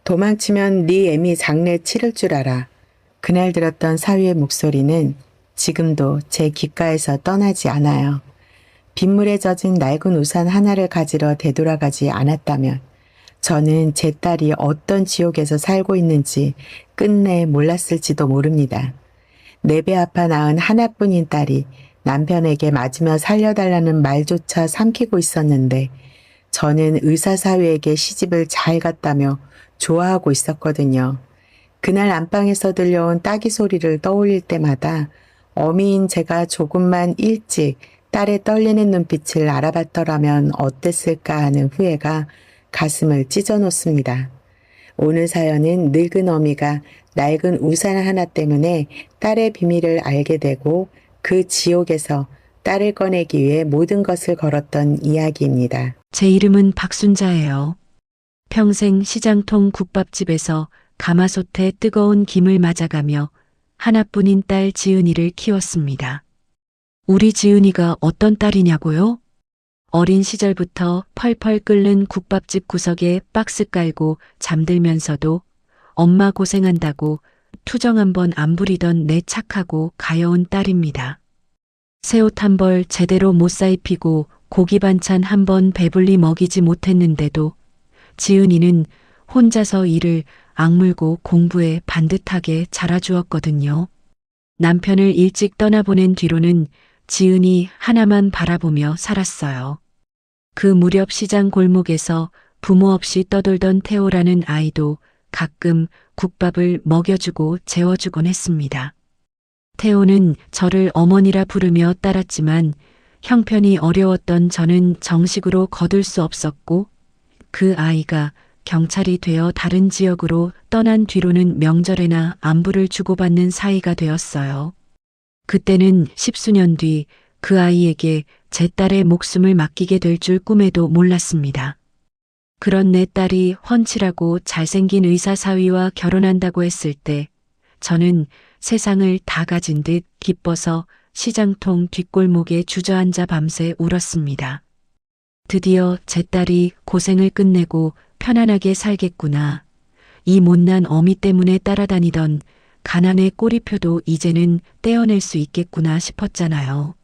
도망치면 네 애미 장례 치를 줄 알아. 그날 들었던 사위의 목소리는 지금도 제 귓가에서 떠나지 않아요. 빗물에 젖은 낡은 우산 하나를 가지러 되돌아가지 않았다면 저는 제 딸이 어떤 지옥에서 살고 있는지 끝내 몰랐을지도 모릅니다. 네 배 아파 낳은 하나뿐인 딸이 남편에게 맞으며 살려달라는 말조차 삼키고 있었는데 저는 의사 사위에게 시집을 잘 갔다며 좋아하고 있었거든요. 그날 안방에서 들려온 따기 소리를 떠올릴 때마다 어미인 제가 조금만 일찍 딸의 떨리는 눈빛을 알아봤더라면 어땠을까 하는 후회가 가슴을 찢어놓습니다. 오늘 사연은 늙은 어미가 낡은 우산 하나 때문에 딸의 비밀을 알게 되고 그 지옥에서 딸을 꺼내기 위해 모든 것을 걸었던 이야기입니다. 제 이름은 박순자예요. 평생 시장통 국밥집에서 가마솥에 뜨거운 김을 맞아가며 하나뿐인 딸 지은이를 키웠습니다. 우리 지은이가 어떤 딸이냐고요? 어린 시절부터 펄펄 끓는 국밥집 구석에 박스 깔고 잠들면서도 엄마 고생한다고 투정 한 번 안 부리던 내 착하고 가여운 딸입니다. 새 옷 한 벌 제대로 못 사입히고 고기 반찬 한 번 배불리 먹이지 못했는데도 지은이는 혼자서 이를 악물고 공부에 반듯하게 자라주었거든요. 남편을 일찍 떠나보낸 뒤로는 지은이 하나만 바라보며 살았어요. 그 무렵 시장 골목에서 부모 없이 떠돌던 태호라는 아이도 가끔 국밥을 먹여주고 재워주곤 했습니다. 태호는 저를 어머니라 부르며 따랐지만 형편이 어려웠던 저는 정식으로 거둘 수 없었고 그 아이가 경찰이 되어 다른 지역으로 떠난 뒤로는 명절에나 안부를 주고받는 사이가 되었어요. 그때는 10수년 뒤 그 아이에게 제 딸의 목숨을 맡기게 될 줄 꿈에도 몰랐습니다. 그런 내 딸이 훤칠하고 잘생긴 의사 사위와 결혼한다고 했을 때 저는 세상을 다 가진 듯 기뻐서 시장통 뒷골목에 주저앉아 밤새 울었습니다. 드디어 제 딸이 고생을 끝내고 편안하게 살겠구나. 이 못난 어미 때문에 따라다니던 가난의 꼬리표도 이제는 떼어낼 수 있겠구나 싶었잖아요.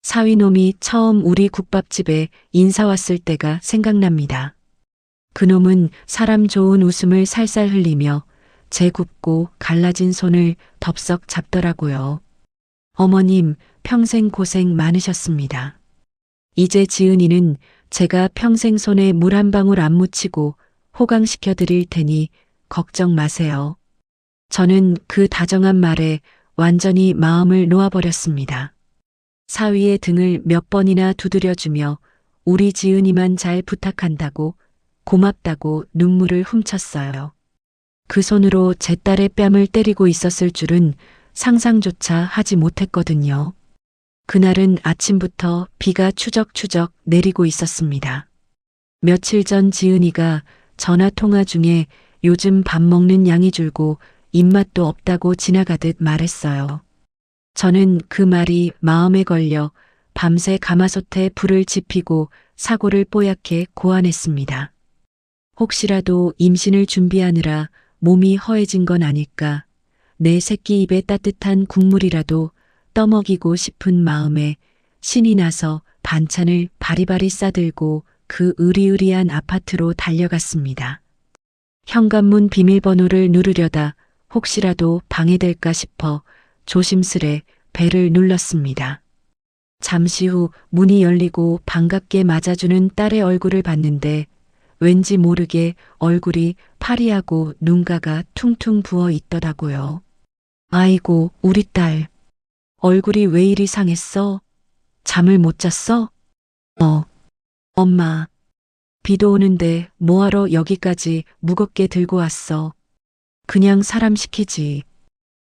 사위놈이 처음 우리 국밥집에 인사 왔을 때가 생각납니다. 그놈은 사람 좋은 웃음을 살살 흘리며 제 굽고 갈라진 손을 덥석 잡더라고요. 어머님, 평생 고생 많으셨습니다. 이제 지은이는 제가 평생 손에 물 한 방울 안 묻히고 호강시켜 드릴 테니 걱정 마세요. 저는 그 다정한 말에 완전히 마음을 놓아버렸습니다. 사위의 등을 몇 번이나 두드려주며 우리 지은이만 잘 부탁한다고 고맙다고 눈물을 훔쳤어요. 그 손으로 제 딸의 뺨을 때리고 있었을 줄은 상상조차 하지 못했거든요. 그날은 아침부터 비가 추적추적 내리고 있었습니다. 며칠 전 지은이가 전화 통화 중에 요즘 밥 먹는 양이 줄고 입맛도 없다고 지나가듯 말했어요. 저는 그 말이 마음에 걸려 밤새 가마솥에 불을 지피고 사고를 뽀얗게 고안했습니다. 혹시라도 임신을 준비하느라 몸이 허해진 건 아닐까. 내 새끼 입에 따뜻한 국물이라도 떠먹이고 싶은 마음에 신이 나서 반찬을 바리바리 싸들고 그 으리으리한 아파트로 달려갔습니다. 현관문 비밀번호를 누르려다 혹시라도 방해될까 싶어 조심스레 벨을 눌렀습니다. 잠시 후 문이 열리고 반갑게 맞아주는 딸의 얼굴을 봤는데 왠지 모르게 얼굴이 파리하고 눈가가 퉁퉁 부어 있더라고요. 아이고, 우리 딸. 얼굴이 왜 이리 상했어? 잠을 못 잤어? 엄마. 비도 오는데 뭐하러 여기까지 무겁게 들고 왔어? 그냥 사람 시키지.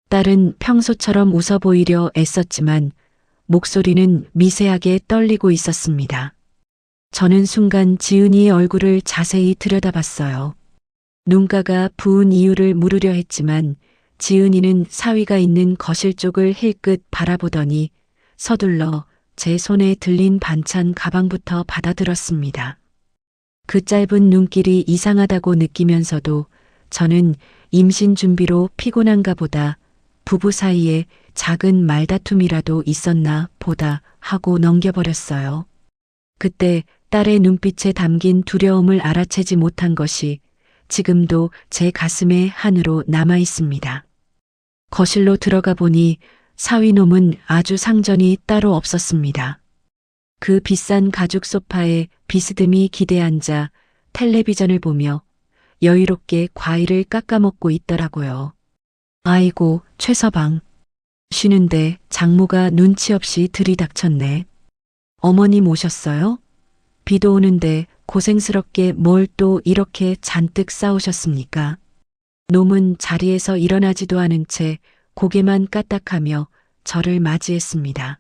딸은 평소처럼 웃어 보이려 애썼지만 목소리는 미세하게 떨리고 있었습니다. 저는 순간 지은이의 얼굴을 자세히 들여다봤어요. 눈가가 부은 이유를 물으려 했지만 지은이는 사위가 있는 거실 쪽을 힐끗 바라보더니 서둘러 제 손에 들린 반찬 가방부터 받아들었습니다. 그 짧은 눈길이 이상하다고 느끼면서도 저는 임신 준비로 피곤한가 보다, 부부 사이에 작은 말다툼이라도 있었나 보다 하고 넘겨버렸어요. 그때 딸의 눈빛에 담긴 두려움을 알아채지 못한 것이 지금도 제 가슴에 한으로 남아 있습니다. 거실로 들어가 보니 사위놈은 아주 상전이 따로 없었습니다. 그 비싼 가죽 소파에 비스듬히 기대앉아 텔레비전을 보며 여유롭게 과일을 깎아먹고 있더라고요. 아이고, 최서방. 쉬는데 장모가 눈치 없이 들이닥쳤네. 어머님 오셨어요? 비도 오는데 고생스럽게 뭘 또 이렇게 잔뜩 싸우셨습니까? 놈은 자리에서 일어나지도 않은 채 고개만 까딱하며 저를 맞이했습니다.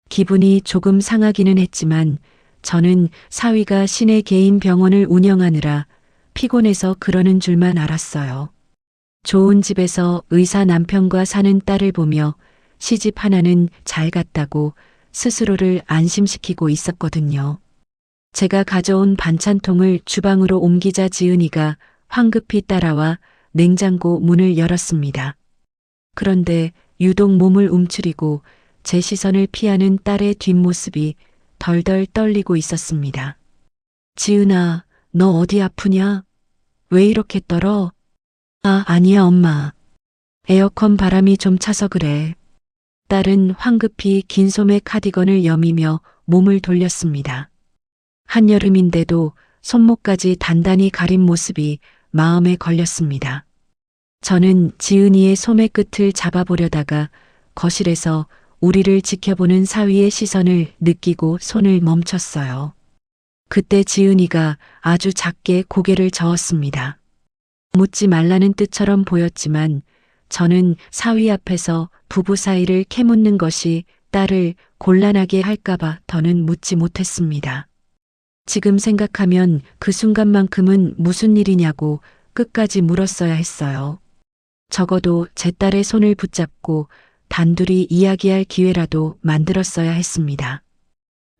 기분이 조금 상하기는 했지만 저는 사위가 시내 개인 병원을 운영하느라 피곤해서 그러는 줄만 알았어요. 좋은 집에서 의사 남편과 사는 딸을 보며 시집 하나는 잘 갔다고 스스로를 안심시키고 있었거든요. 제가 가져온 반찬통을 주방으로 옮기자 지은이가 황급히 따라와 냉장고 문을 열었습니다. 그런데 유독 몸을 움츠리고 제 시선을 피하는 딸의 뒷모습이 덜덜 떨리고 있었습니다. 지은아, 너 어디 아프냐? 왜 이렇게 떨어? 아, 아니야, 엄마. 에어컨 바람이 좀 차서 그래. 딸은 황급히 긴 소매 카디건을 여미며 몸을 돌렸습니다. 한여름인데도 손목까지 단단히 가린 모습이 마음에 걸렸습니다. 저는 지은이의 소매 끝을 잡아보려다가 거실에서 우리를 지켜보는 사위의 시선을 느끼고 손을 멈췄어요. 그때 지은이가 아주 작게 고개를 저었습니다. 묻지 말라는 뜻처럼 보였지만 저는 사위 앞에서 부부 사이를 캐묻는 것이 딸을 곤란하게 할까봐 더는 묻지 못했습니다. 지금 생각하면 그 순간만큼은 무슨 일이냐고 끝까지 물었어야 했어요. 적어도 제 딸의 손을 붙잡고 단둘이 이야기할 기회라도 만들었어야 했습니다.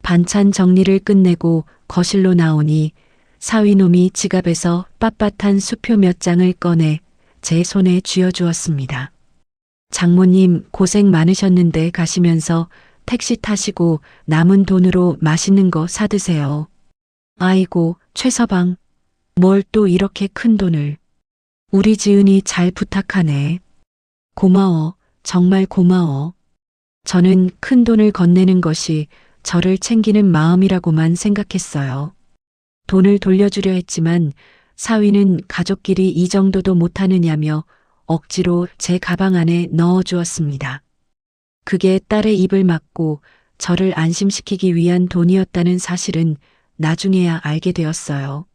반찬 정리를 끝내고 거실로 나오니 사위놈이 지갑에서 빳빳한 수표 몇 장을 꺼내 제 손에 쥐어주었습니다. 장모님 고생 많으셨는데 가시면서 택시 타시고 남은 돈으로 맛있는 거 사드세요. 아이고, 최서방. 뭘 또 이렇게 큰 돈을. 우리 지은이 잘 부탁하네. 고마워. 정말 고마워. 저는 큰 돈을 건네는 것이 저를 챙기는 마음이라고만 생각했어요. 돈을 돌려주려 했지만 사위는 가족끼리 이 정도도 못하느냐며 억지로 제 가방 안에 넣어주었습니다. 그게 딸의 입을 막고 저를 안심시키기 위한 돈이었다는 사실은 나중에야 알게 되었어요.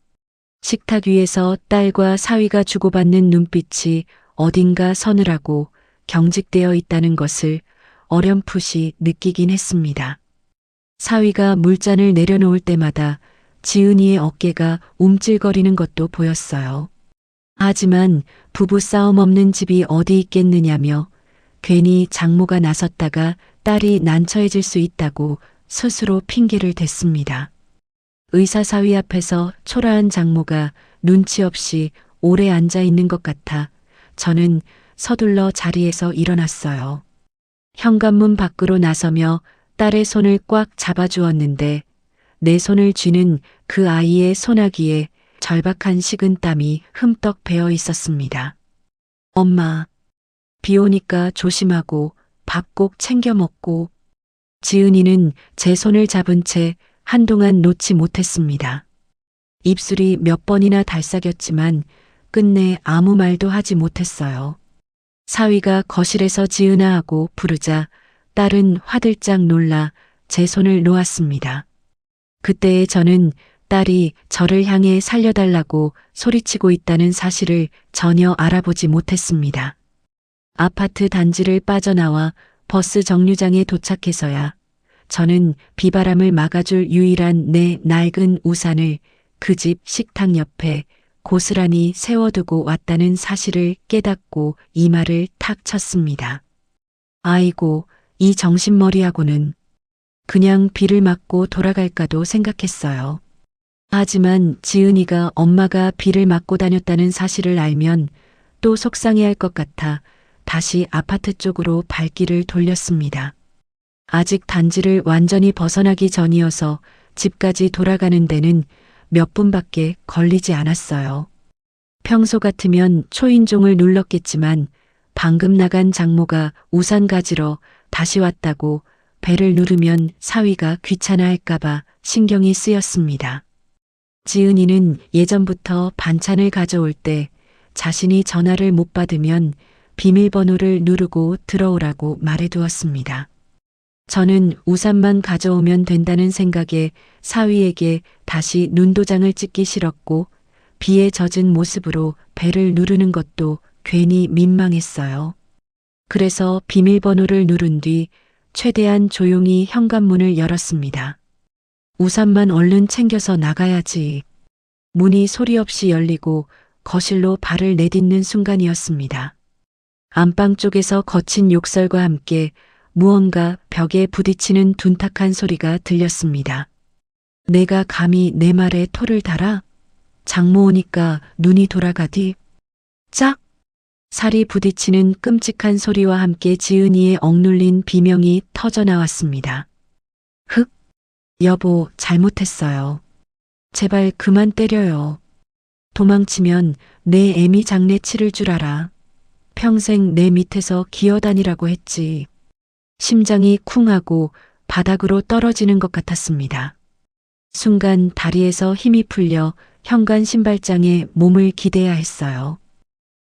식탁 위에서 딸과 사위가 주고받는 눈빛이 어딘가 서늘하고 경직되어 있다는 것을 어렴풋이 느끼긴 했습니다. 사위가 물잔을 내려놓을 때마다 지은이의 어깨가 움찔거리는 것도 보였어요. 하지만 부부 싸움 없는 집이 어디 있겠느냐며 괜히 장모가 나섰다가 딸이 난처해질 수 있다고 스스로 핑계를 댔습니다. 의사 사위 앞에서 초라한 장모가 눈치 없이 오래 앉아 있는 것 같아 저는 서둘러 자리에서 일어났어요. 현관문 밖으로 나서며 딸의 손을 꽉 잡아주었는데 내 손을 쥐는 그 아이의 소나기에 절박한 식은땀이 흠떡 배어 있었습니다. 엄마, 비 오니까 조심하고 밥 꼭 챙겨 먹고. 지은이는 제 손을 잡은 채 한동안 놓지 못했습니다. 입술이 몇 번이나 달싹였지만 끝내 아무 말도 하지 못했어요. 사위가 거실에서 지은아 하고 부르자 딸은 화들짝 놀라 제 손을 놓았습니다. 그때의 저는 딸이 저를 향해 살려달라고 소리치고 있다는 사실을 전혀 알아보지 못했습니다. 아파트 단지를 빠져나와 버스 정류장에 도착해서야 저는 비바람을 막아줄 유일한 내 낡은 우산을 그 집 식탁 옆에 고스란히 세워두고 왔다는 사실을 깨닫고 이마를 탁 쳤습니다. 아이고, 이 정신머리하고는 그냥 비를 맞고 돌아갈까도 생각했어요. 하지만 지은이가 엄마가 비를 맞고 다녔다는 사실을 알면 또 속상해할 것 같아 다시 아파트 쪽으로 발길을 돌렸습니다. 아직 단지를 완전히 벗어나기 전이어서 집까지 돌아가는 데는 몇 분밖에 걸리지 않았어요. 평소 같으면 초인종을 눌렀겠지만 방금 나간 장모가 우산 가지러 다시 왔다고 벨을 누르면 사위가 귀찮아할까봐 신경이 쓰였습니다. 지은이는 예전부터 반찬을 가져올 때 자신이 전화를 못 받으면 비밀번호를 누르고 들어오라고 말해두었습니다. 저는 우산만 가져오면 된다는 생각에 사위에게 다시 눈도장을 찍기 싫었고 비에 젖은 모습으로 벨을 누르는 것도 괜히 민망했어요. 그래서 비밀번호를 누른 뒤 최대한 조용히 현관문을 열었습니다. 우산만 얼른 챙겨서 나가야지. 문이 소리 없이 열리고 거실로 발을 내딛는 순간이었습니다. 안방 쪽에서 거친 욕설과 함께 무언가 벽에 부딪히는 둔탁한 소리가 들렸습니다. 내가 감히 내 말에 토를 달아? 장모 오니까 눈이 돌아가디. 짝! 살이 부딪히는 끔찍한 소리와 함께 지은이의 억눌린 비명이 터져 나왔습니다. 흑! 여보, 잘못했어요. 제발 그만 때려요. 도망치면 내 애미 장례 치를 줄 알아. 평생 내 밑에서 기어다니라고 했지. 심장이 쿵하고 바닥으로 떨어지는 것 같았습니다. 순간 다리에서 힘이 풀려 현관 신발장에 몸을 기대야 했어요.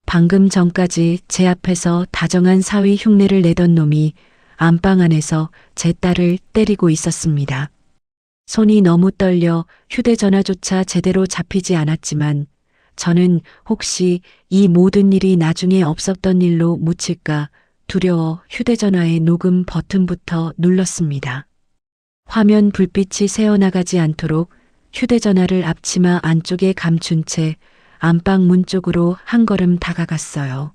방금 전까지 제 앞에서 다정한 사위 흉내를 내던 놈이 안방 안에서 제 딸을 때리고 있었습니다. 손이 너무 떨려 휴대전화조차 제대로 잡히지 않았지만 저는 혹시 이 모든 일이 나중에 없었던 일로 묻힐까 두려워 휴대전화의 녹음 버튼부터 눌렀습니다. 화면 불빛이 새어나가지 않도록 휴대전화를 앞치마 안쪽에 감춘 채 안방 문 쪽으로 한 걸음 다가갔어요.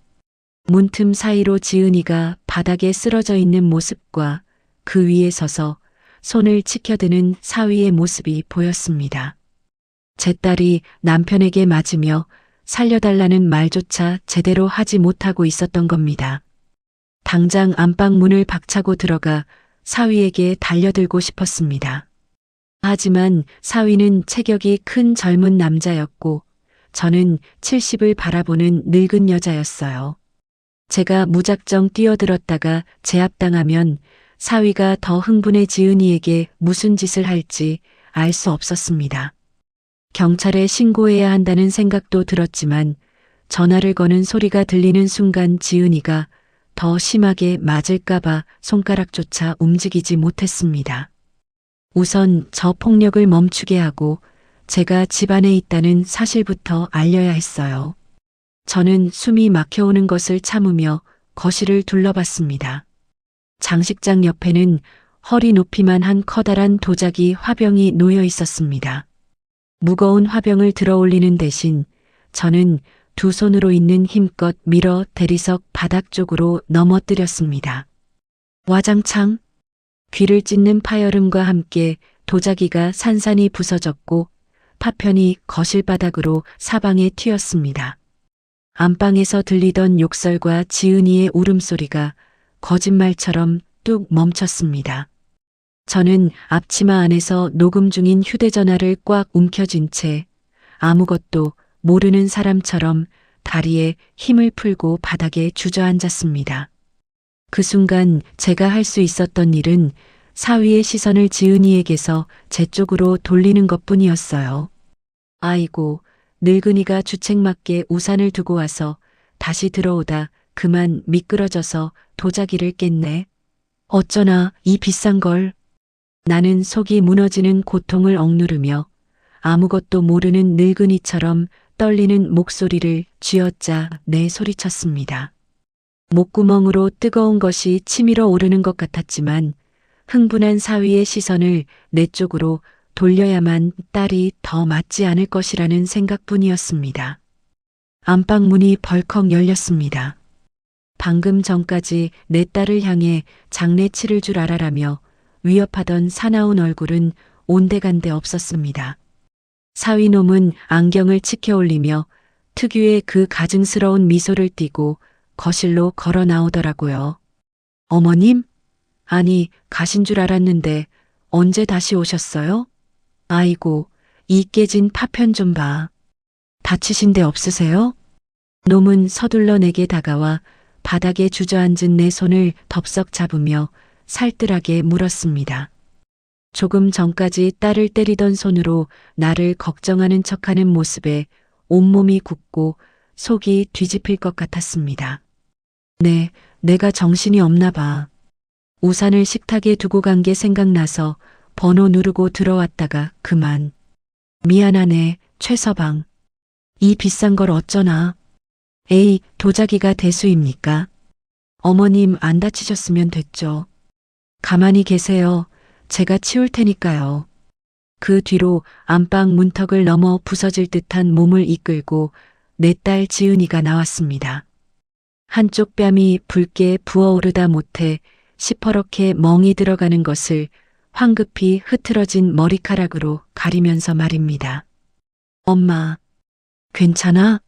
문틈 사이로 지은이가 바닥에 쓰러져 있는 모습과 그 위에 서서 손을 치켜드는 사위의 모습이 보였습니다. 제 딸이 남편에게 맞으며 살려달라는 말조차 제대로 하지 못하고 있었던 겁니다. 당장 안방 문을 박차고 들어가 사위에게 달려들고 싶었습니다. 하지만 사위는 체격이 큰 젊은 남자였고 저는 70을 바라보는 늙은 여자였어요. 제가 무작정 뛰어들었다가 제압당하면 사위가 더 흥분해 지은이에게 무슨 짓을 할지 알 수 없었습니다. 경찰에 신고해야 한다는 생각도 들었지만 전화를 거는 소리가 들리는 순간 지은이가 더 심하게 맞을까봐 손가락조차 움직이지 못했습니다. 우선 저 폭력을 멈추게 하고 제가 집안에 있다는 사실부터 알려야 했어요. 저는 숨이 막혀오는 것을 참으며 거실을 둘러봤습니다. 장식장 옆에는 허리 높이만 한 커다란 도자기 화병이 놓여 있었습니다. 무거운 화병을 들어 올리는 대신 저는 두 손으로 있는 힘껏 밀어 대리석 바닥 쪽으로 넘어뜨렸습니다. 와장창! 귀를 찢는 파열음과 함께 도자기가 산산이 부서졌고 파편이 거실 바닥으로 사방에 튀었습니다. 안방에서 들리던 욕설과 지은이의 울음소리가 거짓말처럼 뚝 멈췄습니다. 저는 앞치마 안에서 녹음 중인 휴대전화를 꽉 움켜쥔 채 아무것도 모르는 사람처럼 다리에 힘을 풀고 바닥에 주저앉았습니다. 그 순간 제가 할 수 있었던 일은 사위의 시선을 지은이에게서 제 쪽으로 돌리는 것뿐이었어요. 아이고, 늙은이가 주책맞게 우산을 두고 와서 다시 들어오다 그만 미끄러져서 도자기를 깼네. 어쩌나 이 비싼 걸. 나는 속이 무너지는 고통을 억누르며 아무것도 모르는 늙은이처럼 떨리는 목소리를 쥐어짜 내소리쳤습니다. 목구멍으로 뜨거운 것이 치밀어 오르는 것 같았지만 흥분한 사위의 시선을 내 쪽으로 돌려야만 딸이 더 맞지 않을 것이라는 생각뿐이었습니다. 안방 문이 벌컥 열렸습니다. 방금 전까지 내 딸을 향해 장례 치를 줄 알아라며 위협하던 사나운 얼굴은 온데간데 없었습니다. 사위놈은 안경을 치켜 올리며 특유의 그 가증스러운 미소를 띠고 거실로 걸어 나오더라고요. 어머님? 아니, 가신 줄 알았는데 언제 다시 오셨어요? 아이고, 이 깨진 파편 좀 봐. 다치신 데 없으세요? 놈은 서둘러 내게 다가와 바닥에 주저앉은 내 손을 덥석 잡으며 살뜰하게 물었습니다. 조금 전까지 딸을 때리던 손으로 나를 걱정하는 척하는 모습에 온몸이 굳고 속이 뒤집힐 것 같았습니다. 네, 내가 정신이 없나 봐. 우산을 식탁에 두고 간 게 생각나서 번호 누르고 들어왔다가 그만. 미안하네, 최서방. 이 비싼 걸 어쩌나. 에이, 도자기가 대수입니까? 어머님 안 다치셨으면 됐죠. 가만히 계세요. 제가 치울 테니까요. 그 뒤로 안방 문턱을 넘어 부서질 듯한 몸을 이끌고 내 딸 지은이가 나왔습니다. 한쪽 뺨이 붉게 부어오르다 못해 시퍼렇게 멍이 들어가는 것을 황급히 흐트러진 머리카락으로 가리면서 말입니다. 엄마, 괜찮아?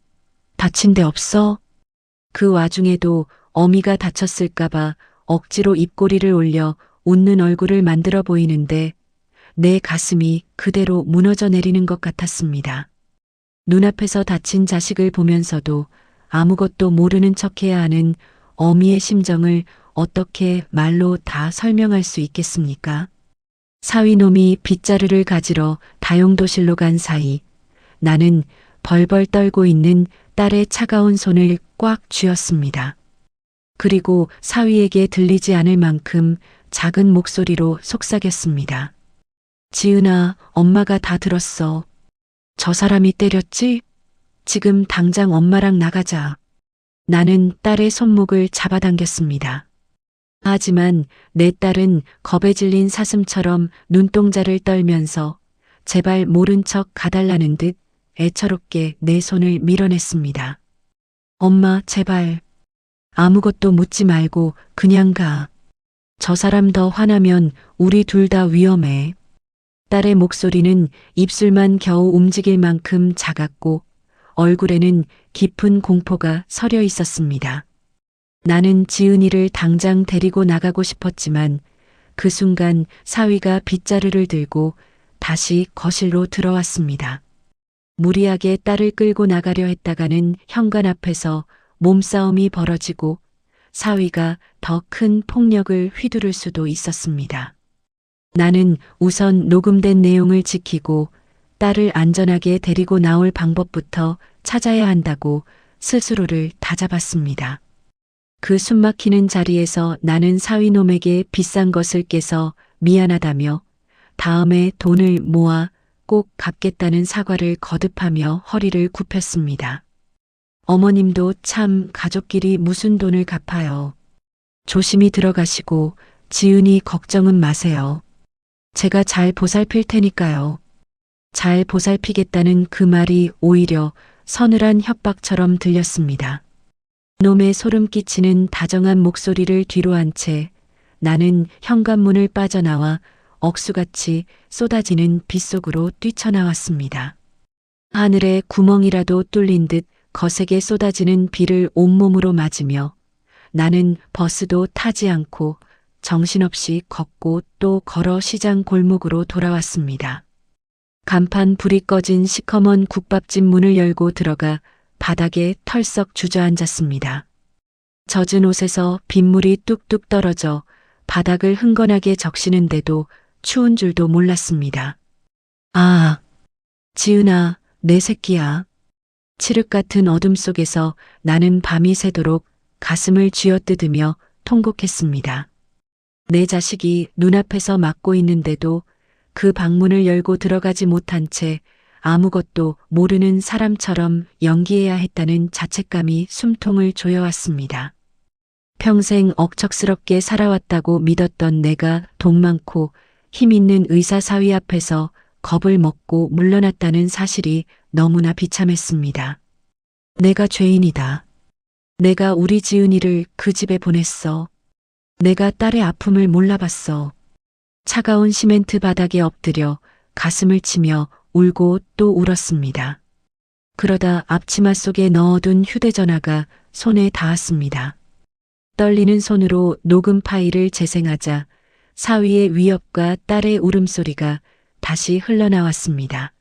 다친 데 없어? 그 와중에도 어미가 다쳤을까봐 억지로 입꼬리를 올려 웃는 얼굴을 만들어 보이는데 내 가슴이 그대로 무너져 내리는 것 같았습니다. 눈앞에서 다친 자식을 보면서도 아무것도 모르는 척해야 하는 어미의 심정을 어떻게 말로 다 설명할 수 있겠습니까? 사위놈이 빗자루를 가지러 다용도실로 간 사이 나는 벌벌 떨고 있는 딸의 차가운 손을 꽉 쥐었습니다. 그리고 사위에게 들리지 않을 만큼 작은 목소리로 속삭였습니다. 지은아, 엄마가 다 들었어. 저 사람이 때렸지? 지금 당장 엄마랑 나가자. 나는 딸의 손목을 잡아당겼습니다. 하지만 내 딸은 겁에 질린 사슴처럼 눈동자를 떨면서 제발 모른 척 가달라는 듯 애처롭게 내 손을 밀어냈습니다. 엄마, 제발. 아무것도 묻지 말고 그냥 가. 저 사람 더 화나면 우리 둘 다 위험해. 딸의 목소리는 입술만 겨우 움직일 만큼 작았고 얼굴에는 깊은 공포가 서려 있었습니다. 나는 지은이를 당장 데리고 나가고 싶었지만 그 순간 사위가 빗자루를 들고 다시 거실로 들어왔습니다. 무리하게 딸을 끌고 나가려 했다가는 현관 앞에서 몸싸움이 벌어지고 사위가 더 큰 폭력을 휘두를 수도 있었습니다. 나는 우선 녹음된 내용을 지키고 딸을 안전하게 데리고 나올 방법부터 찾아야 한다고 스스로를 다잡았습니다. 그 숨막히는 자리에서 나는 사위놈에게 비싼 것을 깨서 미안하다며 다음에 돈을 모아 꼭 갚겠다는 사과를 거듭하며 허리를 굽혔습니다. 어머님도 참 가족끼리 무슨 돈을 갚아요. 조심히 들어가시고 지은이 걱정은 마세요. 제가 잘 보살필 테니까요. 잘 보살피겠다는 그 말이 오히려 서늘한 협박처럼 들렸습니다. 놈의 소름 끼치는 다정한 목소리를 뒤로 한 채 나는 현관문을 빠져나와 억수같이 쏟아지는 빗속으로 뛰쳐나왔습니다. 하늘에 구멍이라도 뚫린 듯 거세게 쏟아지는 비를 온몸으로 맞으며 나는 버스도 타지 않고 정신없이 걷고 또 걸어 시장 골목으로 돌아왔습니다. 간판 불이 꺼진 시커먼 국밥집 문을 열고 들어가 바닥에 털썩 주저앉았습니다. 젖은 옷에서 빗물이 뚝뚝 떨어져 바닥을 흥건하게 적시는데도 추운 줄도 몰랐습니다. 아, 지은아, 내 새끼야. 칠흑 같은 어둠 속에서 나는 밤이 새도록 가슴을 쥐어뜯으며 통곡했습니다. 내 자식이 눈앞에서 맞고 있는데도 그 방문을 열고 들어가지 못한 채 아무것도 모르는 사람처럼 연기해야 했다는 자책감이 숨통을 조여왔습니다. 평생 억척스럽게 살아왔다고 믿었던 내가 돈 많고 힘 있는 의사 사위 앞에서 겁을 먹고 물러났다는 사실이 너무나 비참했습니다. 내가 죄인이다. 내가 우리 지은이를 그 집에 보냈어. 내가 딸의 아픔을 몰라봤어. 차가운 시멘트 바닥에 엎드려 가슴을 치며 울고 또 울었습니다. 그러다 앞치마 속에 넣어둔 휴대전화가 손에 닿았습니다. 떨리는 손으로 녹음 파일을 재생하자 사위의 위협과 딸의 울음소리가 다시 흘러나왔습니다.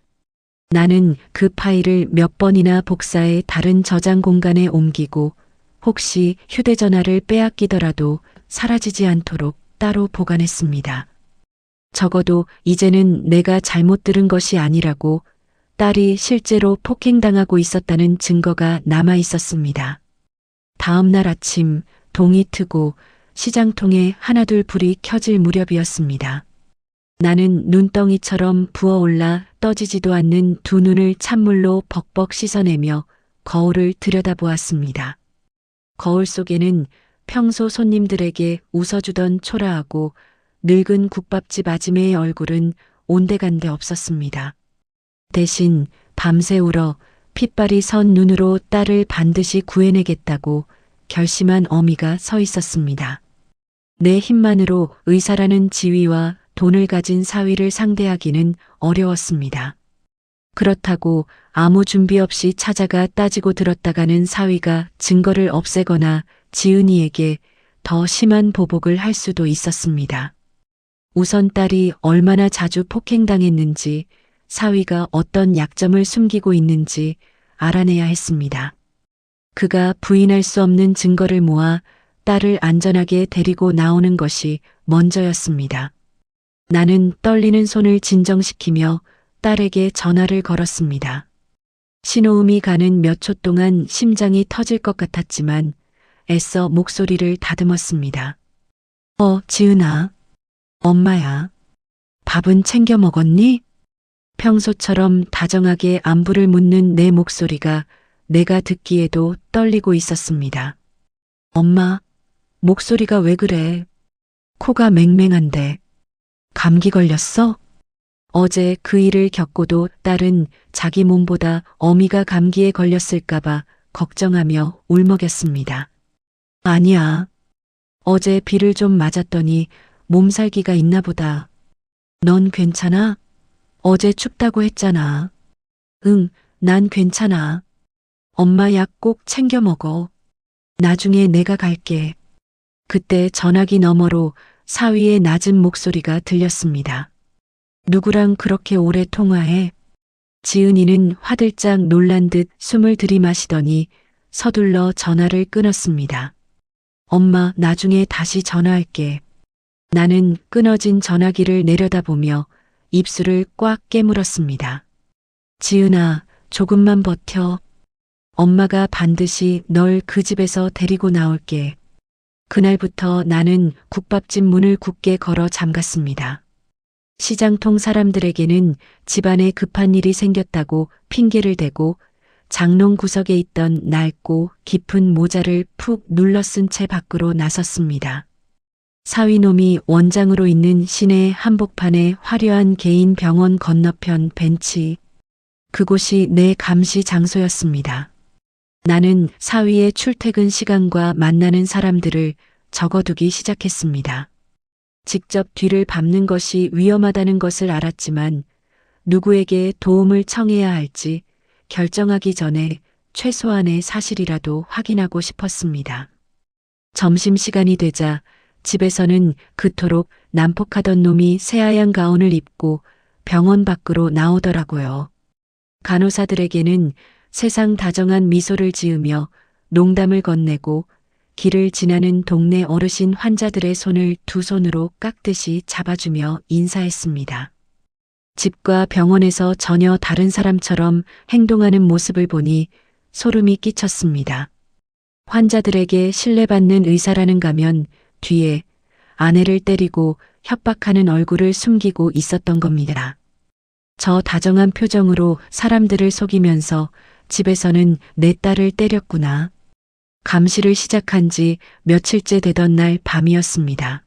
나는 그 파일을 몇 번이나 복사해 다른 저장 공간에 옮기고 혹시 휴대전화를 빼앗기더라도 사라지지 않도록 따로 보관했습니다. 적어도 이제는 내가 잘못 들은 것이 아니라고 딸이 실제로 폭행당하고 있었다는 증거가 남아 있었습니다. 다음 날 아침 동이 트고 시장통에 하나둘 불이 켜질 무렵이었습니다. 나는 눈덩이처럼 부어올라 떠지지도 않는 두 눈을 찬물로 벅벅 씻어내며 거울을 들여다보았습니다. 거울 속에는 평소 손님들에게 웃어주던 초라하고 늙은 국밥집 아줌매의 얼굴은 온데간데 없었습니다. 대신 밤새 울어 핏발이 선 눈으로 딸을 반드시 구해내겠다고 결심한 어미가 서 있었습니다. 내 힘만으로 의사라는 지위와 돈을 가진 사위를 상대하기는 어려웠습니다. 그렇다고 아무 준비 없이 찾아가 따지고 들었다가는 사위가 증거를 없애거나 지은이에게 더 심한 보복을 할 수도 있었습니다. 우선 딸이 얼마나 자주 폭행당했는지, 사위가 어떤 약점을 숨기고 있는지 알아내야 했습니다. 그가 부인할 수 없는 증거를 모아 딸을 안전하게 데리고 나오는 것이 먼저였습니다. 나는 떨리는 손을 진정시키며 딸에게 전화를 걸었습니다. 신호음이 가는 몇 초 동안 심장이 터질 것 같았지만 애써 목소리를 다듬었습니다. 지은아. 엄마야. 밥은 챙겨 먹었니? 평소처럼 다정하게 안부를 묻는 내 목소리가 내가 듣기에도 떨리고 있었습니다. 엄마, 목소리가 왜 그래? 코가 맹맹한데. 감기 걸렸어? 어제 그 일을 겪고도 딸은 자기 몸보다 어미가 감기에 걸렸을까봐 걱정하며 울먹였습니다. 아니야. 어제 비를 좀 맞았더니 몸살기가 있나 보다. 넌 괜찮아? 어제 춥다고 했잖아. 응, 난 괜찮아. 엄마 약 꼭 챙겨 먹어. 나중에 내가 갈게. 그때 전화기 너머로 사위의 낮은 목소리가 들렸습니다. 누구랑 그렇게 오래 통화해? 지은이는 화들짝 놀란 듯 숨을 들이마시더니 서둘러 전화를 끊었습니다. 엄마, 나중에 다시 전화할게. 나는 끊어진 전화기를 내려다보며 입술을 꽉 깨물었습니다. 지은아, 조금만 버텨. 엄마가 반드시 널 그 집에서 데리고 나올게. 그날부터 나는 국밥집 문을 굳게 걸어 잠갔습니다. 시장통 사람들에게는 집안에 급한 일이 생겼다고 핑계를 대고 장롱 구석에 있던 낡고 깊은 모자를 푹 눌러 쓴 채 밖으로 나섰습니다. 사위놈이 원장으로 있는 시내 한복판의 화려한 개인 병원 건너편 벤치. 그곳이 내 감시 장소였습니다. 나는 사위의 출퇴근 시간과 만나는 사람들을 적어두기 시작했습니다. 직접 뒤를 밟는 것이 위험하다는 것을 알았지만 누구에게 도움을 청해야 할지 결정하기 전에 최소한의 사실이라도 확인하고 싶었습니다. 점심시간이 되자 집에서는 그토록 난폭하던 놈이 새하얀 가운을 입고 병원 밖으로 나오더라고요. 간호사들에게는 세상 다정한 미소를 지으며 농담을 건네고 길을 지나는 동네 어르신 환자들의 손을 두 손으로 깍듯이 잡아주며 인사했습니다. 집과 병원에서 전혀 다른 사람처럼 행동하는 모습을 보니 소름이 끼쳤습니다. 환자들에게 신뢰받는 의사라는 가면 뒤에 아내를 때리고 협박하는 얼굴을 숨기고 있었던 겁니다. 저 다정한 표정으로 사람들을 속이면서 집에서는 내 딸을 때렸구나. 감시를 시작한 지 며칠째 되던 날 밤이었습니다.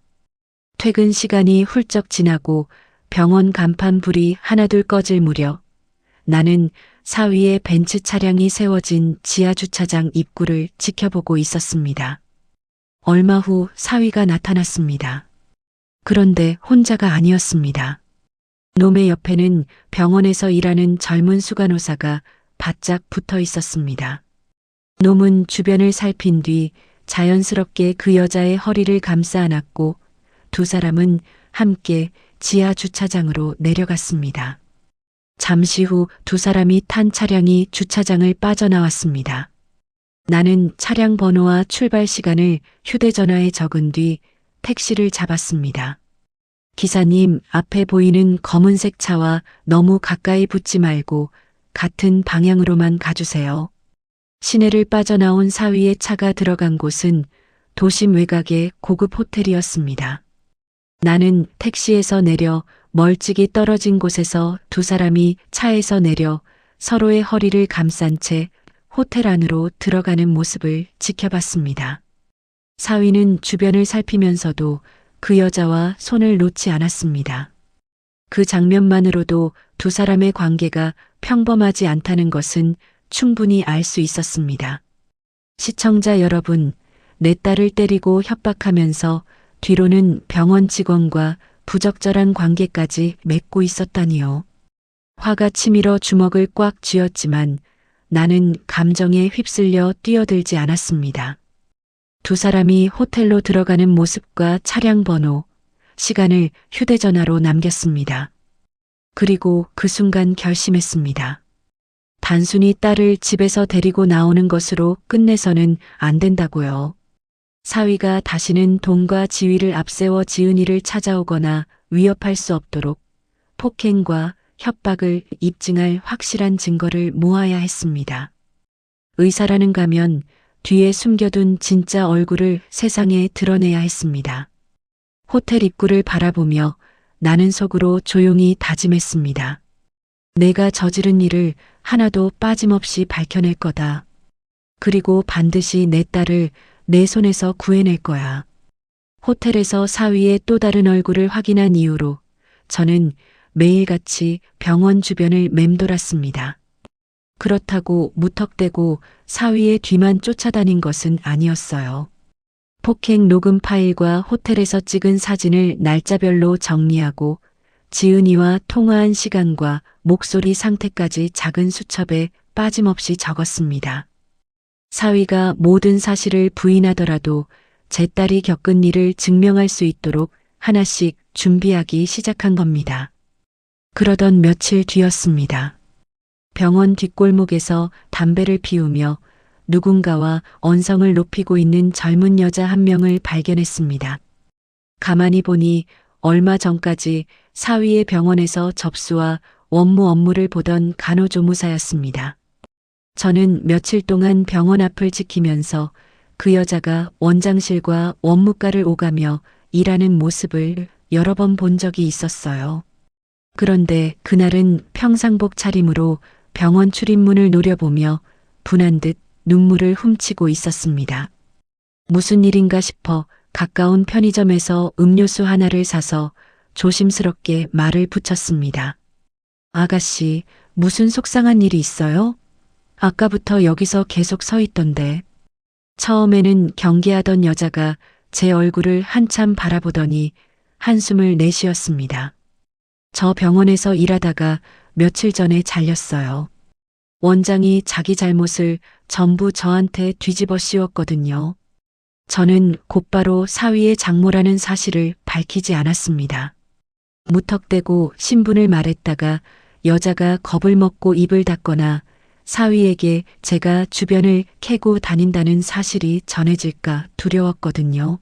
퇴근 시간이 훌쩍 지나고 병원 간판 불이 하나둘 꺼질 무렵 나는 사위의 벤츠 차량이 세워진 지하 주차장 입구를 지켜보고 있었습니다. 얼마 후 사위가 나타났습니다. 그런데 혼자가 아니었습니다. 놈의 옆에는 병원에서 일하는 젊은 수간호사가 바짝 붙어 있었습니다. 놈은 주변을 살핀 뒤 자연스럽게 그 여자의 허리를 감싸 안았고 두 사람은 함께 지하 주차장으로 내려갔습니다. 잠시 후 두 사람이 탄 차량이 주차장을 빠져나왔습니다. 나는 차량 번호와 출발 시간을 휴대전화에 적은 뒤 택시를 잡았습니다. 기사님, 앞에 보이는 검은색 차와 너무 가까이 붙지 말고 같은 방향으로만 가주세요. 시내를 빠져나온 사위의 차가 들어간 곳은 도심 외곽의 고급 호텔이었습니다. 나는 택시에서 내려 멀찍이 떨어진 곳에서 두 사람이 차에서 내려 서로의 허리를 감싼 채 호텔 안으로 들어가는 모습을 지켜봤습니다. 사위는 주변을 살피면서도 그 여자와 손을 놓지 않았습니다. 그 장면만으로도 두 사람의 관계가 평범하지 않다는 것은 충분히 알 수 있었습니다. 시청자 여러분, 내 딸을 때리고 협박하면서 뒤로는 병원 직원과 부적절한 관계까지 맺고 있었다니요. 화가 치밀어 주먹을 꽉 쥐었지만 나는 감정에 휩쓸려 뛰어들지 않았습니다. 두 사람이 호텔로 들어가는 모습과 차량 번호, 시간을 휴대전화로 남겼습니다. 그리고 그 순간 결심했습니다. 단순히 딸을 집에서 데리고 나오는 것으로 끝내서는 안 된다고요. 사위가 다시는 돈과 지위를 앞세워 지은이를 찾아오거나 위협할 수 없도록 폭행과 협박을 입증할 확실한 증거를 모아야 했습니다. 의사라는 가면 뒤에 숨겨둔 진짜 얼굴을 세상에 드러내야 했습니다. 호텔 입구를 바라보며 나는 속으로 조용히 다짐했습니다. 내가 저지른 일을 하나도 빠짐없이 밝혀낼 거다. 그리고 반드시 내 딸을 내 손에서 구해낼 거야. 호텔에서 사위의 또 다른 얼굴을 확인한 이후로 저는 매일같이 병원 주변을 맴돌았습니다. 그렇다고 무턱대고 사위의 뒤만 쫓아다닌 것은 아니었어요. 폭행 녹음 파일과 호텔에서 찍은 사진을 날짜별로 정리하고 지은이와 통화한 시간과 목소리 상태까지 작은 수첩에 빠짐없이 적었습니다. 사위가 모든 사실을 부인하더라도 제 딸이 겪은 일을 증명할 수 있도록 하나씩 준비하기 시작한 겁니다. 그러던 며칠 뒤였습니다. 병원 뒷골목에서 담배를 피우며 누군가와 언성을 높이고 있는 젊은 여자 한 명을 발견했습니다. 가만히 보니 얼마 전까지 사위의 병원에서 접수와 원무 업무를 보던 간호조무사였습니다. 저는 며칠 동안 병원 앞을 지키면서 그 여자가 원장실과 원무과를 오가며 일하는 모습을 여러 번 본 적이 있었어요. 그런데 그날은 평상복 차림으로 병원 출입문을 노려보며 분한 듯 눈물을 훔치고 있었습니다. 무슨 일인가 싶어 가까운 편의점에서 음료수 하나를 사서 조심스럽게 말을 붙였습니다. 아가씨, 무슨 속상한 일이 있어요? 아까부터 여기서 계속 서 있던데. 처음에는 경계하던 여자가 제 얼굴을 한참 바라보더니 한숨을 내쉬었습니다. 저 병원에서 일하다가 며칠 전에 잘렸어요. 원장이 자기 잘못을 전부 저한테 뒤집어 씌웠거든요. 저는 곧바로 사위의 장모라는 사실을 밝히지 않았습니다. 무턱대고 신분을 말했다가 여자가 겁을 먹고 입을 닫거나 사위에게 제가 주변을 캐고 다닌다는 사실이 전해질까 두려웠거든요.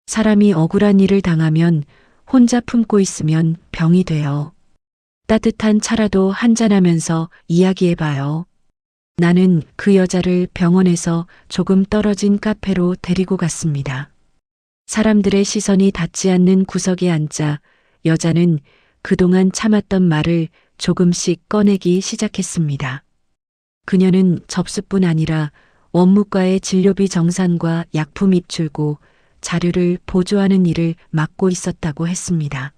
사람이 억울한 일을 당하면 혼자 품고 있으면 병이 돼요. 따뜻한 차라도 한잔하면서 이야기해봐요. 나는 그 여자를 병원에서 조금 떨어진 카페로 데리고 갔습니다. 사람들의 시선이 닿지 않는 구석에 앉자 여자는 그동안 참았던 말을 조금씩 꺼내기 시작했습니다. 그녀는 접수뿐 아니라 원무과의 진료비 정산과 약품 입출고 자료를 보조하는 일을 맡고 있었다고 했습니다.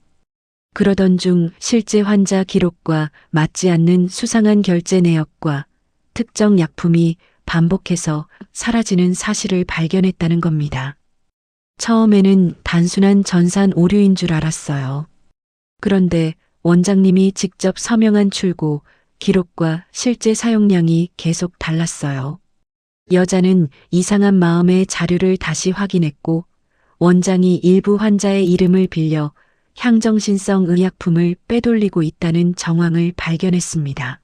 그러던 중 실제 환자 기록과 맞지 않는 수상한 결제 내역과 특정 약품이 반복해서 사라지는 사실을 발견했다는 겁니다. 처음에는 단순한 전산 오류인 줄 알았어요. 그런데 원장님이 직접 서명한 출고 기록과 실제 사용량이 계속 달랐어요. 여자는 이상한 마음에 자료를 다시 확인했고 원장이 일부 환자의 이름을 빌려 향정신성 의약품을 빼돌리고 있다는 정황을 발견했습니다.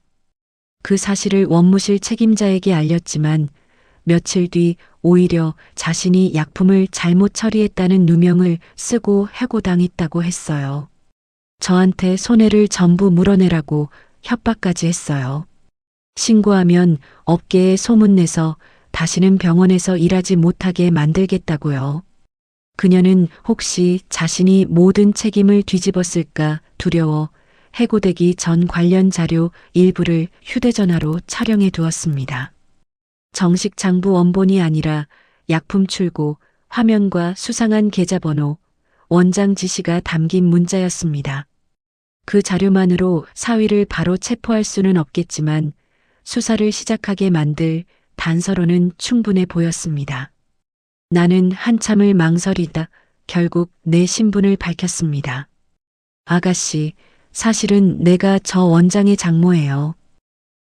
그 사실을 원무실 책임자에게 알렸지만 며칠 뒤 오히려 자신이 약품을 잘못 처리했다는 누명을 쓰고 해고당했다고 했어요. 저한테 손해를 전부 물어내라고 협박까지 했어요. 신고하면 업계에 소문내서 다시는 병원에서 일하지 못하게 만들겠다고요. 그녀는 혹시 자신이 모든 책임을 뒤집었을까 두려워 해고되기 전 관련 자료 일부를 휴대전화로 촬영해 두었습니다. 정식 장부 원본이 아니라 약품 출고, 화면과 수상한 계좌번호, 원장 지시가 담긴 문자였습니다. 그 자료만으로 사위를 바로 체포할 수는 없겠지만 수사를 시작하게 만들 단서로는 충분해 보였습니다. 나는 한참을 망설이다 결국 내 신분을 밝혔습니다. 아가씨, 사실은 내가 저 원장의 장모예요.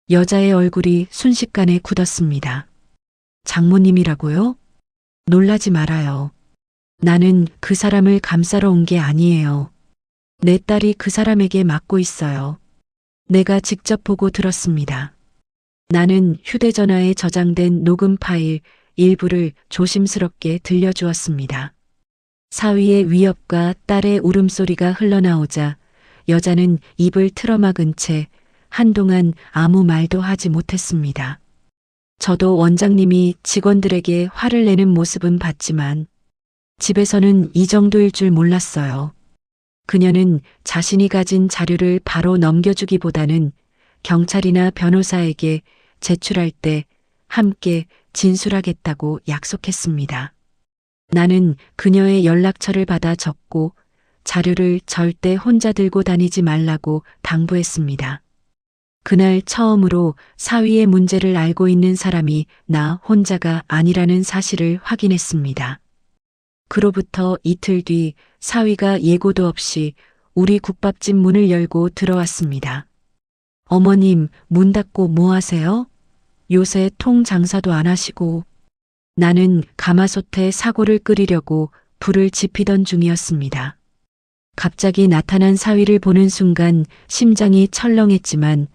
여자의 얼굴이 순식간에 굳었습니다. 장모님이라고요? 놀라지 말아요. 나는 그 사람을 감싸러 온 게 아니에요. 내 딸이 그 사람에게 맡고 있어요. 내가 직접 보고 들었습니다. 나는 휴대전화에 저장된 녹음 파일 일부를 조심스럽게 들려주었습니다. 사위의 위협과 딸의 울음소리가 흘러나오자 여자는 입을 틀어막은 채 한동안 아무 말도 하지 못했습니다. 저도 원장님이 직원들에게 화를 내는 모습은 봤지만 집에서는 이 정도일 줄 몰랐어요. 그녀는 자신이 가진 자료를 바로 넘겨주기보다는 경찰이나 변호사에게 제출할 때 함께 진술하겠다고 약속했습니다. 나는 그녀의 연락처를 받아 적고 자료를 절대 혼자 들고 다니지 말라고 당부했습니다. 그날 처음으로 사위의 문제를 알고 있는 사람이 나 혼자가 아니라는 사실을 확인했습니다. 그로부터 이틀 뒤 사위가 예고도 없이 우리 국밥집 문을 열고 들어왔습니다. 어머님, 문 닫고 뭐 하세요? 요새 통 장사도 안 하시고. 나는 가마솥에 사골을 끓이려고 불을 지피던 중이었습니다. 갑자기 나타난 사위를 보는 순간 심장이 철렁했지만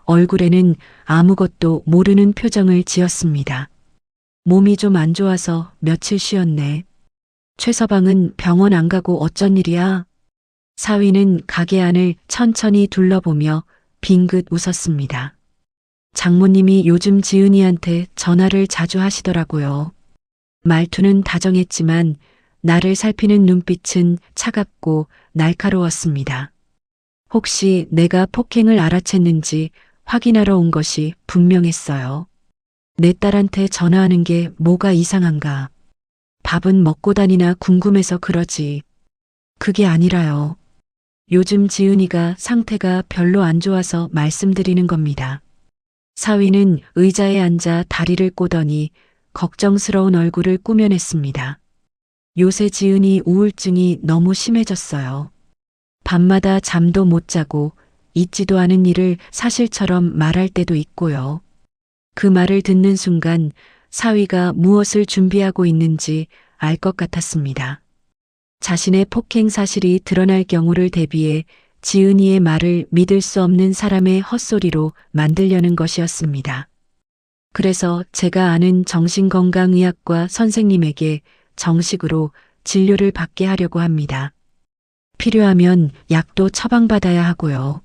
얼굴에는 아무것도 모르는 표정을 지었습니다. 몸이 좀 안 좋아서 며칠 쉬었네. 최서방은 병원 안 가고 어쩐 일이야? 사위는 가게 안을 천천히 둘러보며 빙긋 웃었습니다. 장모님이 요즘 지은이한테 전화를 자주 하시더라고요. 말투는 다정했지만 나를 살피는 눈빛은 차갑고 날카로웠습니다. 혹시 내가 폭행을 알아챘는지 확인하러 온 것이 분명했어요. 내 딸한테 전화하는 게 뭐가 이상한가? 밥은 먹고 다니나 궁금해서 그러지. 그게 아니라요. 요즘 지은이가 상태가 별로 안 좋아서 말씀드리는 겁니다. 사위는 의자에 앉아 다리를 꼬더니 걱정스러운 얼굴을 꾸며냈습니다. 요새 지은이 우울증이 너무 심해졌어요. 밤마다 잠도 못 자고 있지도 않은 일을 사실처럼 말할 때도 있고요. 그 말을 듣는 순간 사위가 무엇을 준비하고 있는지 알 것 같았습니다. 자신의 폭행 사실이 드러날 경우를 대비해 지은이의 말을 믿을 수 없는 사람의 헛소리로 만들려는 것이었습니다. 그래서 제가 아는 정신건강의학과 선생님에게 정식으로 진료를 받게 하려고 합니다. 필요하면 약도 처방받아야 하고요.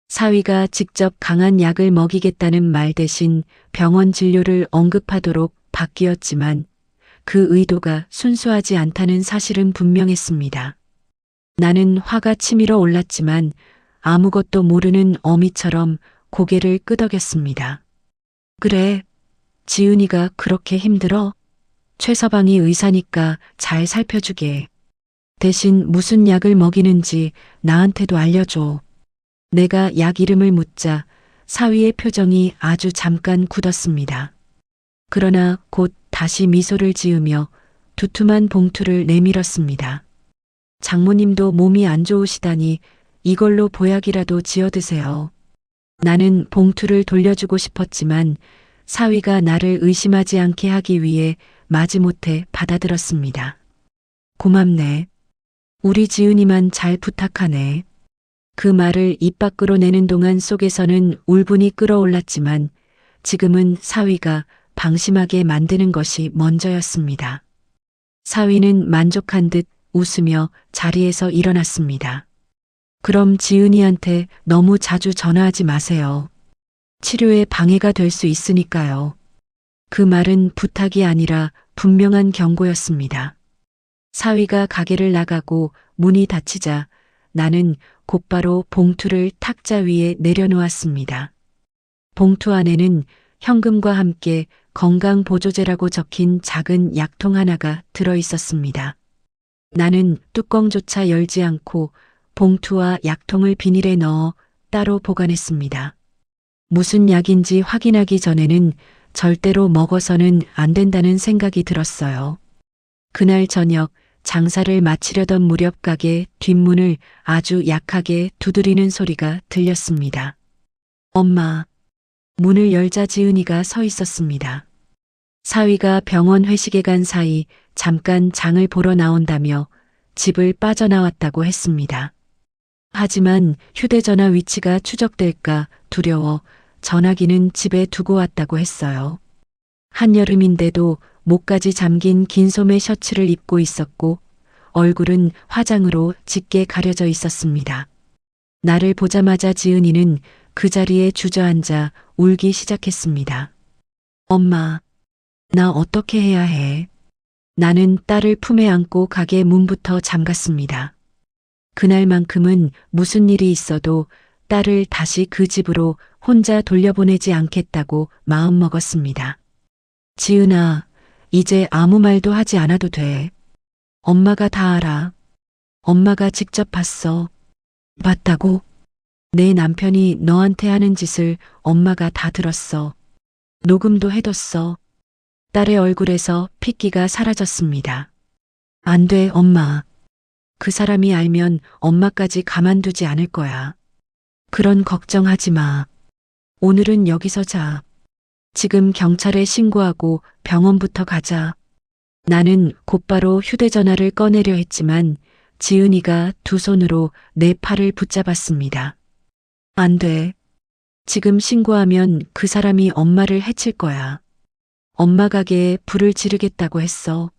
사위가 직접 강한 약을 먹이겠다는 말 대신 병원 진료를 언급하도록 바뀌었지만 그 의도가 순수하지 않다는 사실은 분명했습니다. 나는 화가 치밀어 올랐지만 아무것도 모르는 어미처럼 고개를 끄덕였습니다. 그래, 지은이가 그렇게 힘들어? 최서방이 의사니까 잘 살펴주게. 대신 무슨 약을 먹이는지 나한테도 알려줘. 내가 약 이름을 묻자 사위의 표정이 아주 잠깐 굳었습니다. 그러나 곧 다시 미소를 지으며 두툼한 봉투를 내밀었습니다. 장모님도 몸이 안 좋으시다니 이걸로 보약이라도 지어 드세요. 나는 봉투를 돌려주고 싶었지만 사위가 나를 의심하지 않게 하기 위해 마지못해 받아들었습니다. 고맙네. 우리 지은이만 잘 부탁하네. 그 말을 입 밖으로 내는 동안 속에서는 울분이 끓어올랐지만 지금은 사위가 방심하게 만드는 것이 먼저였습니다. 사위는 만족한 듯 웃으며 자리에서 일어났습니다. 그럼 지은이한테 너무 자주 전화하지 마세요. 치료에 방해가 될 수 있으니까요. 그 말은 부탁이 아니라 분명한 경고였습니다. 사위가 가게를 나가고 문이 닫히자 나는 곧바로 봉투를 탁자 위에 내려놓았습니다. 봉투 안에는 현금과 함께 건강보조제라고 적힌 작은 약통 하나가 들어 있었습니다. 나는 뚜껑조차 열지 않고 봉투와 약통을 비닐에 넣어 따로 보관했습니다. 무슨 약인지 확인하기 전에는 절대로 먹어서는 안 된다는 생각이 들었어요. 그날 저녁 장사를 마치려던 무렵 가게 뒷문을 아주 약하게 두드리는 소리가 들렸습니다. 엄마. 문을 열자 지은이가 서 있었습니다. 사위가 병원 회식에 간 사이 잠깐 장을 보러 나온다며 집을 빠져나왔다고 했습니다. 하지만 휴대전화 위치가 추적될까 두려워 전화기는 집에 두고 왔다고 했어요. 한여름인데도 목까지 잠긴 긴 소매 셔츠를 입고 있었고 얼굴은 화장으로 짙게 가려져 있었습니다. 나를 보자마자 지은이는 그 자리에 주저앉아 울기 시작했습니다. 엄마, 나 어떻게 해야 해? 나는 딸을 품에 안고 가게 문부터 잠갔습니다. 그날만큼은 무슨 일이 있어도 딸을 다시 그 집으로 혼자 돌려보내지 않겠다고 마음먹었습니다. 지은아, 이제 아무 말도 하지 않아도 돼. 엄마가 다 알아. 엄마가 직접 봤어. 봤다고? 내 남편이 너한테 하는 짓을 엄마가 다 들었어. 녹음도 해뒀어. 딸의 얼굴에서 핏기가 사라졌습니다. 안 돼, 엄마. 그 사람이 알면 엄마까지 가만두지 않을 거야. 그런 걱정하지 마. 오늘은 여기서 자. 지금 경찰에 신고하고 병원부터 가자. 나는 곧바로 휴대전화를 꺼내려 했지만 지은이가 두 손으로 내 팔을 붙잡았습니다. 안 돼. 지금 신고하면 그 사람이 엄마를 해칠 거야. 엄마 가게에 불을 지르겠다고 했어.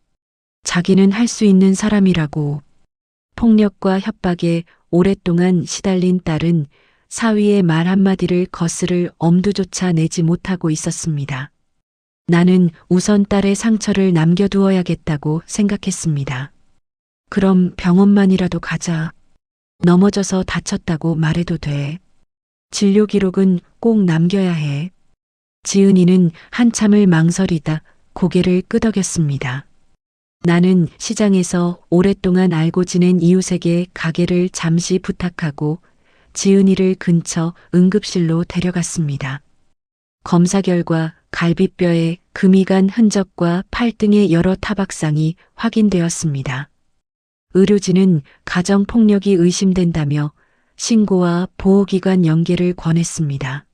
자기는 할 수 있는 사람이라고. 폭력과 협박에 오랫동안 시달린 딸은 사위의 말 한마디를 거스를 엄두조차 내지 못하고 있었습니다. 나는 우선 딸의 상처를 남겨두어야겠다고 생각했습니다. 그럼 병원만이라도 가자. 넘어져서 다쳤다고 말해도 돼. 진료 기록은 꼭 남겨야 해. 지은이는 한참을 망설이다 고개를 끄덕였습니다. 나는 시장에서 오랫동안 알고 지낸 이웃에게 가게를 잠시 부탁하고 지은이를 근처 응급실로 데려갔습니다. 검사 결과 갈비뼈에 금이 간 흔적과 팔등의 여러 타박상이 확인되었습니다. 의료진은 가정폭력이 의심된다며 신고와 보호기관 연계를 권했습니다.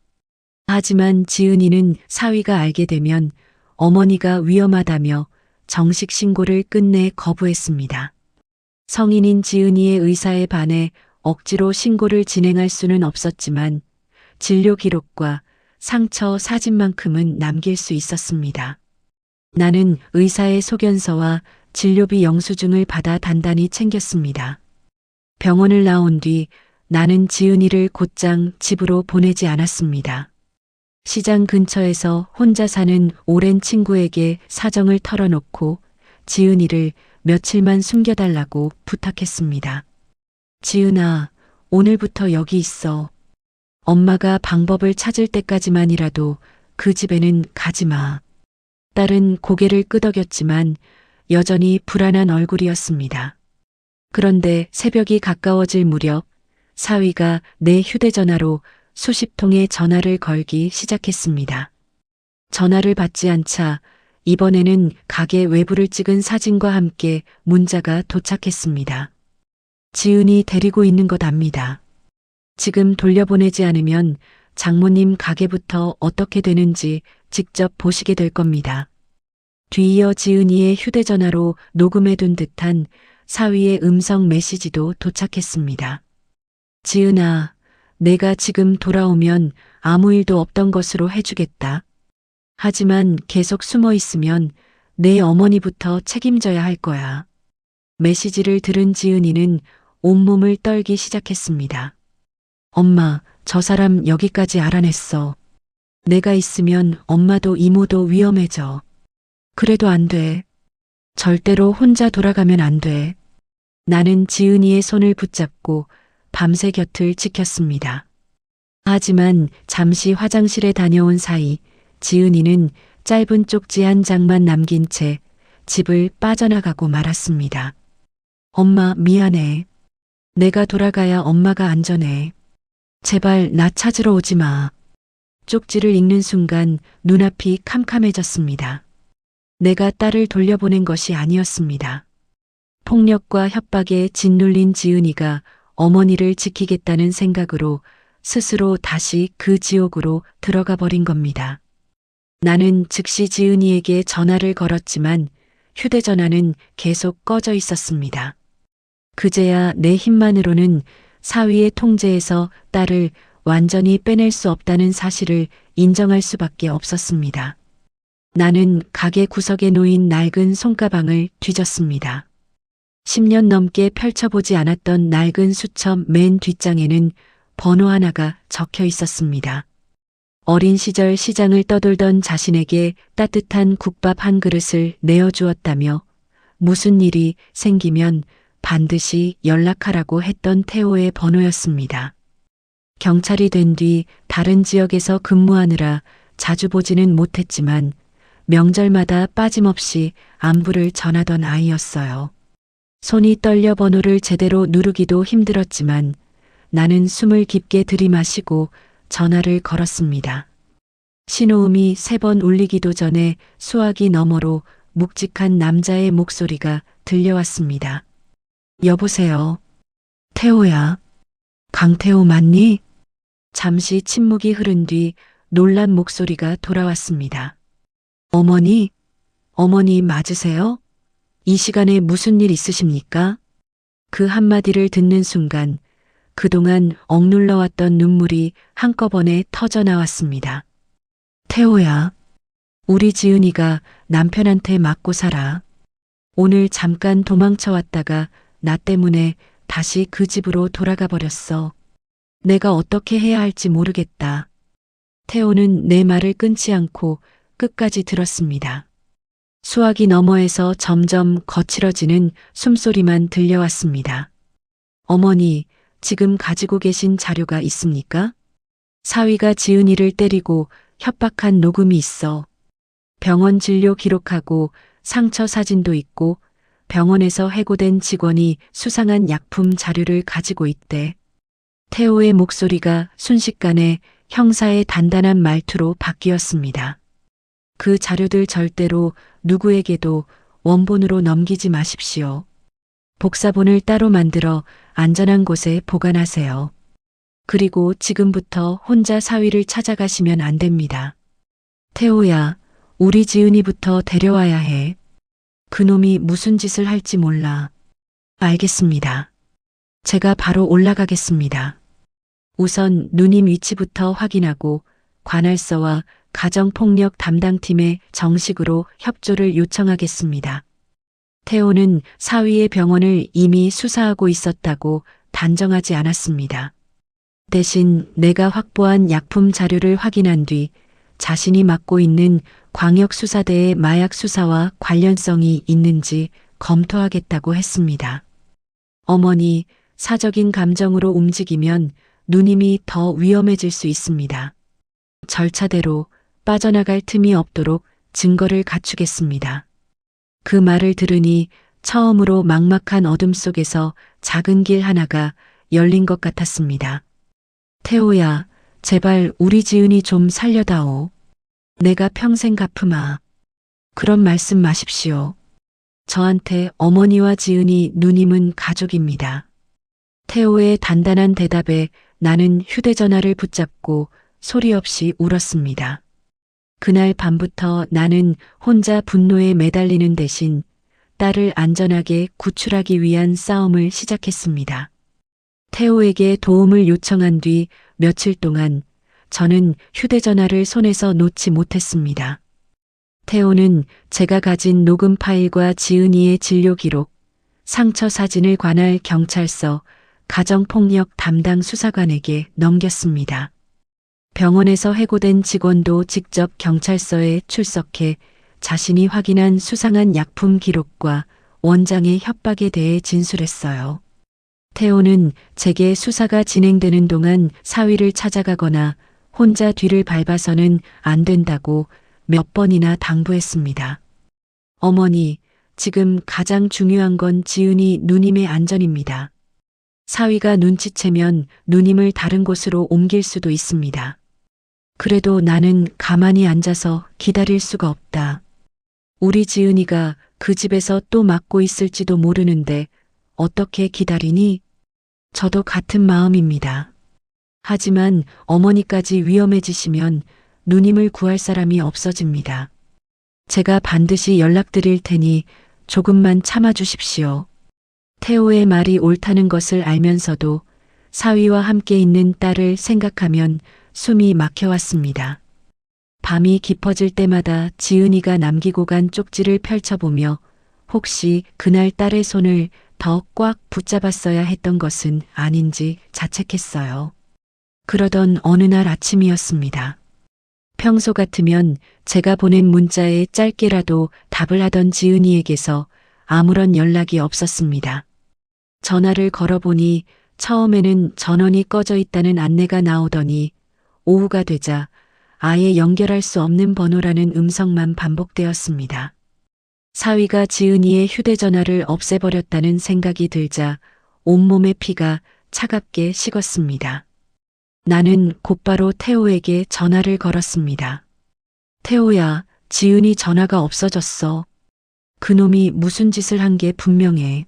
하지만 지은이는 사위가 알게 되면 어머니가 위험하다며 정식 신고를 끝내 거부했습니다. 성인인 지은이의 의사에 반해 억지로 신고를 진행할 수는 없었지만 진료 기록과 상처 사진만큼은 남길 수 있었습니다. 나는 의사의 소견서와 진료비 영수증을 받아 단단히 챙겼습니다. 병원을 나온 뒤 나는 지은이를 곧장 집으로 보내지 않았습니다. 시장 근처에서 혼자 사는 오랜 친구에게 사정을 털어놓고 지은이를 며칠만 숨겨달라고 부탁했습니다. 지은아, 오늘부터 여기 있어. 엄마가 방법을 찾을 때까지만이라도 그 집에는 가지 마. 딸은 고개를 끄덕였지만 여전히 불안한 얼굴이었습니다. 그런데 새벽이 가까워질 무렵 사위가 내 휴대전화로 수십 통의 전화를 걸기 시작했습니다. 전화를 받지 않자 이번에는 가게 외부를 찍은 사진과 함께 문자가 도착했습니다. 지은이 데리고 있는 것 압니다. 지금 돌려보내지 않으면 장모님 가게부터 어떻게 되는지 직접 보시게 될 겁니다. 뒤이어 지은이의 휴대전화로 녹음해둔 듯한 사위의 음성 메시지도 도착했습니다. 지은아, 내가 지금 돌아오면 아무 일도 없던 것으로 해주겠다. 하지만 계속 숨어 있으면 내 어머니부터 책임져야 할 거야. 메시지를 들은 지은이는 온몸을 떨기 시작했습니다. 엄마, 저 사람 여기까지 알아냈어. 내가 있으면 엄마도 이모도 위험해져. 그래도 안 돼. 절대로 혼자 돌아가면 안 돼. 나는 지은이의 손을 붙잡고 밤새 곁을 지켰습니다. 하지만 잠시 화장실에 다녀온 사이 지은이는 짧은 쪽지 한 장만 남긴 채 집을 빠져나가고 말았습니다. 엄마, 미안해. 내가 돌아가야 엄마가 안전해. 제발 나 찾으러 오지 마. 쪽지를 읽는 순간 눈앞이 캄캄해졌습니다. 내가 딸을 돌려보낸 것이 아니었습니다. 폭력과 협박에 짓눌린 지은이가 어머니를 지키겠다는 생각으로 스스로 다시 그 지옥으로 들어가 버린 겁니다. 나는 즉시 지은이에게 전화를 걸었지만 휴대전화는 계속 꺼져 있었습니다. 그제야 내 힘만으로는 사위의 통제에서 딸을 완전히 빼낼 수 없다는 사실을 인정할 수밖에 없었습니다. 나는 가게 구석에 놓인 낡은 손가방을 뒤졌습니다. 10년 넘게 펼쳐보지 않았던 낡은 수첩 맨 뒷장에는 번호 하나가 적혀 있었습니다. 어린 시절 시장을 떠돌던 자신에게 따뜻한 국밥 한 그릇을 내어주었다며 무슨 일이 생기면 반드시 연락하라고 했던 태호의 번호였습니다. 경찰이 된 뒤 다른 지역에서 근무하느라 자주 보지는 못했지만 명절마다 빠짐없이 안부를 전하던 아이였어요. 손이 떨려 번호를 제대로 누르기도 힘들었지만 나는 숨을 깊게 들이마시고 전화를 걸었습니다. 신호음이 3번 울리기도 전에 수화기 너머로 묵직한 남자의 목소리가 들려왔습니다. 여보세요. 태호야. 강태호 맞니? 잠시 침묵이 흐른 뒤 놀란 목소리가 돌아왔습니다. 어머니? 어머니 맞으세요? 이 시간에 무슨 일 있으십니까? 그 한마디를 듣는 순간 그동안 억눌러왔던 눈물이 한꺼번에 터져 나왔습니다. 태호야, 우리 지은이가 남편한테 맞고 살아. 오늘 잠깐 도망쳐 왔다가 나 때문에 다시 그 집으로 돌아가 버렸어. 내가 어떻게 해야 할지 모르겠다. 태호는 내 말을 끊지 않고 끝까지 들었습니다. 수화기 너머에서 점점 거칠어지는 숨소리만 들려왔습니다. 어머니, 지금 가지고 계신 자료가 있습니까? 사위가 지은이를 때리고 협박한 녹음이 있어. 병원 진료 기록하고 상처 사진도 있고 병원에서 해고된 직원이 수상한 약품 자료를 가지고 있대. 태호의 목소리가 순식간에 형사의 단단한 말투로 바뀌었습니다. 그 자료들 절대로 누구에게도 원본으로 넘기지 마십시오. 복사본을 따로 만들어 안전한 곳에 보관하세요. 그리고 지금부터 혼자 사위를 찾아가시면 안 됩니다. 태호야, 우리 지은이부터 데려와야 해. 그놈이 무슨 짓을 할지 몰라. 알겠습니다. 제가 바로 올라가겠습니다. 우선 누님 위치부터 확인하고 관할서와 가정폭력 담당팀에 정식으로 협조를 요청하겠습니다. 태호는 사위의 병원을 이미 수사하고 있었다고 단정하지 않았습니다. 대신 내가 확보한 약품 자료를 확인한 뒤 자신이 맡고 있는 광역수사대의 마약 수사와 관련성이 있는지 검토하겠다고 했습니다. 어머니, 사적인 감정으로 움직이면 누님이 더 위험해질 수 있습니다. 절차대로 빠져나갈 틈이 없도록 증거를 갖추겠습니다. 그 말을 들으니 처음으로 막막한 어둠 속에서 작은 길 하나가 열린 것 같았습니다. 태호야, 제발 우리 지은이 좀 살려다오. 내가 평생 갚으마. 그런 말씀 마십시오. 저한테 어머니와 지은이 누님은 가족입니다. 태호의 단단한 대답에 나는 휴대전화를 붙잡고 소리 없이 울었습니다. 그날 밤부터 나는 혼자 분노에 매달리는 대신 딸을 안전하게 구출하기 위한 싸움을 시작했습니다. 태호에게 도움을 요청한 뒤 며칠 동안 저는 휴대전화를 손에서 놓지 못했습니다. 태호는 제가 가진 녹음 파일과 지은이의 진료 기록, 상처 사진을 관할 경찰서 가정폭력 담당 수사관에게 넘겼습니다. 병원에서 해고된 직원도 직접 경찰서에 출석해 자신이 확인한 수상한 약품 기록과 원장의 협박에 대해 진술했어요. 태호는 제게 수사가 진행되는 동안 사위를 찾아가거나 혼자 뒤를 밟아서는 안 된다고 몇 번이나 당부했습니다. 어머니, 지금 가장 중요한 건 지은이 누님의 안전입니다. 사위가 눈치채면 누님을 다른 곳으로 옮길 수도 있습니다. 그래도 나는 가만히 앉아서 기다릴 수가 없다. 우리 지은이가 그 집에서 또 맡고 있을지도 모르는데 어떻게 기다리니? 저도 같은 마음입니다. 하지만 어머니까지 위험해지시면 누님을 구할 사람이 없어집니다. 제가 반드시 연락드릴 테니 조금만 참아주십시오. 태호의 말이 옳다는 것을 알면서도 사위와 함께 있는 딸을 생각하면 숨이 막혀왔습니다. 밤이 깊어질 때마다 지은이가 남기고 간 쪽지를 펼쳐보며 혹시 그날 딸의 손을 더 꽉 붙잡았어야 했던 것은 아닌지 자책했어요. 그러던 어느 날 아침이었습니다. 평소 같으면 제가 보낸 문자에 짧게라도 답을 하던 지은이에게서 아무런 연락이 없었습니다. 전화를 걸어보니 처음에는 전원이 꺼져 있다는 안내가 나오더니 오후가 되자 아예 연결할 수 없는 번호라는 음성만 반복되었습니다. 사위가 지은이의 휴대전화를 없애버렸다는 생각이 들자 온몸의 피가 차갑게 식었습니다. 나는 곧바로 태호에게 전화를 걸었습니다. 태호야, 지은이 전화가 없어졌어. 그놈이 무슨 짓을 한 게 분명해.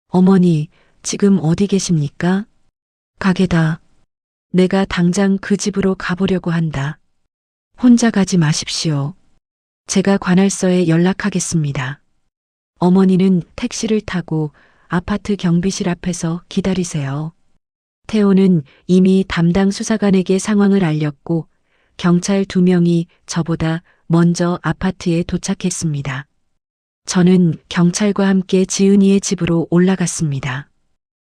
어머니, 지금 어디 계십니까? 가게다. 내가 당장 그 집으로 가보려고 한다. 혼자 가지 마십시오. 제가 관할서에 연락하겠습니다. 어머니는 택시를 타고 아파트 경비실 앞에서 기다리세요. 태호는 이미 담당 수사관에게 상황을 알렸고 경찰 2명이 저보다 먼저 아파트에 도착했습니다. 저는 경찰과 함께 지은이의 집으로 올라갔습니다.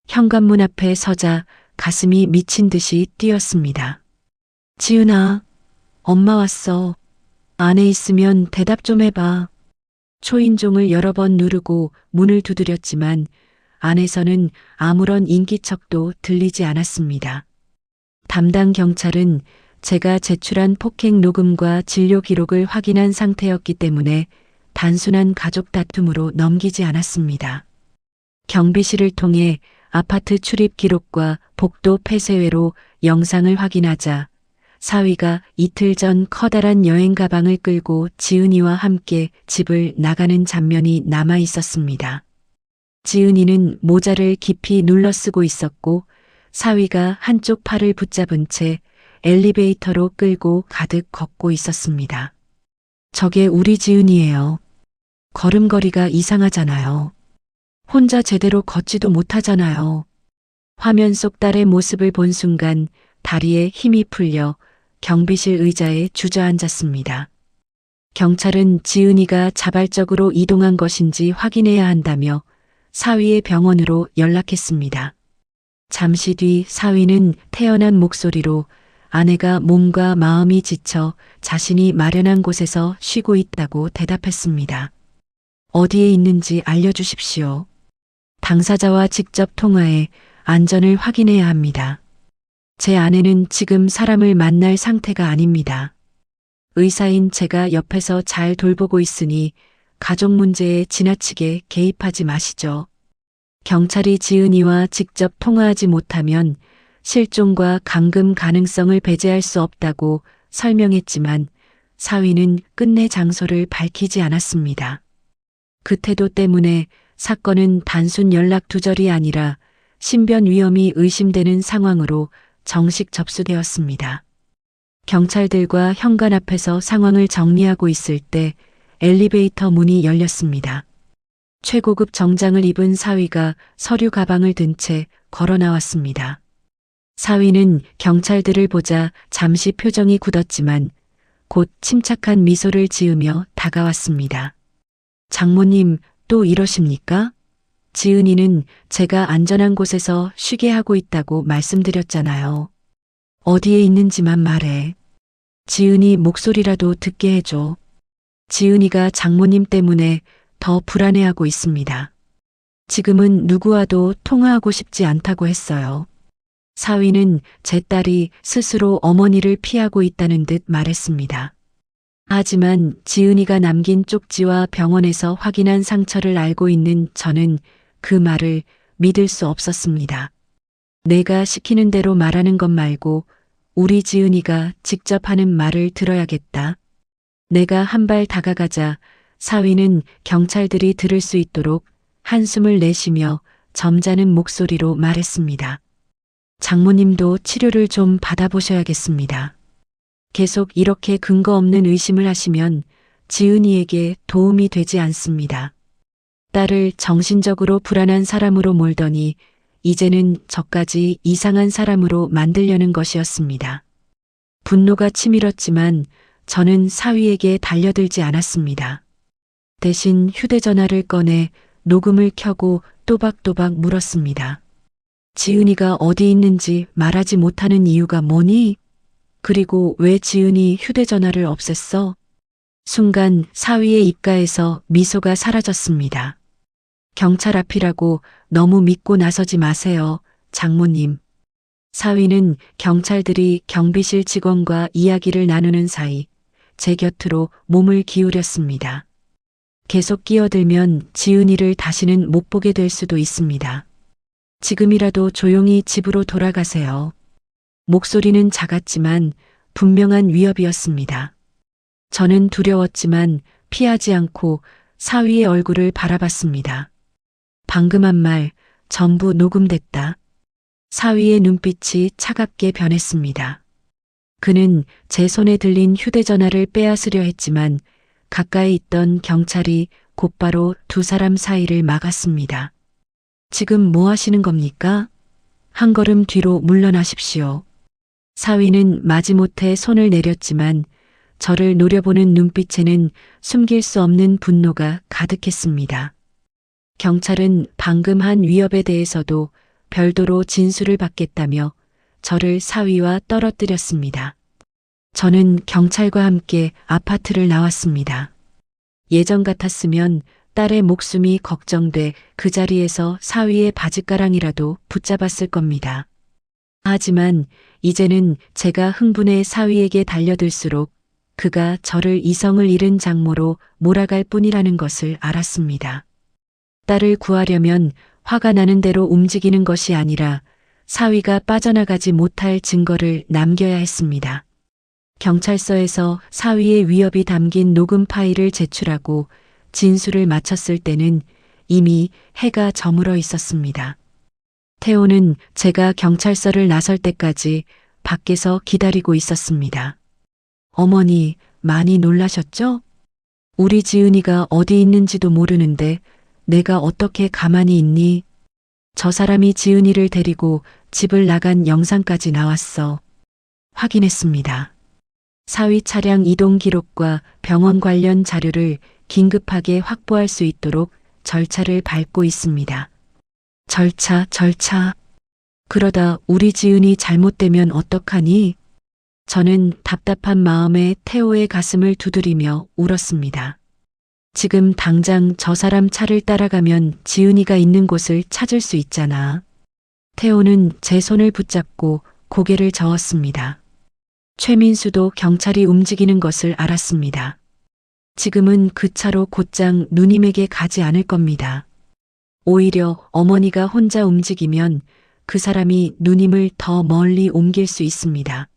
현관문 앞에 서자 가슴이 미친 듯이 뛰었습니다. 지은아, 엄마 왔어. 안에 있으면 대답 좀 해봐. 초인종을 여러 번 누르고 문을 두드렸지만 안에서는 아무런 인기척도 들리지 않았습니다. 담당 경찰은 제가 제출한 폭행 녹음과 진료 기록을 확인한 상태였기 때문에 단순한 가족 다툼으로 넘기지 않았습니다. 경비실을 통해 아파트 출입 기록과 복도 폐쇄회로 영상을 확인하자 사위가 이틀 전 커다란 여행 가방을 끌고 지은이와 함께 집을 나가는 장면이 남아 있었습니다. 지은이는 모자를 깊이 눌러 쓰고 있었고 사위가 한쪽 팔을 붙잡은 채 엘리베이터로 끌고 가득 걷고 있었습니다. 저게 우리 지은이에요. 걸음걸이가 이상하잖아요. 혼자 제대로 걷지도 못하잖아요. 화면 속 딸의 모습을 본 순간 다리에 힘이 풀려 경비실 의자에 주저앉았습니다. 경찰은 지은이가 자발적으로 이동한 것인지 확인해야 한다며 사위의 병원으로 연락했습니다. 잠시 뒤 사위는 태연한 목소리로 아내가 몸과 마음이 지쳐 자신이 마련한 곳에서 쉬고 있다고 대답했습니다. 어디에 있는지 알려주십시오. 당사자와 직접 통화해 안전을 확인해야 합니다. 제 아내는 지금 사람을 만날 상태가 아닙니다. 의사인 제가 옆에서 잘 돌보고 있으니 가족 문제에 지나치게 개입하지 마시죠. 경찰이 지은이와 직접 통화하지 못하면 실종과 감금 가능성을 배제할 수 없다고 설명했지만 사위는 끝내 장소를 밝히지 않았습니다. 그 태도 때문에 사건은 단순 연락 두절이 아니라 신변 위험이 의심되는 상황으로 정식 접수되었습니다. 경찰들과 현관 앞에서 상황을 정리하고 있을 때 엘리베이터 문이 열렸습니다. 최고급 정장을 입은 사위가 서류 가방을 든 채 걸어 나왔습니다. 사위는 경찰들을 보자 잠시 표정이 굳었지만 곧 침착한 미소를 지으며 다가왔습니다. 장모님, 또 이러십니까? 지은이는 제가 안전한 곳에서 쉬게 하고 있다고 말씀드렸잖아요. 어디에 있는지만 말해. 지은이 목소리라도 듣게 해줘. 지은이가 장모님 때문에 더 불안해하고 있습니다. 지금은 누구와도 통화하고 싶지 않다고 했어요. 사위는 제 딸이 스스로 어머니를 피하고 있다는 듯 말했습니다. 하지만 지은이가 남긴 쪽지와 병원에서 확인한 상처를 알고 있는 저는 그 말을 믿을 수 없었습니다. 내가 시키는 대로 말하는 것 말고 우리 지은이가 직접 하는 말을 들어야겠다. 내가 한 발 다가가자 사위는 경찰들이 들을 수 있도록 한숨을 내쉬며 점잖은 목소리로 말했습니다. 장모님도 치료를 좀 받아보셔야겠습니다. 계속 이렇게 근거 없는 의심을 하시면 지은이에게 도움이 되지 않습니다. 딸을 정신적으로 불안한 사람으로 몰더니 이제는 저까지 이상한 사람으로 만들려는 것이었습니다. 분노가 치밀었지만 저는 사위에게 달려들지 않았습니다. 대신 휴대전화를 꺼내 녹음을 켜고 또박또박 물었습니다. 지은이가 어디 있는지 말하지 못하는 이유가 뭐니? 그리고 왜 지은이 휴대전화를 없앴어? 순간 사위의 입가에서 미소가 사라졌습니다. 경찰 앞이라고 너무 믿고 나서지 마세요, 장모님. 사위는 경찰들이 경비실 직원과 이야기를 나누는 사이 제 곁으로 몸을 기울였습니다. 계속 끼어들면 지은이를 다시는 못 보게 될 수도 있습니다. 지금이라도 조용히 집으로 돌아가세요. 목소리는 작았지만 분명한 위협이었습니다. 저는 두려웠지만 피하지 않고 사위의 얼굴을 바라봤습니다. 방금 한 말 전부 녹음됐다. 사위의 눈빛이 차갑게 변했습니다. 그는 제 손에 들린 휴대전화를 빼앗으려 했지만 가까이 있던 경찰이 곧바로 두 사람 사이를 막았습니다. 지금 뭐 하시는 겁니까? 한 걸음 뒤로 물러나십시오. 사위는 마지못해 손을 내렸지만 저를 노려보는 눈빛에는 숨길 수 없는 분노가 가득했습니다. 경찰은 방금 한 위협에 대해서도 별도로 진술을 받겠다며 저를 사위와 떨어뜨렸습니다. 저는 경찰과 함께 아파트를 나왔습니다. 예전 같았으면 딸의 목숨이 걱정돼 그 자리에서 사위의 바짓가랑이라도 붙잡았을 겁니다. 하지만 이제는 제가 흥분해 사위에게 달려들수록 그가 저를 이성을 잃은 장모로 몰아갈 뿐이라는 것을 알았습니다. 딸을 구하려면 화가 나는 대로 움직이는 것이 아니라 사위가 빠져나가지 못할 증거를 남겨야 했습니다. 경찰서에서 사위의 위협이 담긴 녹음 파일을 제출하고 진술을 마쳤을 때는 이미 해가 저물어 있었습니다. 태호는 제가 경찰서를 나설 때까지 밖에서 기다리고 있었습니다. 어머니, 많이 놀라셨죠? 우리 지은이가 어디 있는지도 모르는데 내가 어떻게 가만히 있니? 저 사람이 지은이를 데리고 집을 나간 영상까지 나왔어. 확인했습니다. 사위 차량 이동 기록과 병원 관련 자료를 긴급하게 확보할 수 있도록 절차를 밟고 있습니다. 절차. 그러다 우리 지은이 잘못되면 어떡하니? 저는 답답한 마음에 태호의 가슴을 두드리며 울었습니다. 지금 당장 저 사람 차를 따라가면 지은이가 있는 곳을 찾을 수 있잖아. 태호는 제 손을 붙잡고 고개를 저었습니다. 최민수도 경찰이 움직이는 것을 알았습니다. 지금은 그 차로 곧장 누님에게 가지 않을 겁니다. 오히려 어머니가 혼자 움직이면 그 사람이 누님을 더 멀리 옮길 수 있습니다.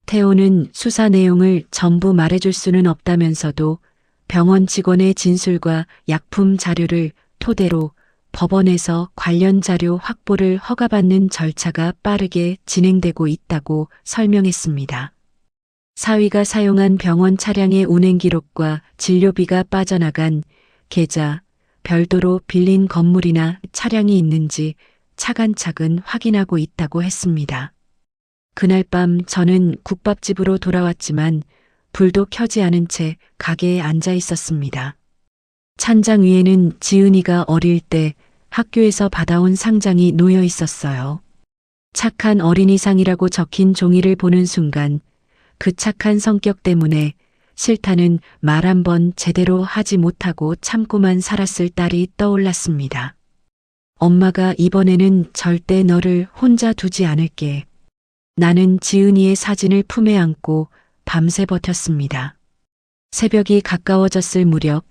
태호는 수사 내용을 전부 말해줄 수는 없다면서도 병원 직원의 진술과 약품 자료를 토대로 법원에서 관련 자료 확보를 허가받는 절차가 빠르게 진행되고 있다고 설명했습니다. 사위가 사용한 병원 차량의 운행 기록과 진료비가 빠져나간 계좌, 별도로 빌린 건물이나 차량이 있는지 차근차근 확인하고 있다고 했습니다. 그날 밤 저는 국밥집으로 돌아왔지만 불도 켜지 않은 채 가게에 앉아 있었습니다. 찬장 위에는 지은이가 어릴 때 학교에서 받아온 상장이 놓여 있었어요. 착한 어린이상이라고 적힌 종이를 보는 순간 그 착한 성격 때문에 싫다는 말 한 번 제대로 하지 못하고 참고만 살았을 딸이 떠올랐습니다. 엄마가 이번에는 절대 너를 혼자 두지 않을게. 나는 지은이의 사진을 품에 안고 밤새 버텼습니다. 새벽이 가까워졌을 무렵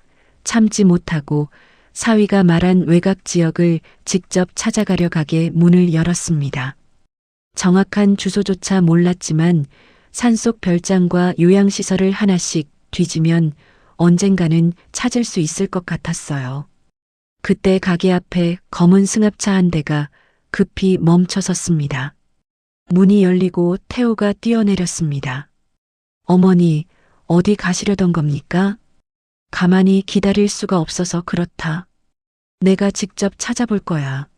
참지 못하고 사위가 말한 외곽 지역을 직접 찾아가려 가게 문을 열었습니다. 정확한 주소조차 몰랐지만 산속 별장과 요양시설을 하나씩 뒤지면 언젠가는 찾을 수 있을 것 같았어요. 그때 가게 앞에 검은 승합차 한 대가 급히 멈춰 섰습니다. 문이 열리고 태호가 뛰어내렸습니다. 어머니, 어디 가시려던 겁니까? 가만히 기다릴 수가 없어서 그렇다. 내가 직접 찾아볼 거야.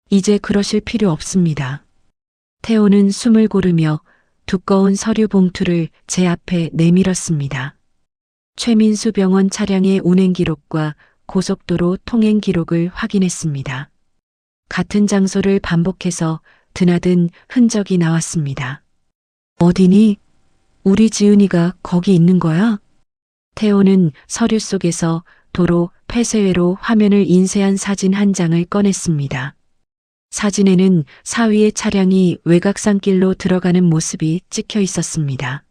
이제 그러실 필요 없습니다. 태호는 숨을 고르며 두꺼운 서류 봉투를 제 앞에 내밀었습니다. 최민수 병원 차량의 운행 기록과 고속도로 통행 기록을 확인했습니다. 같은 장소를 반복해서 드나든 흔적이 나왔습니다. 어디니? 우리 지은이가 거기 있는 거야? 태호는 서류 속에서 도로 폐쇄회로 화면을 인쇄한 사진 한 장을 꺼냈습니다. 사진에는 사위의 차량이 외곽산길로 들어가는 모습이 찍혀 있었습니다.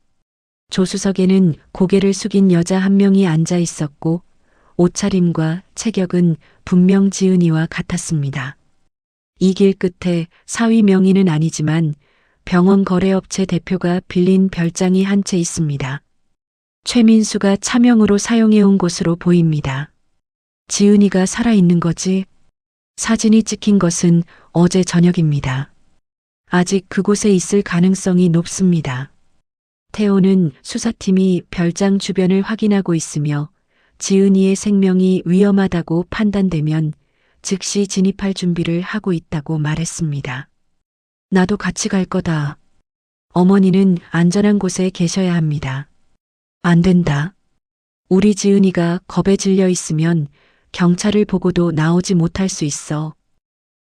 조수석에는 고개를 숙인 여자 한 명이 앉아 있었고 옷차림과 체격은 분명 지은이와 같았습니다. 이 길 끝에 사위 명의는 아니지만 병원 거래업체 대표가 빌린 별장이 한 채 있습니다. 최민수가 차명으로 사용해온 곳으로 보입니다. 지은이가 살아있는 거지? 사진이 찍힌 것은 어제 저녁입니다. 아직 그곳에 있을 가능성이 높습니다. 태호는 수사팀이 별장 주변을 확인하고 있으며 지은이의 생명이 위험하다고 판단되면 즉시 진입할 준비를 하고 있다고 말했습니다. 나도 같이 갈 거다. 어머니는 안전한 곳에 계셔야 합니다. 안 된다. 우리 지은이가 겁에 질려 있으면 경찰을 보고도 나오지 못할 수 있어.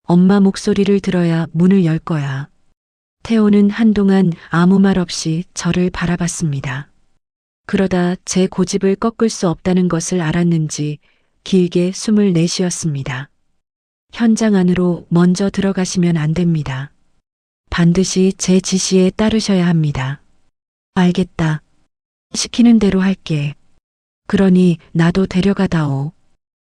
엄마 목소리를 들어야 문을 열 거야. 태호는 한동안 아무 말 없이 저를 바라봤습니다. 그러다 제 고집을 꺾을 수 없다는 것을 알았는지 길게 숨을 내쉬었습니다. 현장 안으로 먼저 들어가시면 안 됩니다. 반드시 제 지시에 따르셔야 합니다. 알겠다. 시키는 대로 할게. 그러니 나도 데려가다오.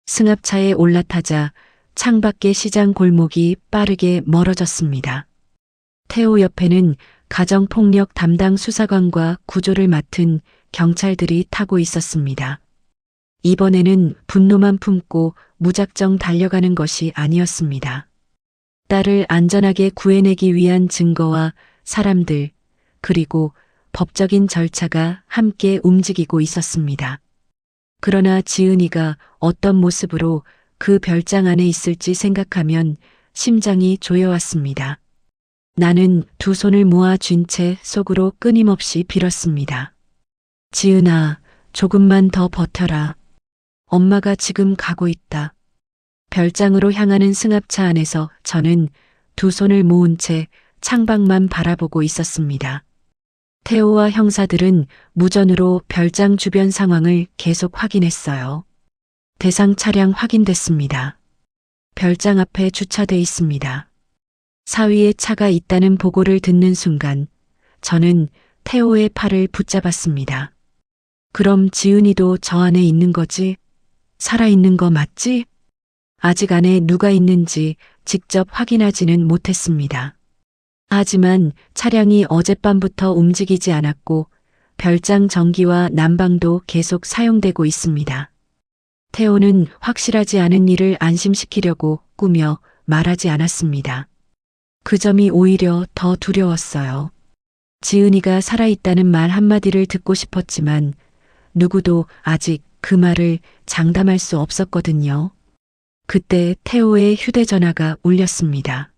승합차에 올라타자 창밖의 시장 골목이 빠르게 멀어졌습니다. 태호 옆에는 가정폭력 담당 수사관과 구조를 맡은 경찰들이 타고 있었습니다. 이번에는 분노만 품고 무작정 달려가는 것이 아니었습니다. 딸을 안전하게 구해내기 위한 증거와 사람들, 그리고 법적인 절차가 함께 움직이고 있었습니다. 그러나 지은이가 어떤 모습으로 그 별장 안에 있을지 생각하면 심장이 조여왔습니다. 나는 두 손을 모아 쥔 채 속으로 끊임없이 빌었습니다. 지은아, 조금만 더 버텨라. 엄마가 지금 가고 있다. 별장으로 향하는 승합차 안에서 저는 두 손을 모은 채 창밖만 바라보고 있었습니다. 태호와 형사들은 무전으로 별장 주변 상황을 계속 확인했어요. 대상 차량 확인됐습니다. 별장 앞에 주차돼 있습니다. 사위의 차가 있다는 보고를 듣는 순간 저는 태호의 팔을 붙잡았습니다. 그럼 지은이도 저 안에 있는 거지? 살아있는 거 맞지? 아직 안에 누가 있는지 직접 확인하지는 못했습니다. 하지만 차량이 어젯밤부터 움직이지 않았고 별장 전기와 난방도 계속 사용되고 있습니다. 태호는 확실하지 않은 일을 안심시키려고 꾸며 말하지 않았습니다. 그 점이 오히려 더 두려웠어요. 지은이가 살아있다는 말 한마디를 듣고 싶었지만 누구도 아직 그 말을 장담할 수 없었거든요. 그때 태호의 휴대전화가 울렸습니다.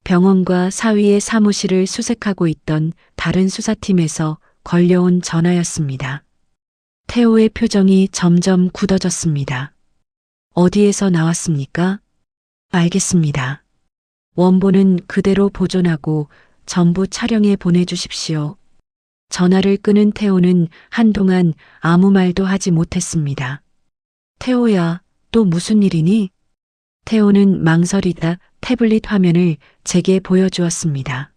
병원과 사위의 사무실을 수색하고 있던 다른 수사팀에서 걸려온 전화였습니다. 태호의 표정이 점점 굳어졌습니다. 어디에서 나왔습니까? 알겠습니다. 원본은 그대로 보존하고 전부 촬영해 보내주십시오. 전화를 끊은 태호는 한동안 아무 말도 하지 못했습니다. 태호야, 또 무슨 일이니? 태호는 망설이다 태블릿 화면을 제게 보여주었습니다.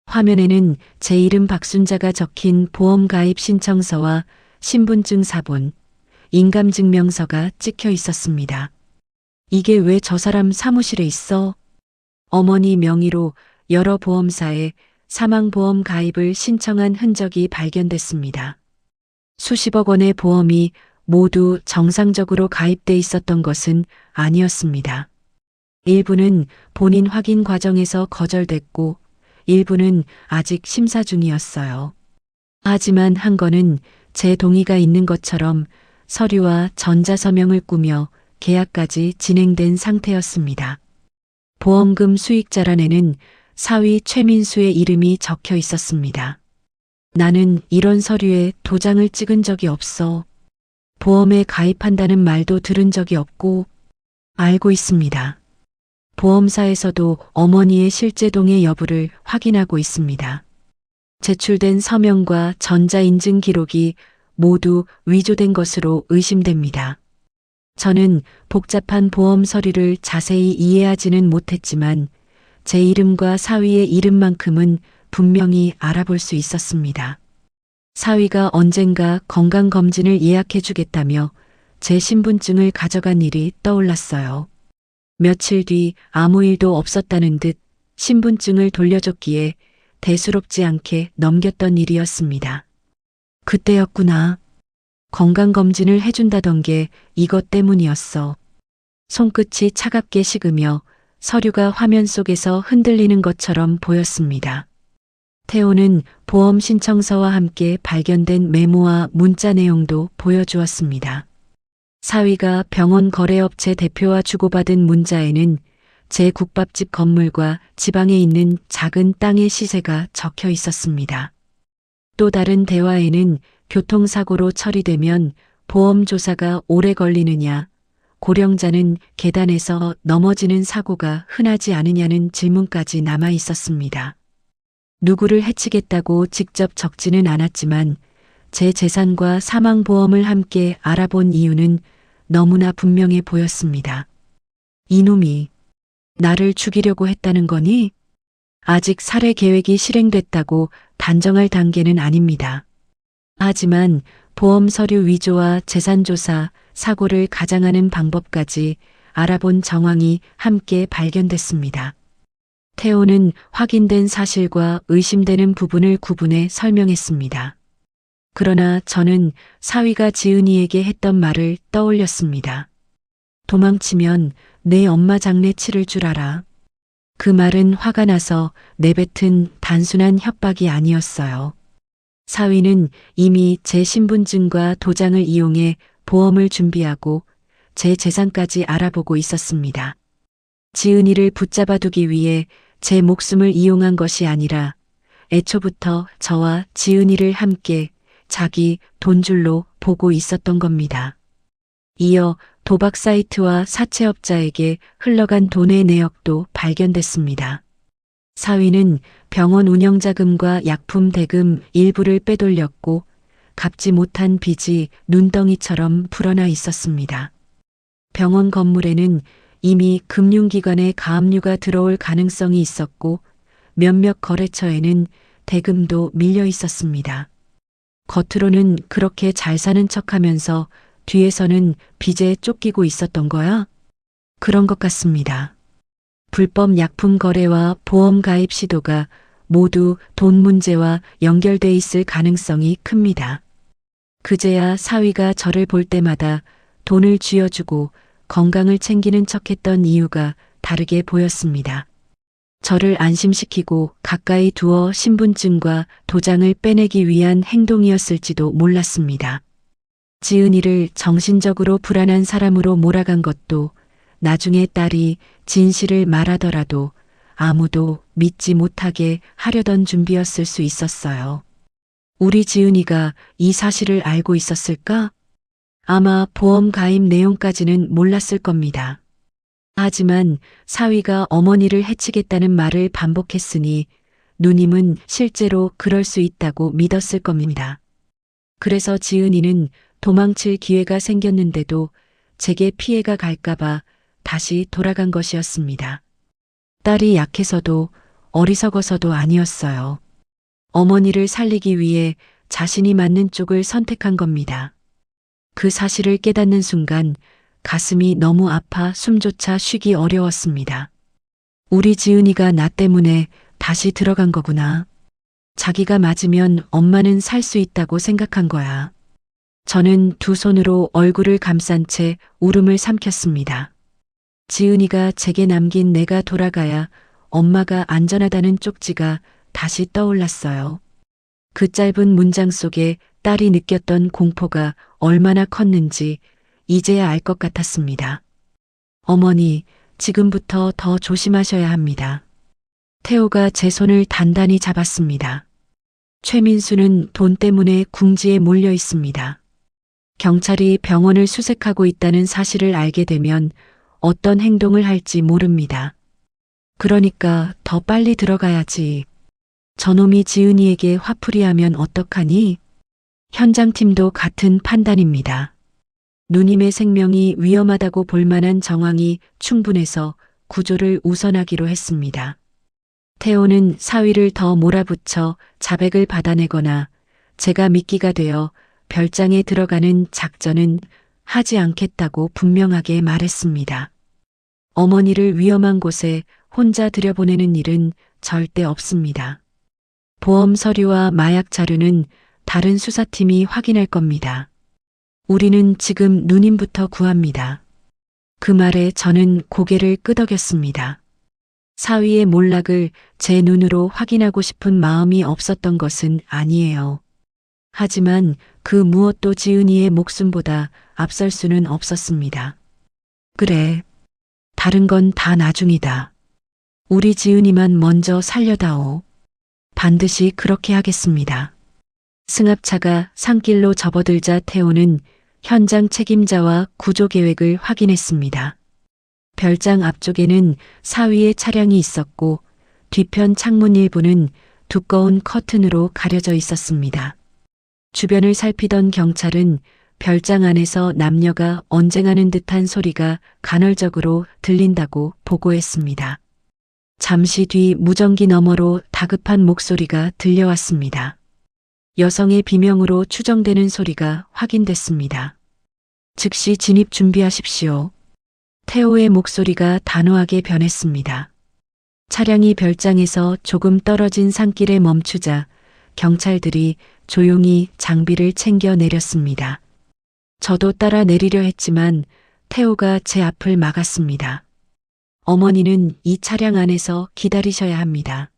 화면에는 제 이름 박순자가 적힌 보험가입 신청서와 신분증 사본, 인감증명서가 찍혀 있었습니다. 이게 왜 저 사람 사무실에 있어? 어머니 명의로 여러 보험사에 사망보험 가입을 신청한 흔적이 발견됐습니다. 수십억 원의 보험이 모두 정상적으로 가입돼 있었던 것은 아니었습니다. 일부는 본인 확인 과정에서 거절됐고 일부는 아직 심사 중이었어요. 하지만 한 건은 제 동의가 있는 것처럼 서류와 전자서명을 꾸며 계약까지 진행된 상태였습니다. 보험금 수익자란에는 사위 최민수의 이름이 적혀 있었습니다. 나는 이런 서류에 도장을 찍은 적이 없어. 보험에 가입한다는 말도 들은 적이 없고 알고 있습니다. 보험사에서도 어머니의 실제 동의 여부를 확인하고 있습니다. 제출된 서명과 전자인증 기록이 모두 위조된 것으로 의심됩니다. 저는 복잡한 보험 서류를 자세히 이해하지는 못했지만 제 이름과 사위의 이름만큼은 분명히 알아볼 수 있었습니다. 사위가 언젠가 건강검진을 예약해 주겠다며 제 신분증을 가져간 일이 떠올랐어요. 며칠 뒤 아무 일도 없었다는 듯 신분증을 돌려줬기에 대수롭지 않게 넘겼던 일이었습니다. 그때였구나. 건강검진을 해준다던 게 이것 때문이었어. 손끝이 차갑게 식으며 서류가 화면 속에서 흔들리는 것처럼 보였습니다. 태호는 보험 신청서와 함께 발견된 메모와 문자 내용도 보여주었습니다. 사위가 병원 거래업체 대표와 주고받은 문자에는 제 국밥집 건물과 지방에 있는 작은 땅의 시세가 적혀 있었습니다. 또 다른 대화에는 교통사고로 처리되면 보험조사가 오래 걸리느냐, 고령자는 계단에서 넘어지는 사고가 흔하지 않으냐는 질문까지 남아 있었습니다. 누구를 해치겠다고 직접 적지는 않았지만 제 재산과 사망보험을 함께 알아본 이유는 너무나 분명해 보였습니다. 이놈이 나를 죽이려고 했다는 거니? 아직 살해 계획이 실행됐다고 단정할 단계는 아닙니다. 하지만 보험 서류 위조와 재산조사, 사고를 가장하는 방법까지 알아본 정황이 함께 발견됐습니다. 태호는 확인된 사실과 의심되는 부분을 구분해 설명했습니다. 그러나 저는 사위가 지은이에게 했던 말을 떠올렸습니다. 도망치면 내 엄마 장례 치를 줄 알아. 그 말은 화가 나서 내뱉은 단순한 협박이 아니었어요. 사위는 이미 제 신분증과 도장을 이용해 보험을 준비하고 제 재산까지 알아보고 있었습니다. 지은이를 붙잡아두기 위해 제 목숨을 이용한 것이 아니라 애초부터 저와 지은이를 함께 자기 돈줄로 보고 있었던 겁니다. 이어 도박 사이트와 사채업자에게 흘러간 돈의 내역도 발견됐습니다. 사위는 병원 운영자금과 약품 대금 일부를 빼돌렸고 갚지 못한 빚이 눈덩이처럼 불어나 있었습니다. 병원 건물에는 이미 금융기관의 가압류가 들어올 가능성이 있었고 몇몇 거래처에는 대금도 밀려 있었습니다. 겉으로는 그렇게 잘 사는 척하면서 뒤에서는 빚에 쫓기고 있었던 거야? 그런 것 같습니다. 불법 약품 거래와 보험 가입 시도가 모두 돈 문제와 연결돼 있을 가능성이 큽니다. 그제야 사위가 저를 볼 때마다 돈을 쥐어주고 건강을 챙기는 척했던 이유가 다르게 보였습니다. 저를 안심시키고 가까이 두어 신분증과 도장을 빼내기 위한 행동이었을지도 몰랐습니다. 지은이를 정신적으로 불안한 사람으로 몰아간 것도 나중에 딸이 진실을 말하더라도 아무도 믿지 못하게 하려던 준비였을 수 있었어요. 우리 지은이가 이 사실을 알고 있었을까? 아마 보험 가입 내용까지는 몰랐을 겁니다. 하지만 사위가 어머니를 해치겠다는 말을 반복했으니 누님은 실제로 그럴 수 있다고 믿었을 겁니다. 그래서 지은이는 도망칠 기회가 생겼는데도 제게 피해가 갈까봐 다시 돌아간 것이었습니다. 딸이 약해서도 어리석어서도 아니었어요. 어머니를 살리기 위해 자신이 맞는 쪽을 선택한 겁니다. 그 사실을 깨닫는 순간 가슴이 너무 아파 숨조차 쉬기 어려웠습니다. 우리 지은이가 나 때문에 다시 들어간 거구나. 자기가 맞으면 엄마는 살 수 있다고 생각한 거야. 저는 두 손으로 얼굴을 감싼 채 울음을 삼켰습니다. 지은이가 제게 남긴 내가 돌아가야 엄마가 안전하다는 쪽지가 다시 떠올랐어요. 그 짧은 문장 속에 딸이 느꼈던 공포가 얼마나 컸는지 이제야 알 것 같았습니다. 어머니, 지금부터 더 조심하셔야 합니다. 태호가 제 손을 단단히 잡았습니다. 최민수는 돈 때문에 궁지에 몰려 있습니다. 경찰이 병원을 수색하고 있다는 사실을 알게 되면 어떤 행동을 할지 모릅니다. 그러니까 더 빨리 들어가야지. 저놈이 지은이에게 화풀이하면 어떡하니? 현장팀도 같은 판단입니다. 누님의 생명이 위험하다고 볼 만한 정황이 충분해서 구조를 우선하기로 했습니다. 태호는 사위를 더 몰아붙여 자백을 받아내거나 제가 미끼가 되어 별장에 들어가는 작전은 하지 않겠다고 분명하게 말했습니다. 어머니를 위험한 곳에 혼자 들여보내는 일은 절대 없습니다. 보험 서류와 마약 자료는 다른 수사팀이 확인할 겁니다. 우리는 지금 누님부터 구합니다. 그 말에 저는 고개를 끄덕였습니다. 사위의 몰락을 제 눈으로 확인하고 싶은 마음이 없었던 것은 아니에요. 하지만 그 무엇도 지은이의 목숨보다 앞설 수는 없었습니다. 그래, 다른 건 다 나중이다. 우리 지은이만 먼저 살려다오. 반드시 그렇게 하겠습니다. 승합차가 산길로 접어들자 태호는 현장 책임자와 구조 계획을 확인했습니다. 별장 앞쪽에는 사위의 차량이 있었고 뒤편 창문 일부는 두꺼운 커튼으로 가려져 있었습니다. 주변을 살피던 경찰은 별장 안에서 남녀가 언쟁하는 듯한 소리가 간헐적으로 들린다고 보고했습니다. 잠시 뒤 무전기 너머로 다급한 목소리가 들려왔습니다. 여성의 비명으로 추정되는 소리가 확인됐습니다. 즉시 진입 준비하십시오. 태호의 목소리가 단호하게 변했습니다. 차량이 별장에서 조금 떨어진 산길에 멈추자 경찰들이 조용히 장비를 챙겨 내렸습니다. 저도 따라 내리려 했지만 태호가 제 앞을 막았습니다. 어머니는 이 차량 안에서 기다리셔야 합니다.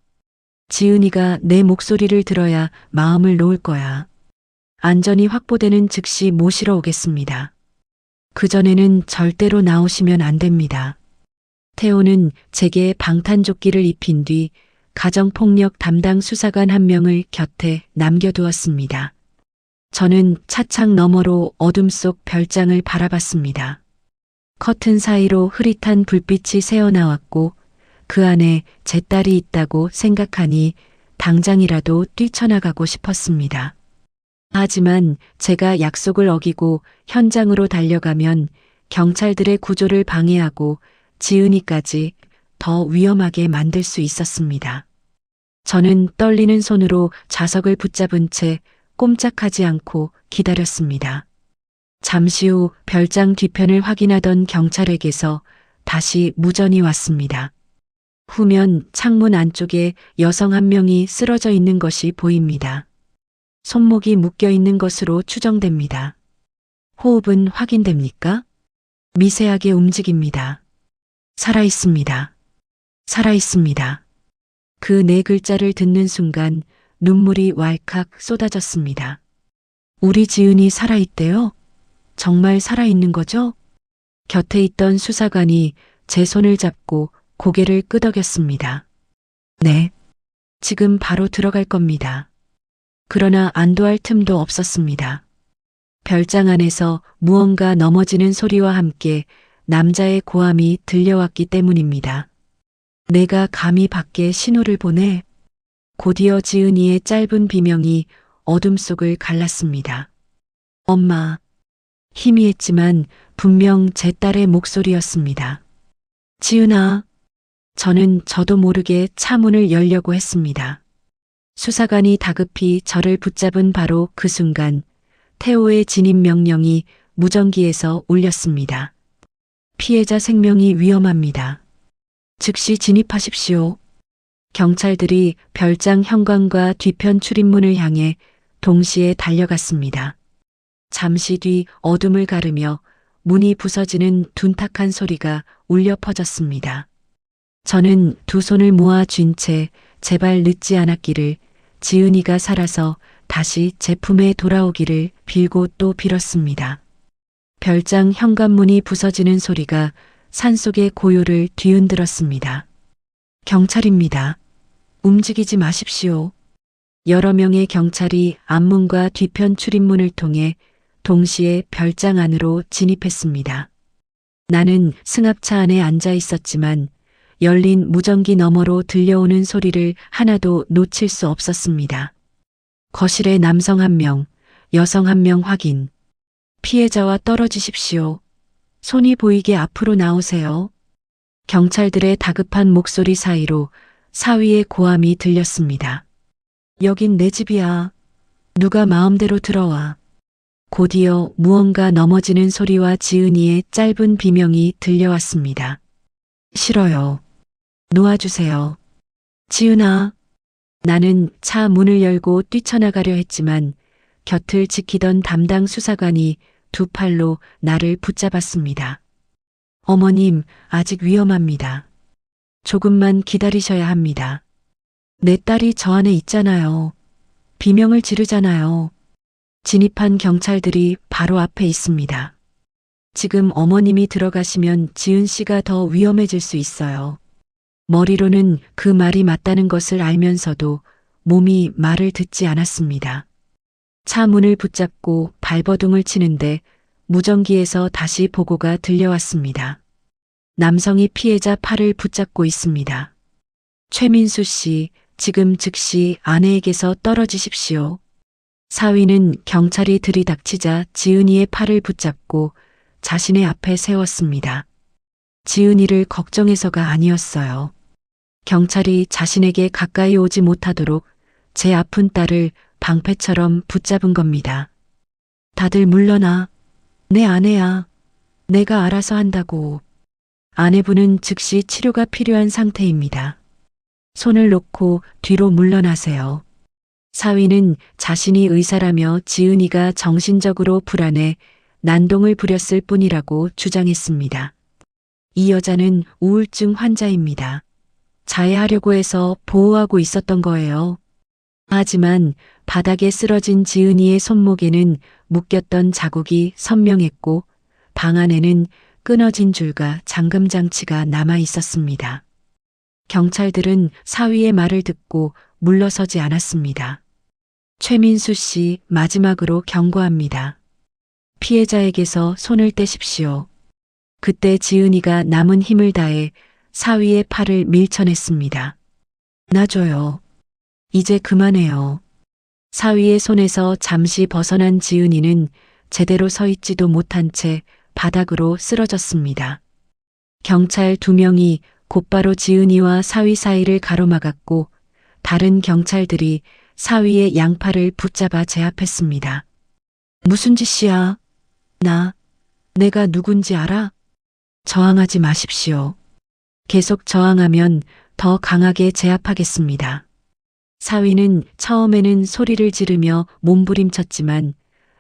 지은이가 내 목소리를 들어야 마음을 놓을 거야. 안전이 확보되는 즉시 모시러 오겠습니다. 그전에는 절대로 나오시면 안 됩니다. 태호는 제게 방탄조끼를 입힌 뒤 가정폭력 담당 수사관 한 명을 곁에 남겨두었습니다. 저는 차창 너머로 어둠 속 별장을 바라봤습니다. 커튼 사이로 흐릿한 불빛이 새어나왔고 그 안에 제 딸이 있다고 생각하니 당장이라도 뛰쳐나가고 싶었습니다. 하지만 제가 약속을 어기고 현장으로 달려가면 경찰들의 구조를 방해하고 지은이까지 더 위험하게 만들 수 있었습니다. 저는 떨리는 손으로 좌석을 붙잡은 채 꼼짝하지 않고 기다렸습니다. 잠시 후 별장 뒤편을 확인하던 경찰에게서 다시 무전이 왔습니다. 후면 창문 안쪽에 여성 한 명이 쓰러져 있는 것이 보입니다. 손목이 묶여 있는 것으로 추정됩니다. 호흡은 확인됩니까? 미세하게 움직입니다. 살아있습니다. 살아있습니다. 그 네 글자를 듣는 순간 눈물이 왈칵 쏟아졌습니다. 우리 지은이 살아있대요? 정말 살아있는 거죠? 곁에 있던 수사관이 제 손을 잡고 고개를 끄덕였습니다. 네. 지금 바로 들어갈 겁니다. 그러나 안도할 틈도 없었습니다. 별장 안에서 무언가 넘어지는 소리와 함께 남자의 고함이 들려왔기 때문입니다. 내가 감히 밖에 신호를 보내. 곧이어 지은이의 짧은 비명이 어둠 속을 갈랐습니다. 엄마. 희미했지만 분명 제 딸의 목소리였습니다. 지은아. 저도 모르게 차 문을 열려고 했습니다. 수사관이 다급히 저를 붙잡은 바로 그 순간 태호의 진입 명령이 무전기에서 울렸습니다. 피해자 생명이 위험합니다. 즉시 진입하십시오. 경찰들이 별장 현관과 뒤편 출입문을 향해 동시에 달려갔습니다. 잠시 뒤 어둠을 가르며 문이 부서지는 둔탁한 소리가 울려 퍼졌습니다. 저는 두 손을 모아 쥔 채 제발 늦지 않았기를, 지은이가 살아서 다시 제 품에 돌아오기를 빌고 또 빌었습니다. 별장 현관문이 부서지는 소리가 산속의 고요를 뒤흔들었습니다. 경찰입니다. 움직이지 마십시오. 여러 명의 경찰이 앞문과 뒤편 출입문을 통해 동시에 별장 안으로 진입했습니다. 나는 승합차 안에 앉아 있었지만 열린 무전기 너머로 들려오는 소리를 하나도 놓칠 수 없었습니다. 거실에 남성 1명, 여성 1명 확인. 피해자와 떨어지십시오. 손이 보이게 앞으로 나오세요. 경찰들의 다급한 목소리 사이로 사위의 고함이 들렸습니다. 여긴 내 집이야. 누가 마음대로 들어와. 곧이어 무언가 넘어지는 소리와 지은이의 짧은 비명이 들려왔습니다. 싫어요. 놓아주세요. 지은아. 나는 차 문을 열고 뛰쳐나가려 했지만 곁을 지키던 담당 수사관이 두 팔로 나를 붙잡았습니다. 어머님, 아직 위험합니다. 조금만 기다리셔야 합니다. 내 딸이 저 안에 있잖아요. 비명을 지르잖아요. 진입한 경찰들이 바로 앞에 있습니다. 지금 어머님이 들어가시면 지은 씨가 더 위험해질 수 있어요. 머리로는 그 말이 맞다는 것을 알면서도 몸이 말을 듣지 않았습니다. 차 문을 붙잡고 발버둥을 치는데 무전기에서 다시 보고가 들려왔습니다. 남성이 피해자 팔을 붙잡고 있습니다. 최민수 씨, 지금 즉시 아내에게서 떨어지십시오. 사위는 경찰이 들이닥치자 지은이의 팔을 붙잡고 자신의 앞에 세웠습니다. 지은이를 걱정해서가 아니었어요. 경찰이 자신에게 가까이 오지 못하도록 제 아픈 딸을 방패처럼 붙잡은 겁니다. 다들 물러나. 내 아내야. 내가 알아서 한다고. 아내분은 즉시 치료가 필요한 상태입니다. 손을 놓고 뒤로 물러나세요. 사위는 자신이 의사라며 지은이가 정신적으로 불안해 난동을 부렸을 뿐이라고 주장했습니다. 이 여자는 우울증 환자입니다. 자해하려고 해서 보호하고 있었던 거예요. 하지만 바닥에 쓰러진 지은이의 손목에는 묶였던 자국이 선명했고 방 안에는 끊어진 줄과 잠금 장치가 남아 있었습니다. 경찰들은 사위의 말을 듣고 물러서지 않았습니다. 최민수 씨, 마지막으로 경고합니다. 피해자에게서 손을 떼십시오. 그때 지은이가 남은 힘을 다해 사위의 팔을 밀쳐냈습니다. 놔줘요. 이제 그만해요. 사위의 손에서 잠시 벗어난 지은이는 제대로 서 있지도 못한 채 바닥으로 쓰러졌습니다. 경찰 2명이 곧바로 지은이와 사위 사이를 가로막았고 다른 경찰들이 사위의 양팔을 붙잡아 제압했습니다. 무슨 짓이야? 내가 누군지 알아? 저항하지 마십시오. 계속 저항하면 더 강하게 제압하겠습니다. 사위는 처음에는 소리를 지르며 몸부림쳤지만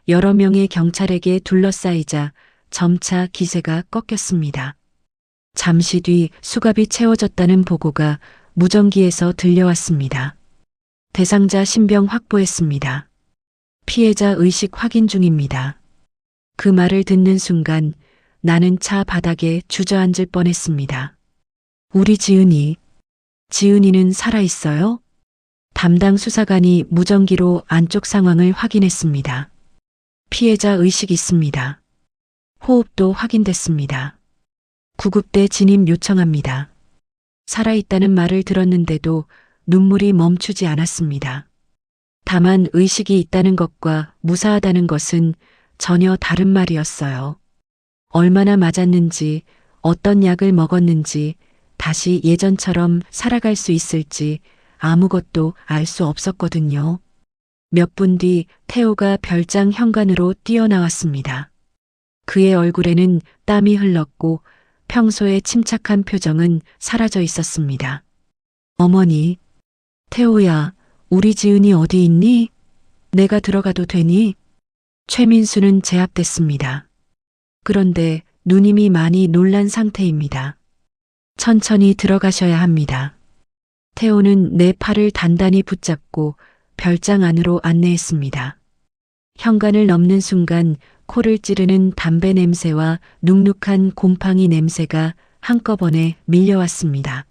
여러 명의 경찰에게 둘러싸이자 점차 기세가 꺾였습니다. 잠시 뒤 수갑이 채워졌다는 보고가 무전기에서 들려왔습니다. 대상자 신병 확보했습니다. 피해자 의식 확인 중입니다. 그 말을 듣는 순간 나는 차 바닥에 주저앉을 뻔했습니다. 우리 지은이는 살아있어요? 담당 수사관이 무전기로 안쪽 상황을 확인했습니다. 피해자 의식 있습니다. 호흡도 확인됐습니다. 구급대 진입 요청합니다. 살아있다는 말을 들었는데도 눈물이 멈추지 않았습니다. 다만 의식이 있다는 것과 무사하다는 것은 전혀 다른 말이었어요. 얼마나 맞았는지, 어떤 약을 먹었는지, 다시 예전처럼 살아갈 수 있을지 아무것도 알 수 없었거든요. 몇 분 뒤 태호가 별장 현관으로 뛰어나왔습니다. 그의 얼굴에는 땀이 흘렀고 평소의 침착한 표정은 사라져 있었습니다. 어머니, 태호야, 우리 지은이 어디 있니? 내가 들어가도 되니? 최민수는 제압됐습니다. 그런데 누님이 많이 놀란 상태입니다. 천천히 들어가셔야 합니다. 태호는 내 팔을 단단히 붙잡고 별장 안으로 안내했습니다. 현관을 넘는 순간 코를 찌르는 담배 냄새와 눅눅한 곰팡이 냄새가 한꺼번에 밀려왔습니다.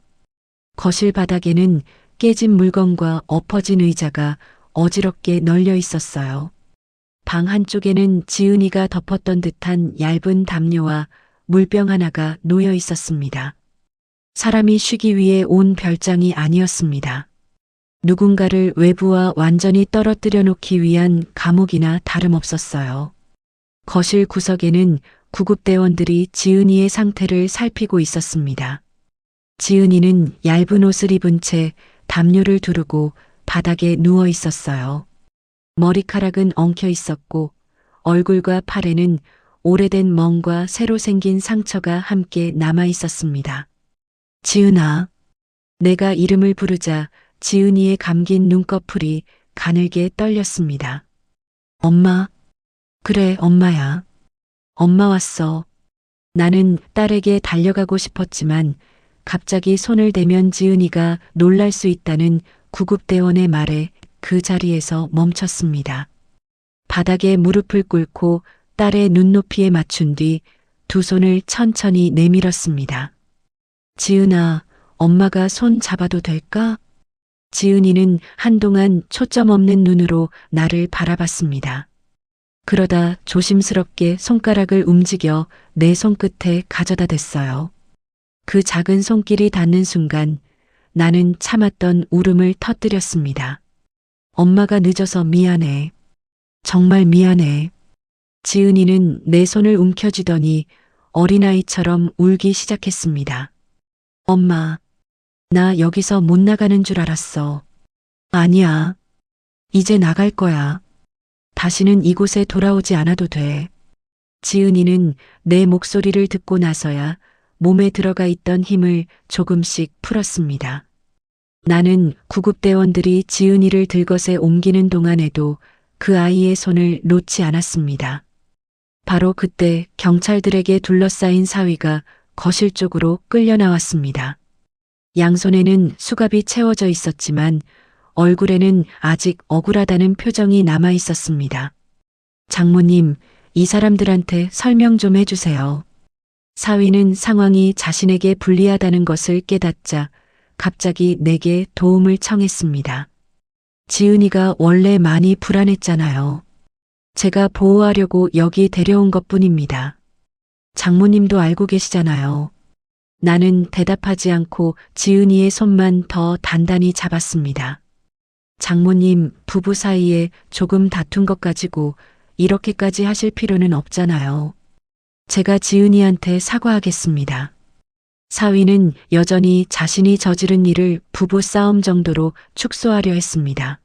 거실 바닥에는 깨진 물건과 엎어진 의자가 어지럽게 널려 있었어요. 방 한쪽에는 지은이가 덮었던 듯한 얇은 담요와 물병 하나가 놓여 있었습니다. 사람이 쉬기 위해 온 별장이 아니었습니다. 누군가를 외부와 완전히 떨어뜨려 놓기 위한 감옥이나 다름없었어요. 거실 구석에는 구급대원들이 지은이의 상태를 살피고 있었습니다. 지은이는 얇은 옷을 입은 채 담요를 두르고 바닥에 누워 있었어요. 머리카락은 엉켜 있었고 얼굴과 팔에는 오래된 멍과 새로 생긴 상처가 함께 남아 있었습니다. 지은아. 내가 이름을 부르자 지은이의 감긴 눈꺼풀이 가늘게 떨렸습니다. 엄마. 그래, 엄마야. 엄마 왔어. 나는 딸에게 달려가고 싶었지만 갑자기 손을 대면 지은이가 놀랄 수 있다는 구급대원의 말에 그 자리에서 멈췄습니다. 바닥에 무릎을 꿇고 딸의 눈높이에 맞춘 뒤 두 손을 천천히 내밀었습니다. 지은아, 엄마가 손 잡아도 될까? 지은이는 한동안 초점 없는 눈으로 나를 바라봤습니다. 그러다 조심스럽게 손가락을 움직여 내 손끝에 가져다 댔어요. 그 작은 손길이 닿는 순간 나는 참았던 울음을 터뜨렸습니다. 엄마가 늦어서 미안해. 정말 미안해. 지은이는 내 손을 움켜쥐더니 어린아이처럼 울기 시작했습니다. 엄마, 나 여기서 못 나가는 줄 알았어. 아니야. 이제 나갈 거야. 다시는 이곳에 돌아오지 않아도 돼. 지은이는 내 목소리를 듣고 나서야 몸에 들어가 있던 힘을 조금씩 풀었습니다. 나는 구급대원들이 지은이를 들것에 옮기는 동안에도 그 아이의 손을 놓지 않았습니다. 바로 그때 경찰들에게 둘러싸인 사위가 거실 쪽으로 끌려 나왔습니다. 양손에는 수갑이 채워져 있었지만 얼굴에는 아직 억울하다는 표정이 남아 있었습니다. 장모님, 이 사람들한테 설명 좀 해주세요. 사위는 상황이 자신에게 불리하다는 것을 깨닫자 갑자기 내게 도움을 청했습니다. 지은이가 원래 많이 불안했잖아요. 제가 보호하려고 여기 데려온 것뿐입니다. 장모님도 알고 계시잖아요. 나는 대답하지 않고 지은이의 손만 더 단단히 잡았습니다. 장모님, 부부 사이에 조금 다툰 것 가지고 이렇게까지 하실 필요는 없잖아요. 제가 지은이한테 사과하겠습니다. 사위는 여전히 자신이 저지른 일을 부부 싸움 정도로 축소하려 했습니다.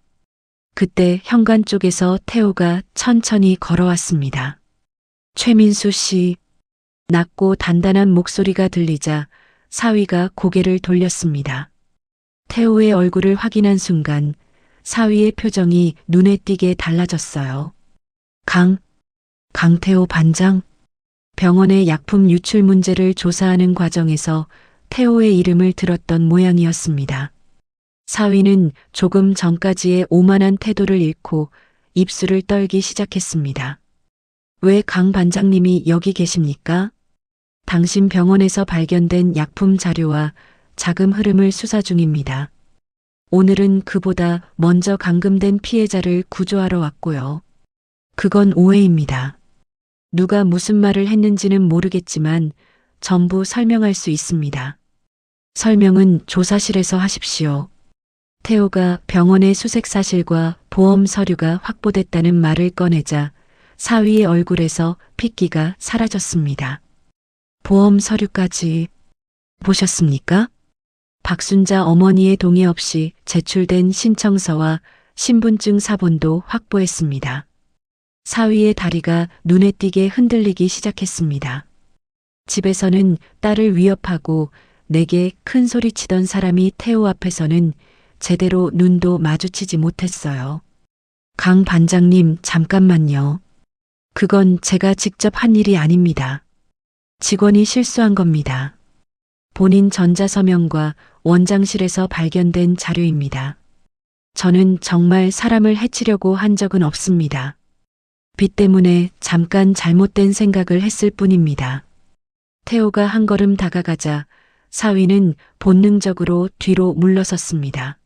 그때 현관 쪽에서 태호가 천천히 걸어왔습니다. 최민수 씨. 낮고 단단한 목소리가 들리자 사위가 고개를 돌렸습니다. 태호의 얼굴을 확인한 순간 사위의 표정이 눈에 띄게 달라졌어요. 강태호 반장. 병원의 약품 유출 문제를 조사하는 과정에서 태호의 이름을 들었던 모양이었습니다. 사위는 조금 전까지의 오만한 태도를 잃고 입술을 떨기 시작했습니다. 왜 강 반장님이 여기 계십니까? 당신 병원에서 발견된 약품 자료와 자금 흐름을 수사 중입니다. 오늘은 그보다 먼저 감금된 피해자를 구조하러 왔고요. 그건 오해입니다. 누가 무슨 말을 했는지는 모르겠지만 전부 설명할 수 있습니다. 설명은 조사실에서 하십시오. 태호가 병원의 수색 사실과 보험 서류가 확보됐다는 말을 꺼내자 사위의 얼굴에서 핏기가 사라졌습니다. 보험 서류까지 보셨습니까? 박순자 어머니의 동의 없이 제출된 신청서와 신분증 사본도 확보했습니다. 사위의 다리가 눈에 띄게 흔들리기 시작했습니다. 집에서는 딸을 위협하고 내게 큰 소리 치던 사람이 태호 앞에서는 제대로 눈도 마주치지 못했어요. 강 반장님, 잠깐만요. 그건 제가 직접 한 일이 아닙니다. 직원이 실수한 겁니다. 본인 전자서명과 원장실에서 발견된 자료입니다. 저는 정말 사람을 해치려고 한 적은 없습니다. 빚 때문에 잠깐 잘못된 생각을 했을 뿐입니다. 태호가 한 걸음 다가가자 사위는 본능적으로 뒤로 물러섰습니다.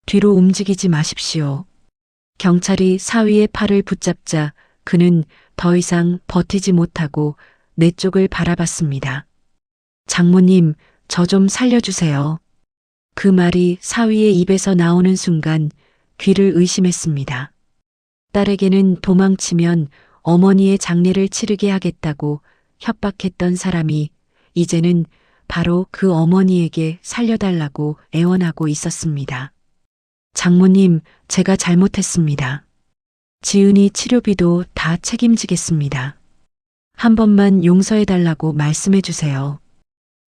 뒤로 움직이지 마십시오. 경찰이 사위의 팔을 붙잡자 그는 더 이상 버티지 못하고 내 쪽을 바라봤습니다. 장모님, 저 좀 살려주세요. 그 말이 사위의 입에서 나오는 순간 귀를 의심했습니다. 딸에게는 도망치면 어머니의 장례를 치르게 하겠다고 협박했던 사람이 이제는 바로 그 어머니에게 살려달라고 애원하고 있었습니다. 장모님, 제가 잘못했습니다. 지은이 치료비도 다 책임지겠습니다. 한 번만 용서해달라고 말씀해주세요.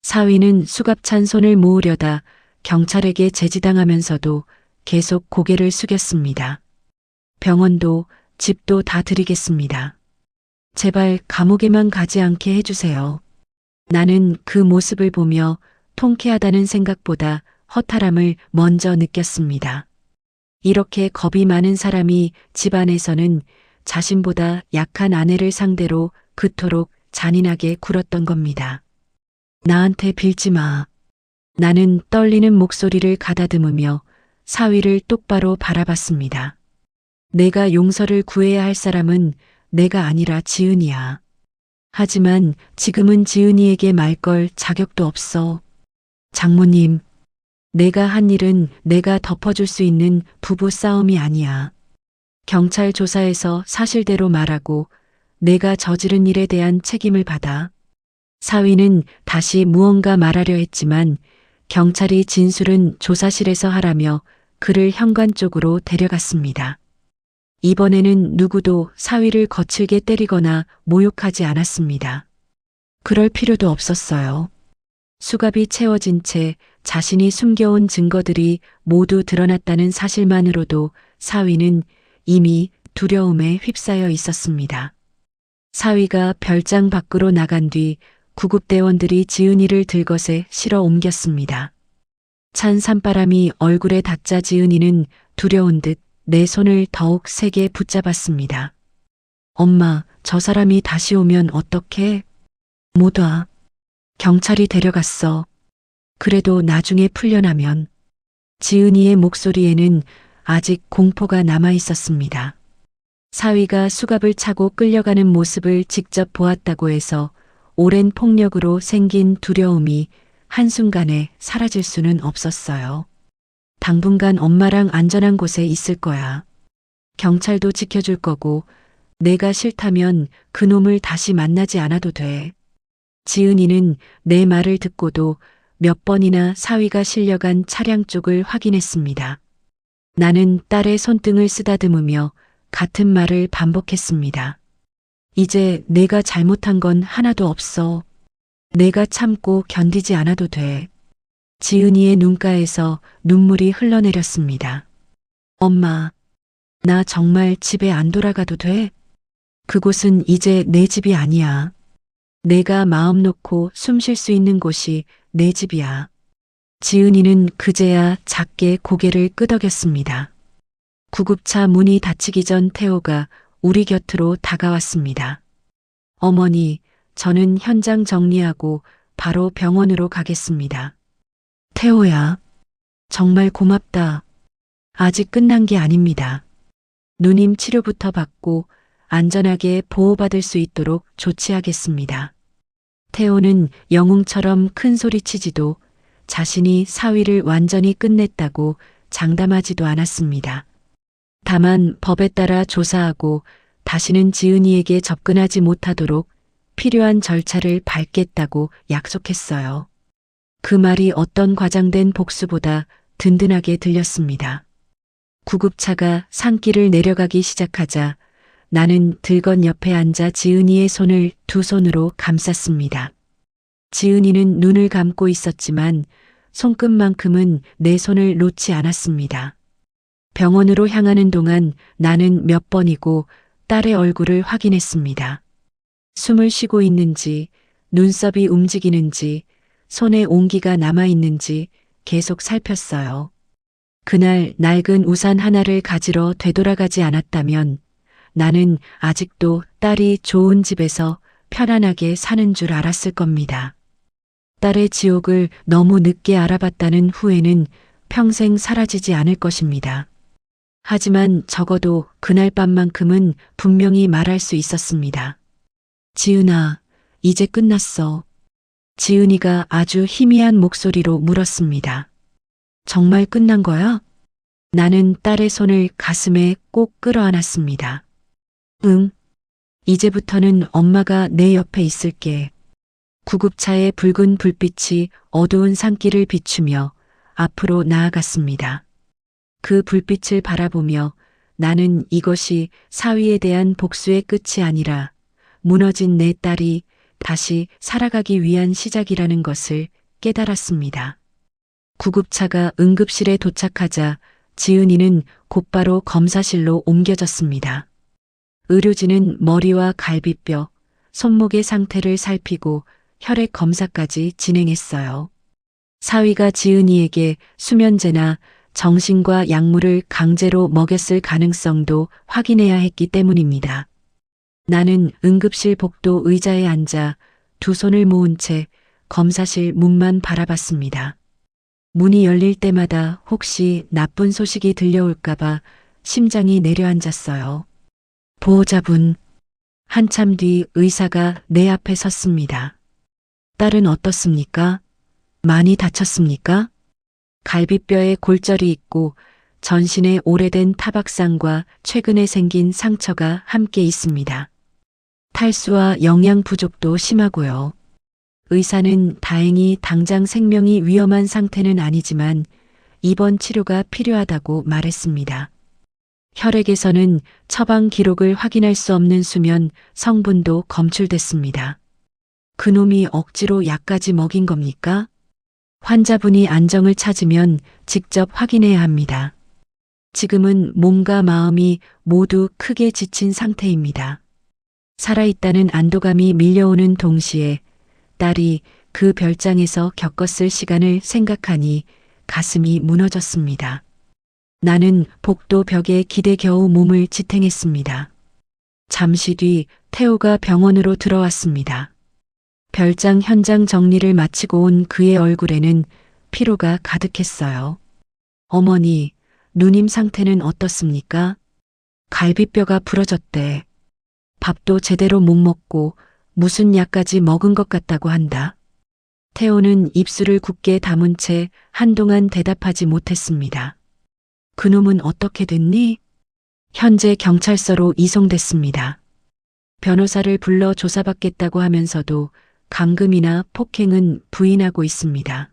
사위는 수갑찬 손을 모으려다 경찰에게 제지당하면서도 계속 고개를 숙였습니다. 병원도 집도 다 드리겠습니다. 제발 감옥에만 가지 않게 해주세요. 나는 그 모습을 보며 통쾌하다는 생각보다 허탈함을 먼저 느꼈습니다. 이렇게 겁이 많은 사람이 집안에서는 자신보다 약한 아내를 상대로 그토록 잔인하게 굴었던 겁니다. 나한테 빌지 마. 나는 떨리는 목소리를 가다듬으며 사위를 똑바로 바라봤습니다. 내가 용서를 구해야 할 사람은 내가 아니라 지은이야. 하지만 지금은 지은이에게 말 걸 자격도 없어. 장모님, 내가 한 일은 내가 덮어줄 수 있는 부부 싸움이 아니야. 경찰 조사에서 사실대로 말하고 내가 저지른 일에 대한 책임을 받아. 사위는 다시 무언가 말하려 했지만 경찰이 진술은 조사실에서 하라며 그를 현관 쪽으로 데려갔습니다. 이번에는 누구도 사위를 거칠게 때리거나 모욕하지 않았습니다. 그럴 필요도 없었어요. 수갑이 채워진 채 자신이 숨겨온 증거들이 모두 드러났다는 사실만으로도 사위는 이미 두려움에 휩싸여 있었습니다. 사위가 별장 밖으로 나간 뒤 구급대원들이 지은이를 들것에 실어 옮겼습니다. 찬 산바람이 얼굴에 닿자 지은이는 두려운 듯 내 손을 더욱 세게 붙잡았습니다. 엄마, 저 사람이 다시 오면 어떡해? 못 와. 경찰이 데려갔어. 그래도 나중에 풀려나면. 지은이의 목소리에는 아직 공포가 남아 있었습니다. 사위가 수갑을 차고 끌려가는 모습을 직접 보았다고 해서 오랜 폭력으로 생긴 두려움이 한순간에 사라질 수는 없었어요. 당분간 엄마랑 안전한 곳에 있을 거야. 경찰도 지켜줄 거고 내가 싫다면 그놈을 다시 만나지 않아도 돼. 지은이는 내 말을 듣고도 몇 번이나 사위가 실려간 차량 쪽을 확인했습니다. 나는 딸의 손등을 쓰다듬으며 같은 말을 반복했습니다. 이제 내가 잘못한 건 하나도 없어. 내가 참고 견디지 않아도 돼. 지은이의 눈가에서 눈물이 흘러내렸습니다. 엄마, 나 정말 집에 안 돌아가도 돼? 그곳은 이제 내 집이 아니야. 내가 마음 놓고 숨 쉴 수 있는 곳이 내 집이야. 지은이는 그제야 작게 고개를 끄덕였습니다. 구급차 문이 닫히기 전 태호가 우리 곁으로 다가왔습니다. 어머니, 저는 현장 정리하고 바로 병원으로 가겠습니다. 태호야, 정말 고맙다. 아직 끝난 게 아닙니다. 누님 치료부터 받고 안전하게 보호받을 수 있도록 조치하겠습니다. 태호는 영웅처럼 큰 소리치지도 자신이 사위를 완전히 끝냈다고 장담하지도 않았습니다. 다만 법에 따라 조사하고 다시는 지은이에게 접근하지 못하도록 필요한 절차를 밟겠다고 약속했어요. 그 말이 어떤 과장된 복수보다 든든하게 들렸습니다. 구급차가 산길을 내려가기 시작하자 나는 들건 옆에 앉아 지은이의 손을 두 손으로 감쌌습니다. 지은이는 눈을 감고 있었지만 손끝만큼은 내 손을 놓지 않았습니다. 병원으로 향하는 동안 나는 몇 번이고 딸의 얼굴을 확인했습니다. 숨을 쉬고 있는지, 눈썹이 움직이는지, 손에 온기가 남아있는지 계속 살폈어요. 그날 낡은 우산 하나를 가지러 되돌아가지 않았다면 나는 아직도 딸이 좋은 집에서 편안하게 사는 줄 알았을 겁니다. 딸의 지옥을 너무 늦게 알아봤다는 후회는 평생 사라지지 않을 것입니다. 하지만 적어도 그날 밤만큼은 분명히 말할 수 있었습니다. 지은아, 이제 끝났어. 지은이가 아주 희미한 목소리로 물었습니다. 정말 끝난 거야? 나는 딸의 손을 가슴에 꼭 끌어안았습니다. 응. 이제부터는 엄마가 내 옆에 있을게. 구급차의 붉은 불빛이 어두운 산길을 비추며 앞으로 나아갔습니다. 그 불빛을 바라보며 나는 이것이 사위에 대한 복수의 끝이 아니라 무너진 내 딸이 다시 살아가기 위한 시작이라는 것을 깨달았습니다. 구급차가 응급실에 도착하자 지은이는 곧바로 검사실로 옮겨졌습니다. 의료진은 머리와 갈비뼈, 손목의 상태를 살피고 혈액 검사까지 진행했어요. 사위가 지은이에게 수면제나 정신과 약물을 강제로 먹였을 가능성도 확인해야 했기 때문입니다. 나는 응급실 복도 의자에 앉아 두 손을 모은 채 검사실 문만 바라봤습니다. 문이 열릴 때마다 혹시 나쁜 소식이 들려올까봐 심장이 내려앉았어요. 보호자분, 한참 뒤 의사가 내 앞에 섰습니다. 딸은 어떻습니까? 많이 다쳤습니까? 갈비뼈에 골절이 있고 전신에 오래된 타박상과 최근에 생긴 상처가 함께 있습니다. 탈수와 영양 부족도 심하고요. 의사는 다행히 당장 생명이 위험한 상태는 아니지만 입원 치료가 필요하다고 말했습니다. 혈액에서는 처방 기록을 확인할 수 없는 수면 성분도 검출됐습니다. 그놈이 억지로 약까지 먹인 겁니까? 환자분이 안정을 찾으면 직접 확인해야 합니다. 지금은 몸과 마음이 모두 크게 지친 상태입니다. 살아있다는 안도감이 밀려오는 동시에 딸이 그 별장에서 겪었을 시간을 생각하니 가슴이 무너졌습니다. 나는 복도 벽에 기대 겨우 몸을 지탱했습니다. 잠시 뒤 태호가 병원으로 들어왔습니다. 별장 현장 정리를 마치고 온 그의 얼굴에는 피로가 가득했어요. 어머니, 누님 상태는 어떻습니까? 갈비뼈가 부러졌대. 밥도 제대로 못 먹고 무슨 약까지 먹은 것 같다고 한다. 태호는 입술을 굳게 다문 채 한동안 대답하지 못했습니다. 그놈은 어떻게 됐니? 현재 경찰서로 이송됐습니다. 변호사를 불러 조사받겠다고 하면서도 감금이나 폭행은 부인하고 있습니다.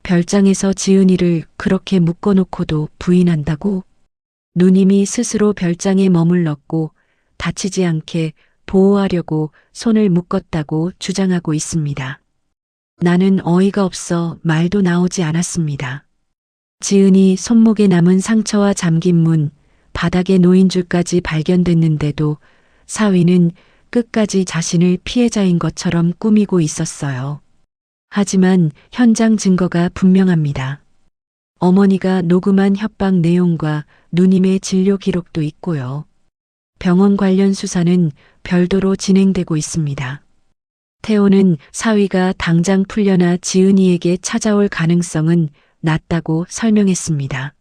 별장에서 지은이를 그렇게 묶어놓고도 부인한다고? 누님이 스스로 별장에 머물렀고 다치지 않게 보호하려고 손을 묶었다고 주장하고 있습니다. 나는 어이가 없어 말도 나오지 않았습니다. 지은이 손목에 남은 상처와 잠긴 문, 바닥에 놓인 줄까지 발견됐는데도 사위는 끝까지 자신을 피해자인 것처럼 꾸미고 있었어요. 하지만 현장 증거가 분명합니다. 어머니가 녹음한 협박 내용과 누님의 진료 기록도 있고요. 병원 관련 수사는 별도로 진행되고 있습니다. 태호는 사위가 당장 풀려나 지은이에게 찾아올 가능성은 낮다고 설명했습니다.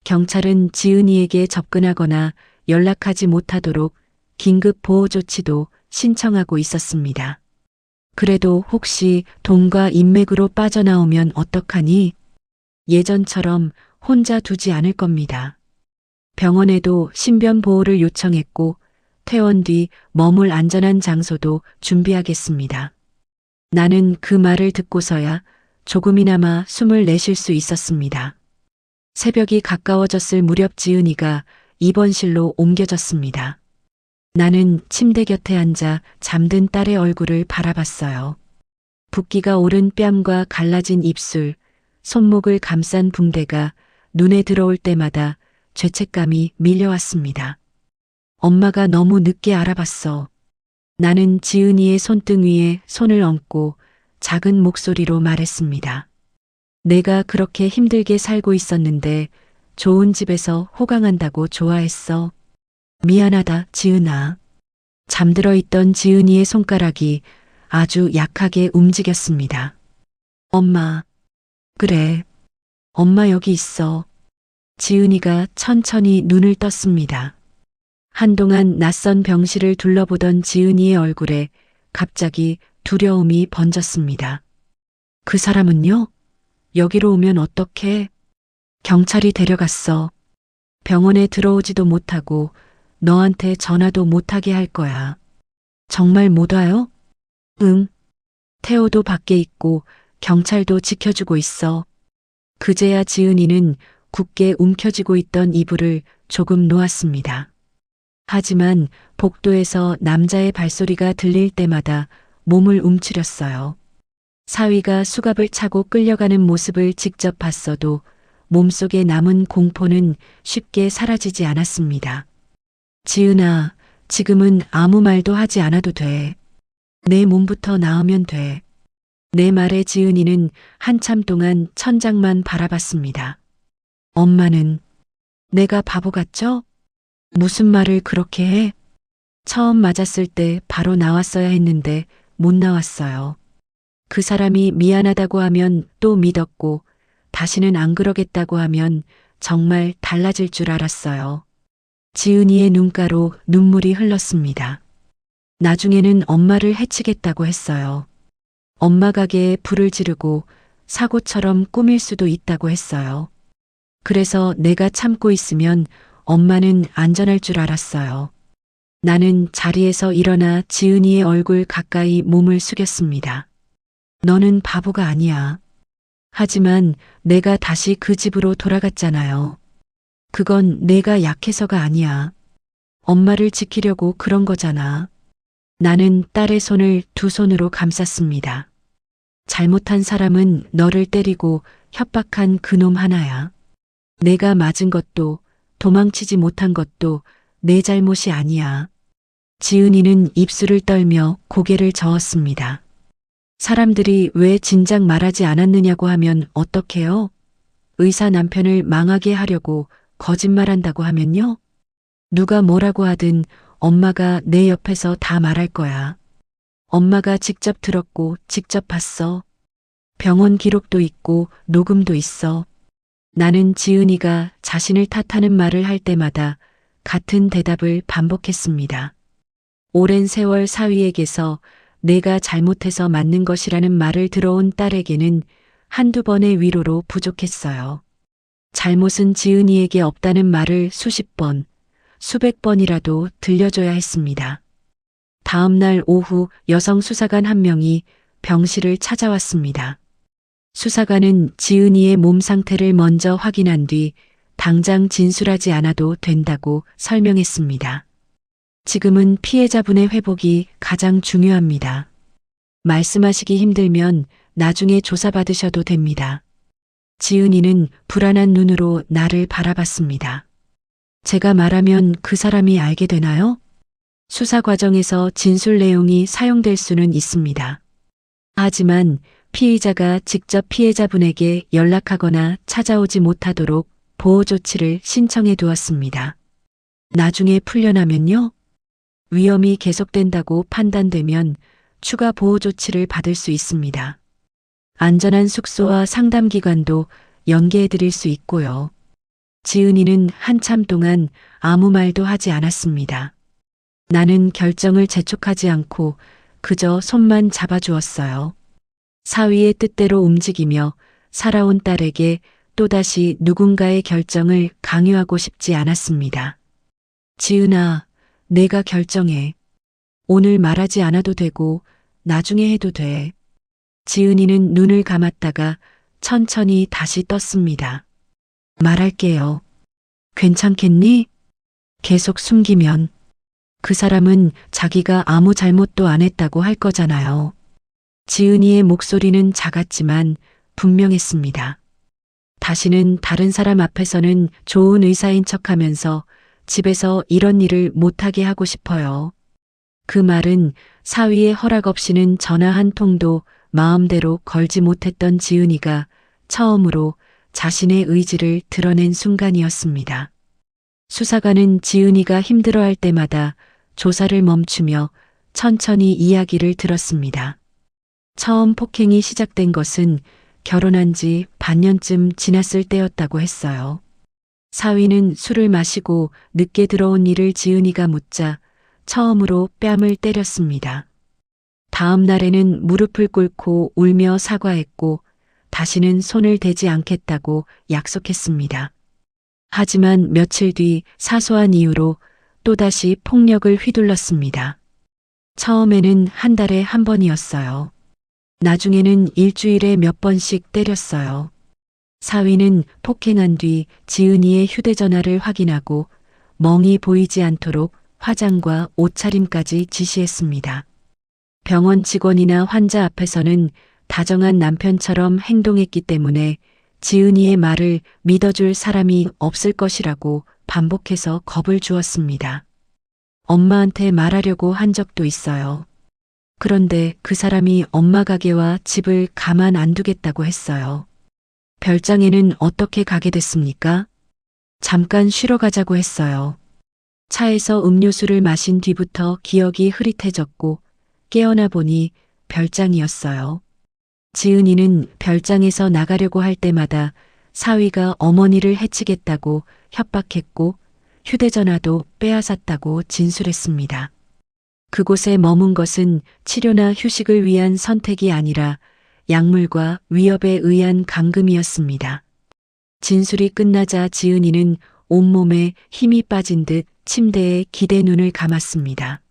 경찰은 지은이에게 접근하거나 연락하지 못하도록 긴급 보호 조치도 신청하고 있었습니다. 그래도 혹시 돈과 인맥으로 빠져나오면 어떡하니? 예전처럼 혼자 두지 않을 겁니다. 병원에도 신변 보호를 요청했고 퇴원 뒤 머물 안전한 장소도 준비하겠습니다. 나는 그 말을 듣고서야 조금이나마 숨을 내쉴 수 있었습니다. 새벽이 가까워졌을 무렵 지은이가 입원실로 옮겨졌습니다. 나는 침대 곁에 앉아 잠든 딸의 얼굴을 바라봤어요. 붓기가 오른 뺨과 갈라진 입술, 손목을 감싼 붕대가 눈에 들어올 때마다 죄책감이 밀려왔습니다. 엄마가 너무 늦게 알아봤어. 나는 지은이의 손등 위에 손을 얹고 작은 목소리로 말했습니다. 내가 그렇게 힘들게 살고 있었는데 좋은 집에서 호강한다고 좋아했어. 미안하다, 지은아. 잠들어 있던 지은이의 손가락이 아주 약하게 움직였습니다. 엄마. 그래. 엄마 여기 있어. 지은이가 천천히 눈을 떴습니다. 한동안 낯선 병실을 둘러보던 지은이의 얼굴에 갑자기 두려움이 번졌습니다. 그 사람은요? 여기로 오면 어떡해? 경찰이 데려갔어. 병원에 들어오지도 못하고 너한테 전화도 못하게 할 거야. 정말 못 와요? 응. 태호도 밖에 있고 경찰도 지켜주고 있어. 그제야 지은이는 굳게 움켜쥐고 있던 이불을 조금 놓았습니다. 하지만 복도에서 남자의 발소리가 들릴 때마다 몸을 움츠렸어요. 사위가 수갑을 차고 끌려가는 모습을 직접 봤어도 몸속에 남은 공포는 쉽게 사라지지 않았습니다. 지은아, 지금은 아무 말도 하지 않아도 돼. 내 몸부터 나으면 돼. 내 말에 지은이는 한참 동안 천장만 바라봤습니다. 엄마는 내가 바보 같죠? 무슨 말을 그렇게 해? 처음 맞았을 때 바로 나왔어야 했는데 못 나왔어요. 그 사람이 미안하다고 하면 또 믿었고 다시는 안 그러겠다고 하면 정말 달라질 줄 알았어요. 지은이의 눈가로 눈물이 흘렀습니다. 나중에는 엄마를 해치겠다고 했어요. 엄마 가게에 불을 지르고 사고처럼 꾸밀 수도 있다고 했어요. 그래서 내가 참고 있으면 엄마는 안전할 줄 알았어요. 나는 자리에서 일어나 지은이의 얼굴 가까이 몸을 숙였습니다. 너는 바보가 아니야. 하지만 내가 다시 그 집으로 돌아갔잖아요. 그건 내가 약해서가 아니야. 엄마를 지키려고 그런 거잖아. 나는 딸의 손을 두 손으로 감쌌습니다. 잘못한 사람은 너를 때리고 협박한 그놈 하나야. 내가 맞은 것도 도망치지 못한 것도 내 잘못이 아니야. 지은이는 입술을 떨며 고개를 저었습니다. 사람들이 왜 진작 말하지 않았느냐고 하면 어떡해요? 의사 남편을 망하게 하려고 거짓말한다고 하면요? 누가 뭐라고 하든 엄마가 내 옆에서 다 말할 거야. 엄마가 직접 들었고 직접 봤어. 병원 기록도 있고 녹음도 있어. 나는 지은이가 자신을 탓하는 말을 할 때마다 같은 대답을 반복했습니다. 오랜 세월 사위에게서 내가 잘못해서 맞는 것이라는 말을 들어온 딸에게는 한두 번의 위로로 부족했어요. 잘못은 지은이에게 없다는 말을 수십 번, 수백 번이라도 들려줘야 했습니다. 다음 날 오후 여성 수사관 한 명이 병실을 찾아왔습니다. 수사관은 지은이의 몸 상태를 먼저 확인한 뒤 당장 진술하지 않아도 된다고 설명했습니다. 지금은 피해자분의 회복이 가장 중요합니다. 말씀하시기 힘들면 나중에 조사받으셔도 됩니다. 지은이는 불안한 눈으로 나를 바라봤습니다. 제가 말하면 그 사람이 알게 되나요? 수사 과정에서 진술 내용이 사용될 수는 있습니다. 하지만 피의자가 직접 피해자분에게 연락하거나 찾아오지 못하도록 보호 조치를 신청해 두었습니다. 나중에 풀려나면요? 위험이 계속된다고 판단되면 추가 보호 조치를 받을 수 있습니다. 안전한 숙소와 상담기관도 연계해 드릴 수 있고요. 지은이는 한참 동안 아무 말도 하지 않았습니다. 나는 결정을 재촉하지 않고 그저 손만 잡아주었어요. 사위의 뜻대로 움직이며 살아온 딸에게 또다시 누군가의 결정을 강요하고 싶지 않았습니다. 지은아, 내가 결정해. 오늘 말하지 않아도 되고 나중에 해도 돼. 지은이는 눈을 감았다가 천천히 다시 떴습니다. 말할게요. 괜찮겠니? 계속 숨기면 그 사람은 자기가 아무 잘못도 안 했다고 할 거잖아요. 지은이의 목소리는 작았지만 분명했습니다. 다시는 다른 사람 앞에서는 좋은 의사인 척하면서 집에서 이런 일을 못하게 하고 싶어요. 그 말은 사위의 허락 없이는 전화 한 통도 마음대로 걸지 못했던 지은이가 처음으로 자신의 의지를 드러낸 순간이었습니다. 수사관은 지은이가 힘들어할 때마다 조사를 멈추며 천천히 이야기를 들었습니다. 처음 폭행이 시작된 것은 결혼한 지 반년쯤 지났을 때였다고 했어요. 사위는 술을 마시고 늦게 들어온 일을 지은이가 묻자 처음으로 뺨을 때렸습니다. 다음 날에는 무릎을 꿇고 울며 사과했고 다시는 손을 대지 않겠다고 약속했습니다. 하지만 며칠 뒤 사소한 이유로 또다시 폭력을 휘둘렀습니다. 처음에는 한 달에 한 번이었어요. 나중에는 일주일에 몇 번씩 때렸어요. 사위는 폭행한 뒤 지은이의 휴대전화를 확인하고 멍이 보이지 않도록 화장과 옷차림까지 지시했습니다. 병원 직원이나 환자 앞에서는 다정한 남편처럼 행동했기 때문에 지은이의 말을 믿어줄 사람이 없을 것이라고 반복해서 겁을 주었습니다. 엄마한테 말하려고 한 적도 있어요. 그런데 그 사람이 엄마 가게와 집을 가만 안 두겠다고 했어요. 별장에는 어떻게 가게 됐습니까? 잠깐 쉬러 가자고 했어요. 차에서 음료수를 마신 뒤부터 기억이 흐릿해졌고 깨어나 보니 별장이었어요. 지은이는 별장에서 나가려고 할 때마다 사위가 어머니를 해치겠다고 협박했고 휴대전화도 빼앗았다고 진술했습니다. 그곳에 머문 것은 치료나 휴식을 위한 선택이 아니라 약물과 위협에 의한 감금이었습니다. 진술이 끝나자 지은이는 온몸에 힘이 빠진 듯 침대에 기대 눈을 감았습니다.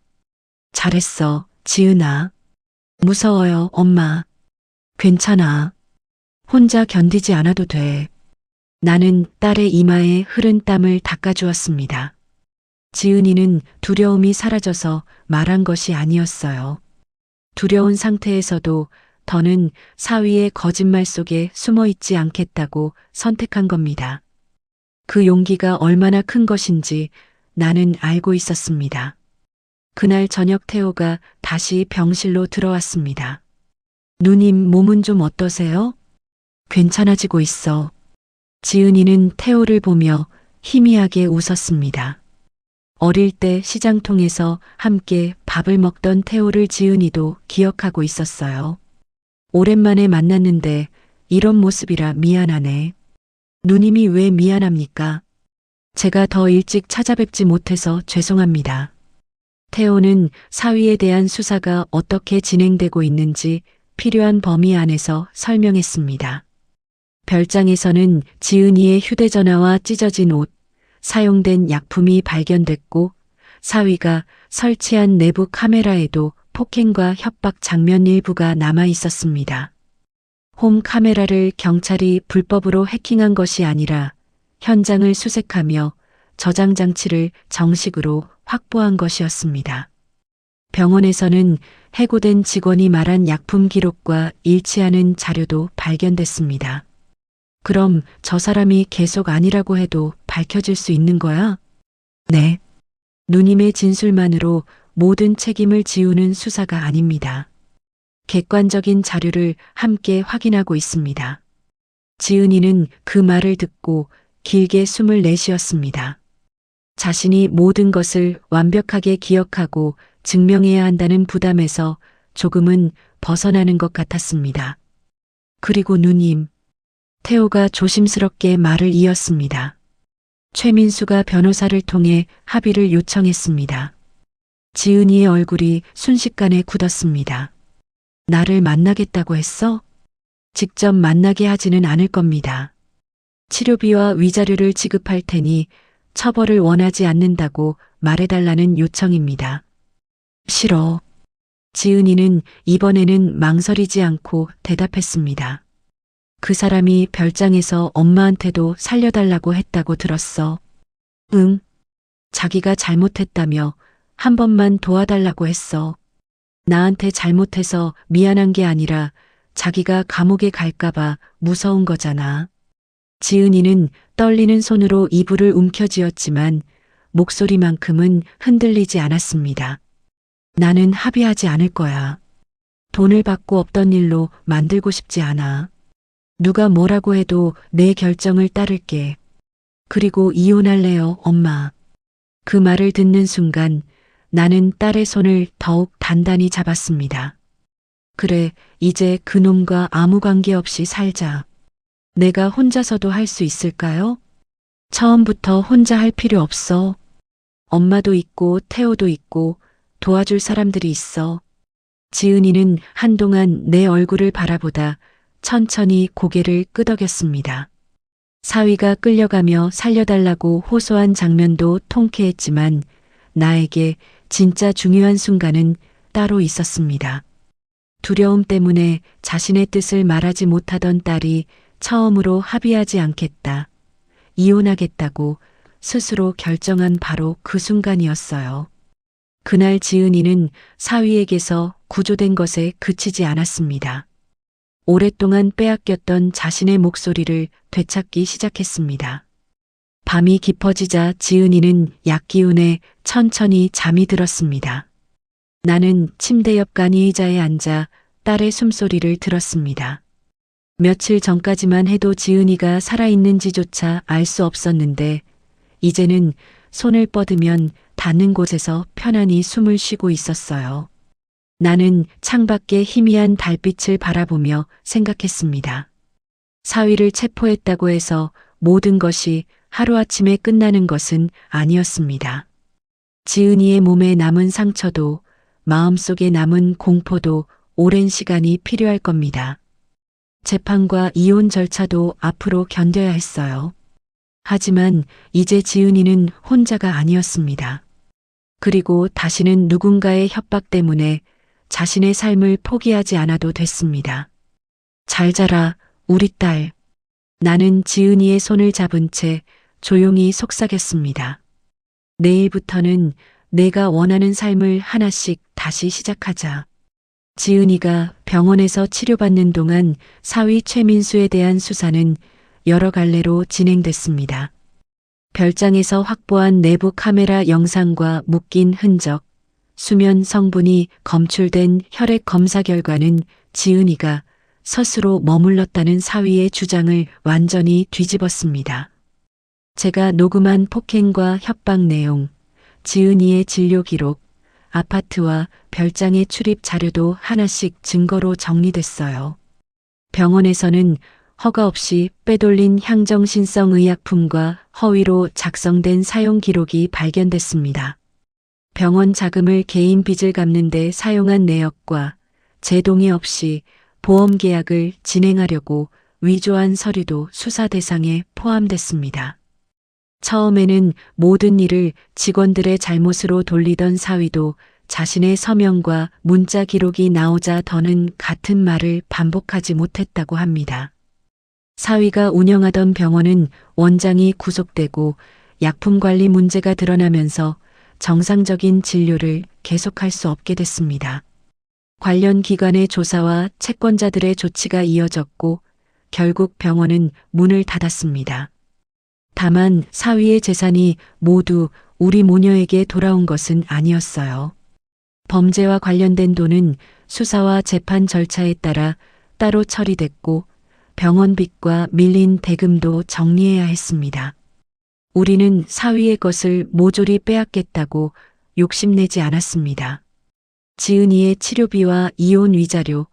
잘했어, 지은아. 무서워요, 엄마. 괜찮아. 혼자 견디지 않아도 돼. 나는 딸의 이마에 흐른 땀을 닦아주었습니다. 지은이는 두려움이 사라져서 말한 것이 아니었어요. 두려운 상태에서도 더는 사위의 거짓말 속에 숨어 있지 않겠다고 선택한 겁니다. 그 용기가 얼마나 큰 것인지 나는 알고 있었습니다. 그날 저녁 태호가 다시 병실로 들어왔습니다. 누님 몸은 좀 어떠세요? 괜찮아지고 있어. 지은이는 태호를 보며 희미하게 웃었습니다. 어릴 때 시장통에서 함께 밥을 먹던 태호를 지은이도 기억하고 있었어요. 오랜만에 만났는데 이런 모습이라 미안하네. 누님이 왜 미안합니까? 제가 더 일찍 찾아뵙지 못해서 죄송합니다. 태호는 사위에 대한 수사가 어떻게 진행되고 있는지 필요한 범위 안에서 설명했습니다. 별장에서는 지은이의 휴대전화와 찢어진 옷, 사용된 약품이 발견됐고 사위가 설치한 내부 카메라에도 폭행과 협박 장면 일부가 남아 있었습니다. 홈 카메라를 경찰이 불법으로 해킹한 것이 아니라 현장을 수색하며 저장 장치를 정식으로 확보한 것이었습니다. 병원에서는 해고된 직원이 말한 약품 기록과 일치하는 자료도 발견됐습니다. 그럼 저 사람이 계속 아니라고 해도 밝혀질 수 있는 거야? 네. 누님의 진술만으로 모든 책임을 지우는 수사가 아닙니다. 객관적인 자료를 함께 확인하고 있습니다. 지은이는 그 말을 듣고 길게 숨을 내쉬었습니다. 자신이 모든 것을 완벽하게 기억하고 증명해야 한다는 부담에서 조금은 벗어나는 것 같았습니다. 그리고 누님, 태호가 조심스럽게 말을 이었습니다. 최민수가 변호사를 통해 합의를 요청했습니다. 지은이의 얼굴이 순식간에 굳었습니다. 나를 만나겠다고 했어? 직접 만나게 하지는 않을 겁니다. 치료비와 위자료를 지급할 테니 처벌을 원하지 않는다고 말해달라는 요청입니다. 싫어. 지은이는 이번에는 망설이지 않고 대답했습니다. 그 사람이 별장에서 엄마한테도 살려달라고 했다고 들었어. 응. 자기가 잘못했다며 한 번만 도와달라고 했어. 나한테 잘못해서 미안한 게 아니라 자기가 감옥에 갈까봐 무서운 거잖아. 지은이는 떨리는 손으로 이불을 움켜쥐었지만 목소리만큼은 흔들리지 않았습니다. 나는 합의하지 않을 거야. 돈을 받고 없던 일로 만들고 싶지 않아. 누가 뭐라고 해도 내 결정을 따를게. 그리고 이혼할래요, 엄마. 그 말을 듣는 순간 나는 딸의 손을 더욱 단단히 잡았습니다. 그래, 이제 그놈과 아무 관계 없이 살자. 내가 혼자서도 할 수 있을까요? 처음부터 혼자 할 필요 없어. 엄마도 있고 태호도 있고 도와줄 사람들이 있어. 지은이는 한동안 내 얼굴을 바라보다 천천히 고개를 끄덕였습니다. 사위가 끌려가며 살려달라고 호소한 장면도 통쾌했지만 나에게 진짜 중요한 순간은 따로 있었습니다. 두려움 때문에 자신의 뜻을 말하지 못하던 딸이 처음으로 합의하지 않겠다, 이혼하겠다고 스스로 결정한 바로 그 순간이었어요. 그날 지은이는 사위에게서 구조된 것에 그치지 않았습니다. 오랫동안 빼앗겼던 자신의 목소리를 되찾기 시작했습니다. 밤이 깊어지자 지은이는 약기운에 천천히 잠이 들었습니다. 나는 침대 옆 간이의자에 앉아 딸의 숨소리를 들었습니다. 며칠 전까지만 해도 지은이가 살아있는지조차 알 수 없었는데 이제는 손을 뻗으면 닿는 곳에서 편안히 숨을 쉬고 있었어요. 나는 창밖의 희미한 달빛을 바라보며 생각했습니다. 사위를 체포했다고 해서 모든 것이 하루아침에 끝나는 것은 아니었습니다. 지은이의 몸에 남은 상처도 마음속에 남은 공포도 오랜 시간이 필요할 겁니다. 재판과 이혼 절차도 앞으로 견뎌야 했어요. 하지만 이제 지은이는 혼자가 아니었습니다. 그리고 다시는 누군가의 협박 때문에 자신의 삶을 포기하지 않아도 됐습니다. 잘 자라, 우리 딸. 나는 지은이의 손을 잡은 채 조용히 속삭였습니다. 내일부터는 내가 원하는 삶을 하나씩 다시 시작하자. 지은이가 병원에서 치료받는 동안 사위 최민수에 대한 수사는 여러 갈래로 진행됐습니다. 별장에서 확보한 내부 카메라 영상과 묶인 흔적, 수면 성분이 검출된 혈액 검사 결과는 지은이가 스스로 머물렀다는 사위의 주장을 완전히 뒤집었습니다. 제가 녹음한 폭행과 협박 내용, 지은이의 진료 기록, 아파트와 별장의 출입 자료도 하나씩 증거로 정리됐어요. 병원에서는 허가 없이 빼돌린 향정신성 의약품과 허위로 작성된 사용 기록이 발견됐습니다. 병원 자금을 개인 빚을 갚는 데 사용한 내역과 제 동의 없이 보험 계약을 진행하려고 위조한 서류도 수사 대상에 포함됐습니다. 처음에는 모든 일을 직원들의 잘못으로 돌리던 사위도 자신의 서명과 문자 기록이 나오자 더는 같은 말을 반복하지 못했다고 합니다. 사위가 운영하던 병원은 원장이 구속되고 약품 관리 문제가 드러나면서 정상적인 진료를 계속할 수 없게 됐습니다. 관련 기관의 조사와 채권자들의 조치가 이어졌고 결국 병원은 문을 닫았습니다. 다만 사위의 재산이 모두 우리 모녀에게 돌아온 것은 아니었어요. 범죄와 관련된 돈은 수사와 재판 절차에 따라 따로 처리됐고 병원비과 밀린 대금도 정리해야 했습니다. 우리는 사위의 것을 모조리 빼앗겠다고 욕심내지 않았습니다. 지은이의 치료비와 이혼 위자료,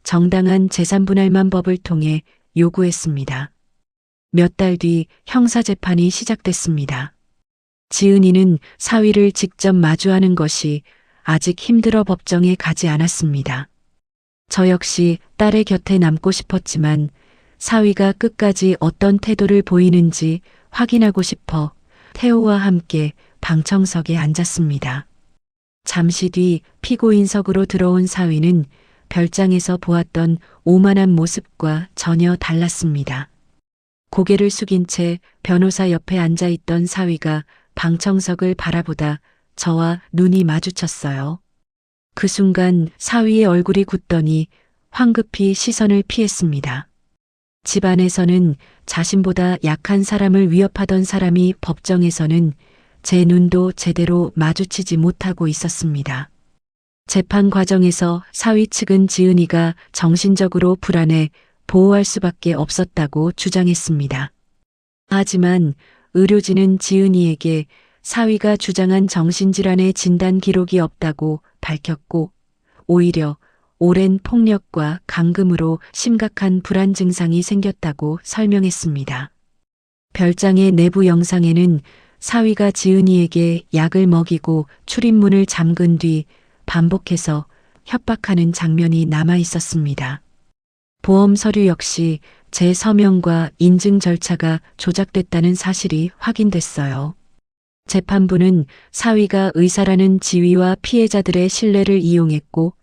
정당한 재산분할만 법을 통해 요구했습니다. 몇 달 뒤 형사재판이 시작됐습니다. 지은이는 사위를 직접 마주하는 것이 아직 힘들어 법정에 가지 않았습니다. 저 역시 딸의 곁에 남고 싶었지만 사위가 끝까지 어떤 태도를 보이는지 확인하고 싶어 태호와 함께 방청석에 앉았습니다. 잠시 뒤 피고인석으로 들어온 사위는 별장에서 보았던 오만한 모습과 전혀 달랐습니다. 고개를 숙인 채 변호사 옆에 앉아 있던 사위가 방청석을 바라보다 저와 눈이 마주쳤어요. 그 순간 사위의 얼굴이 굳더니 황급히 시선을 피했습니다. 집안에서는 자신보다 약한 사람을 위협하던 사람이 법정에서는 제 눈도 제대로 마주치지 못하고 있었습니다. 재판 과정에서 사위 측은 지은이가 정신적으로 불안해 보호할 수밖에 없었다고 주장했습니다. 하지만 의료진은 지은이에게 사위가 주장한 정신질환의 진단 기록이 없다고 밝혔고 오히려 오랜 폭력과 감금으로 심각한 불안 증상이 생겼다고 설명했습니다. 별장의 내부 영상에는 사위가 지은이에게 약을 먹이고 출입문을 잠근 뒤 반복해서 협박하는 장면이 남아 있었습니다. 보험 서류 역시 제 서명과 인증 절차가 조작됐다는 사실이 확인됐어요. 재판부는 사위가 의사라는 지위와 피해자들의 신뢰를 이용했고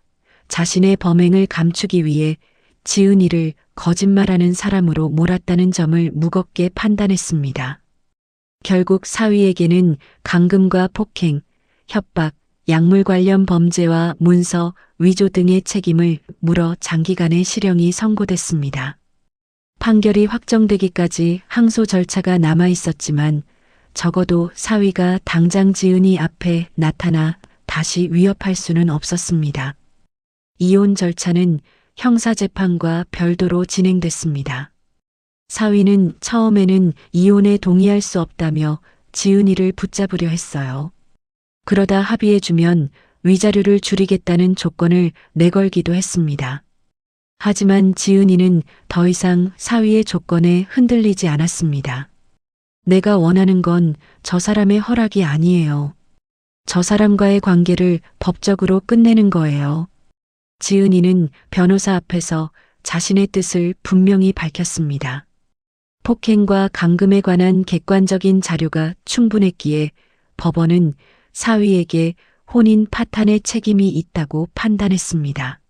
자신의 범행을 감추기 위해 지은이를 거짓말하는 사람으로 몰았다는 점을 무겁게 판단했습니다. 결국 사위에게는 감금과 폭행, 협박, 약물 관련 범죄와 문서, 위조 등의 책임을 물어 장기간의 실형이 선고됐습니다. 판결이 확정되기까지 항소 절차가 남아 있었지만 적어도 사위가 당장 지은이 앞에 나타나 다시 위협할 수는 없었습니다. 이혼 절차는 형사재판과 별도로 진행됐습니다. 사위는 처음에는 이혼에 동의할 수 없다며 지은이를 붙잡으려 했어요. 그러다 합의해주면 위자료를 줄이겠다는 조건을 내걸기도 했습니다. 하지만 지은이는 더 이상 사위의 조건에 흔들리지 않았습니다. 내가 원하는 건 저 사람의 허락이 아니에요. 저 사람과의 관계를 법적으로 끝내는 거예요. 지은이는 변호사 앞에서 자신의 뜻을 분명히 밝혔습니다. 폭행과 감금에 관한 객관적인 자료가 충분했기에 법원은 사위에게 혼인 파탄의 책임이 있다고 판단했습니다.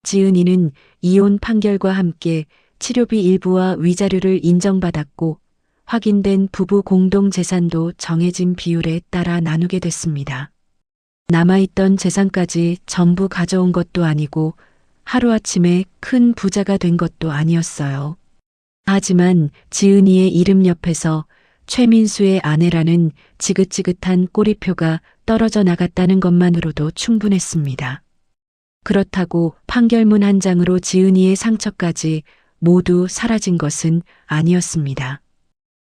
지은이는 이혼 판결과 함께 치료비 일부와 위자료를 인정받았고 확인된 부부 공동 재산도 정해진 비율에 따라 나누게 됐습니다. 남아있던 재산까지 전부 가져온 것도 아니고 하루아침에 큰 부자가 된 것도 아니었어요. 하지만 지은이의 이름 옆에서 최민수의 아내라는 지긋지긋한 꼬리표가 떨어져 나갔다는 것만으로도 충분했습니다. 그렇다고 판결문 한 장으로 지은이의 상처까지 모두 사라진 것은 아니었습니다.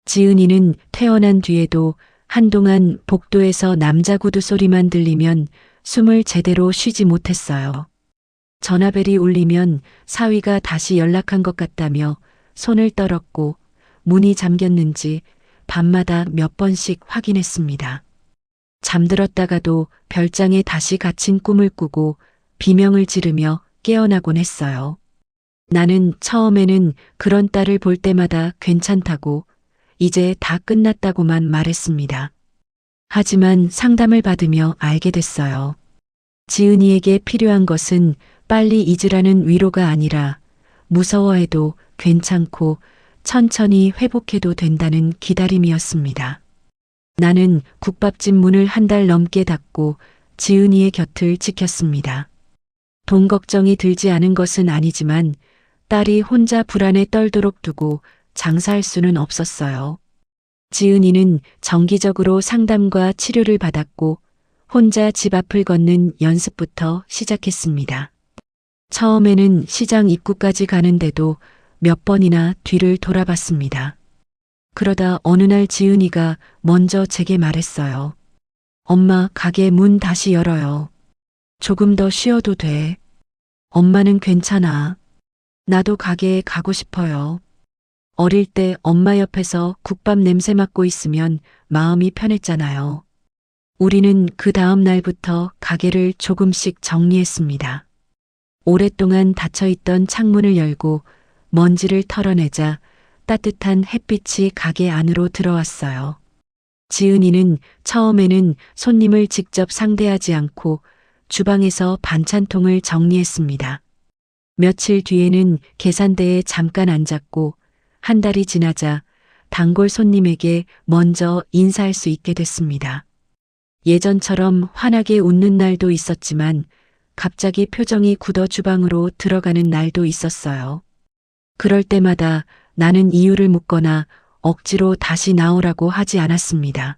지은이는 퇴원한 뒤에도 한동안 복도에서 남자 구두 소리만 들리면 숨을 제대로 쉬지 못했어요. 전화벨이 울리면 사위가 다시 연락한 것 같다며 손을 떨었고 문이 잠겼는지 밤마다 몇 번씩 확인했습니다. 잠들었다가도 별장에 다시 갇힌 꿈을 꾸고 비명을 지르며 깨어나곤 했어요. 나는 처음에는 그런 딸을 볼 때마다 괜찮다고 이제 다 끝났다고만 말했습니다. 하지만 상담을 받으며 알게 됐어요. 지은이에게 필요한 것은 빨리 잊으라는 위로가 아니라 무서워해도 괜찮고 천천히 회복해도 된다는 기다림이었습니다. 나는 국밥집 문을 한 달 넘게 닫고 지은이의 곁을 지켰습니다. 돈 걱정이 들지 않은 것은 아니지만 딸이 혼자 불안에 떨도록 두고 장사할 수는 없었어요. 지은이는 정기적으로 상담과 치료를 받았고 혼자 집 앞을 걷는 연습부터 시작했습니다. 처음에는 시장 입구까지 가는데도 몇 번이나 뒤를 돌아봤습니다. 그러다 어느 날 지은이가 먼저 제게 말했어요. 엄마, 가게 문 다시 열어요. 조금 더 쉬어도 돼. 엄마는 괜찮아. 나도 가게에 가고 싶어요. 어릴 때 엄마 옆에서 국밥 냄새 맡고 있으면 마음이 편했잖아요. 우리는 그 다음 날부터 가게를 조금씩 정리했습니다. 오랫동안 닫혀있던 창문을 열고 먼지를 털어내자 따뜻한 햇빛이 가게 안으로 들어왔어요. 지은이는 처음에는 손님을 직접 상대하지 않고 주방에서 반찬통을 정리했습니다. 며칠 뒤에는 계산대에 잠깐 앉았고 한 달이 지나자 단골 손님에게 먼저 인사할 수 있게 됐습니다. 예전처럼 환하게 웃는 날도 있었지만 갑자기 표정이 굳어 주방으로 들어가는 날도 있었어요. 그럴 때마다 나는 이유를 묻거나 억지로 다시 나오라고 하지 않았습니다.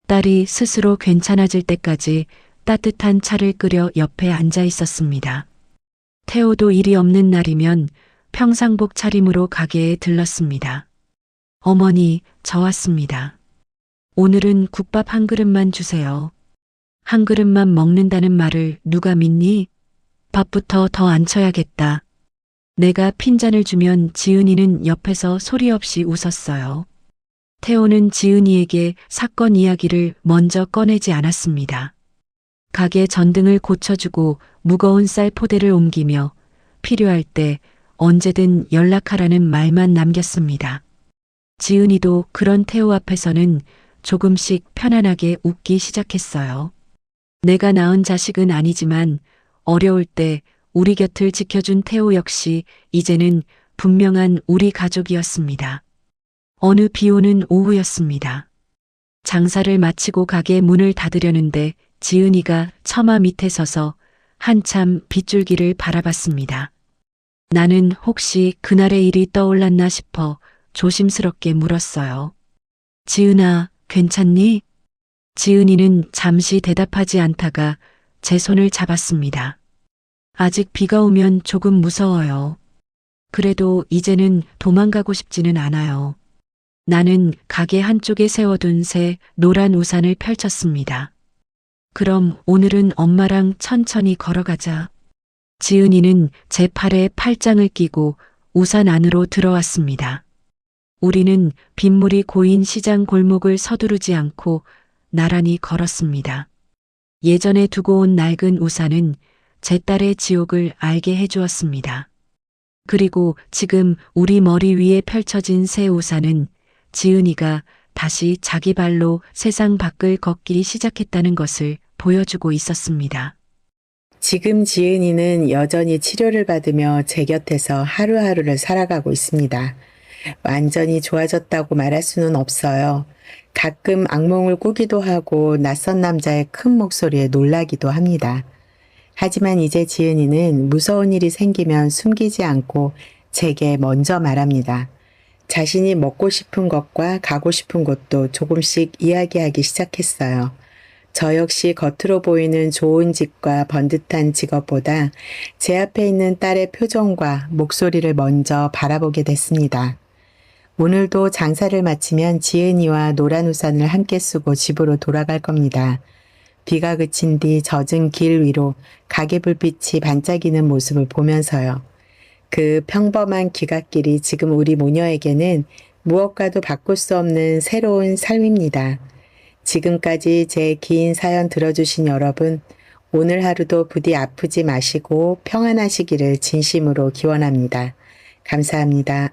딸이 스스로 괜찮아질 때까지 따뜻한 차를 끓여 옆에 앉아 있었습니다. 태호도 일이 없는 날이면 평상복 차림으로 가게에 들렀습니다. 어머니, 저 왔습니다. 오늘은 국밥 한 그릇만 주세요. 한 그릇만 먹는다는 말을 누가 믿니? 밥부터 더 안 쳐야겠다. 내가 핀잔을 주면 지은이는 옆에서 소리 없이 웃었어요. 태호는 지은이에게 사건 이야기를 먼저 꺼내지 않았습니다. 가게 전등을 고쳐주고 무거운 쌀 포대를 옮기며 필요할 때 언제든 연락하라는 말만 남겼습니다. 지은이도 그런 태호 앞에서는 조금씩 편안하게 웃기 시작했어요. 내가 낳은 자식은 아니지만 어려울 때 우리 곁을 지켜준 태호 역시 이제는 분명한 우리 가족이었습니다. 어느 비 오는 오후였습니다. 장사를 마치고 가게 문을 닫으려는데 지은이가 처마 밑에 서서 한참 빗줄기를 바라봤습니다. 나는 혹시 그날의 일이 떠올랐나 싶어 조심스럽게 물었어요. 지은아, 괜찮니? 지은이는 잠시 대답하지 않다가 제 손을 잡았습니다. 아직 비가 오면 조금 무서워요. 그래도 이제는 도망가고 싶지는 않아요. 나는 가게 한쪽에 세워둔 새 노란 우산을 펼쳤습니다. 그럼 오늘은 엄마랑 천천히 걸어가자. 지은이는 제 팔에 팔짱을 끼고 우산 안으로 들어왔습니다. 우리는 빗물이 고인 시장 골목을 서두르지 않고 나란히 걸었습니다. 예전에 두고 온 낡은 우산은 제 딸의 지옥을 알게 해주었습니다. 그리고 지금 우리 머리 위에 펼쳐진 새 우산은 지은이가 다시 자기 발로 세상 밖을 걷기 시작했다는 것을 보여주고 있었습니다. 지금 지은이는 여전히 치료를 받으며 제 곁에서 하루하루를 살아가고 있습니다. 완전히 좋아졌다고 말할 수는 없어요. 가끔 악몽을 꾸기도 하고 낯선 남자의 큰 목소리에 놀라기도 합니다. 하지만 이제 지은이는 무서운 일이 생기면 숨기지 않고 제게 먼저 말합니다. 자신이 먹고 싶은 것과 가고 싶은 곳도 조금씩 이야기하기 시작했어요. 저 역시 겉으로 보이는 좋은 집과 번듯한 직업보다 제 앞에 있는 딸의 표정과 목소리를 먼저 바라보게 됐습니다. 오늘도 장사를 마치면 지은이와 노란 우산을 함께 쓰고 집으로 돌아갈 겁니다. 비가 그친 뒤 젖은 길 위로 가게 불빛이 반짝이는 모습을 보면서요. 그 평범한 기갓길이 지금 우리 모녀에게는 무엇과도 바꿀 수 없는 새로운 삶입니다. 지금까지 제 긴 사연 들어주신 여러분, 오늘 하루도 부디 아프지 마시고 평안하시기를 진심으로 기원합니다. 감사합니다.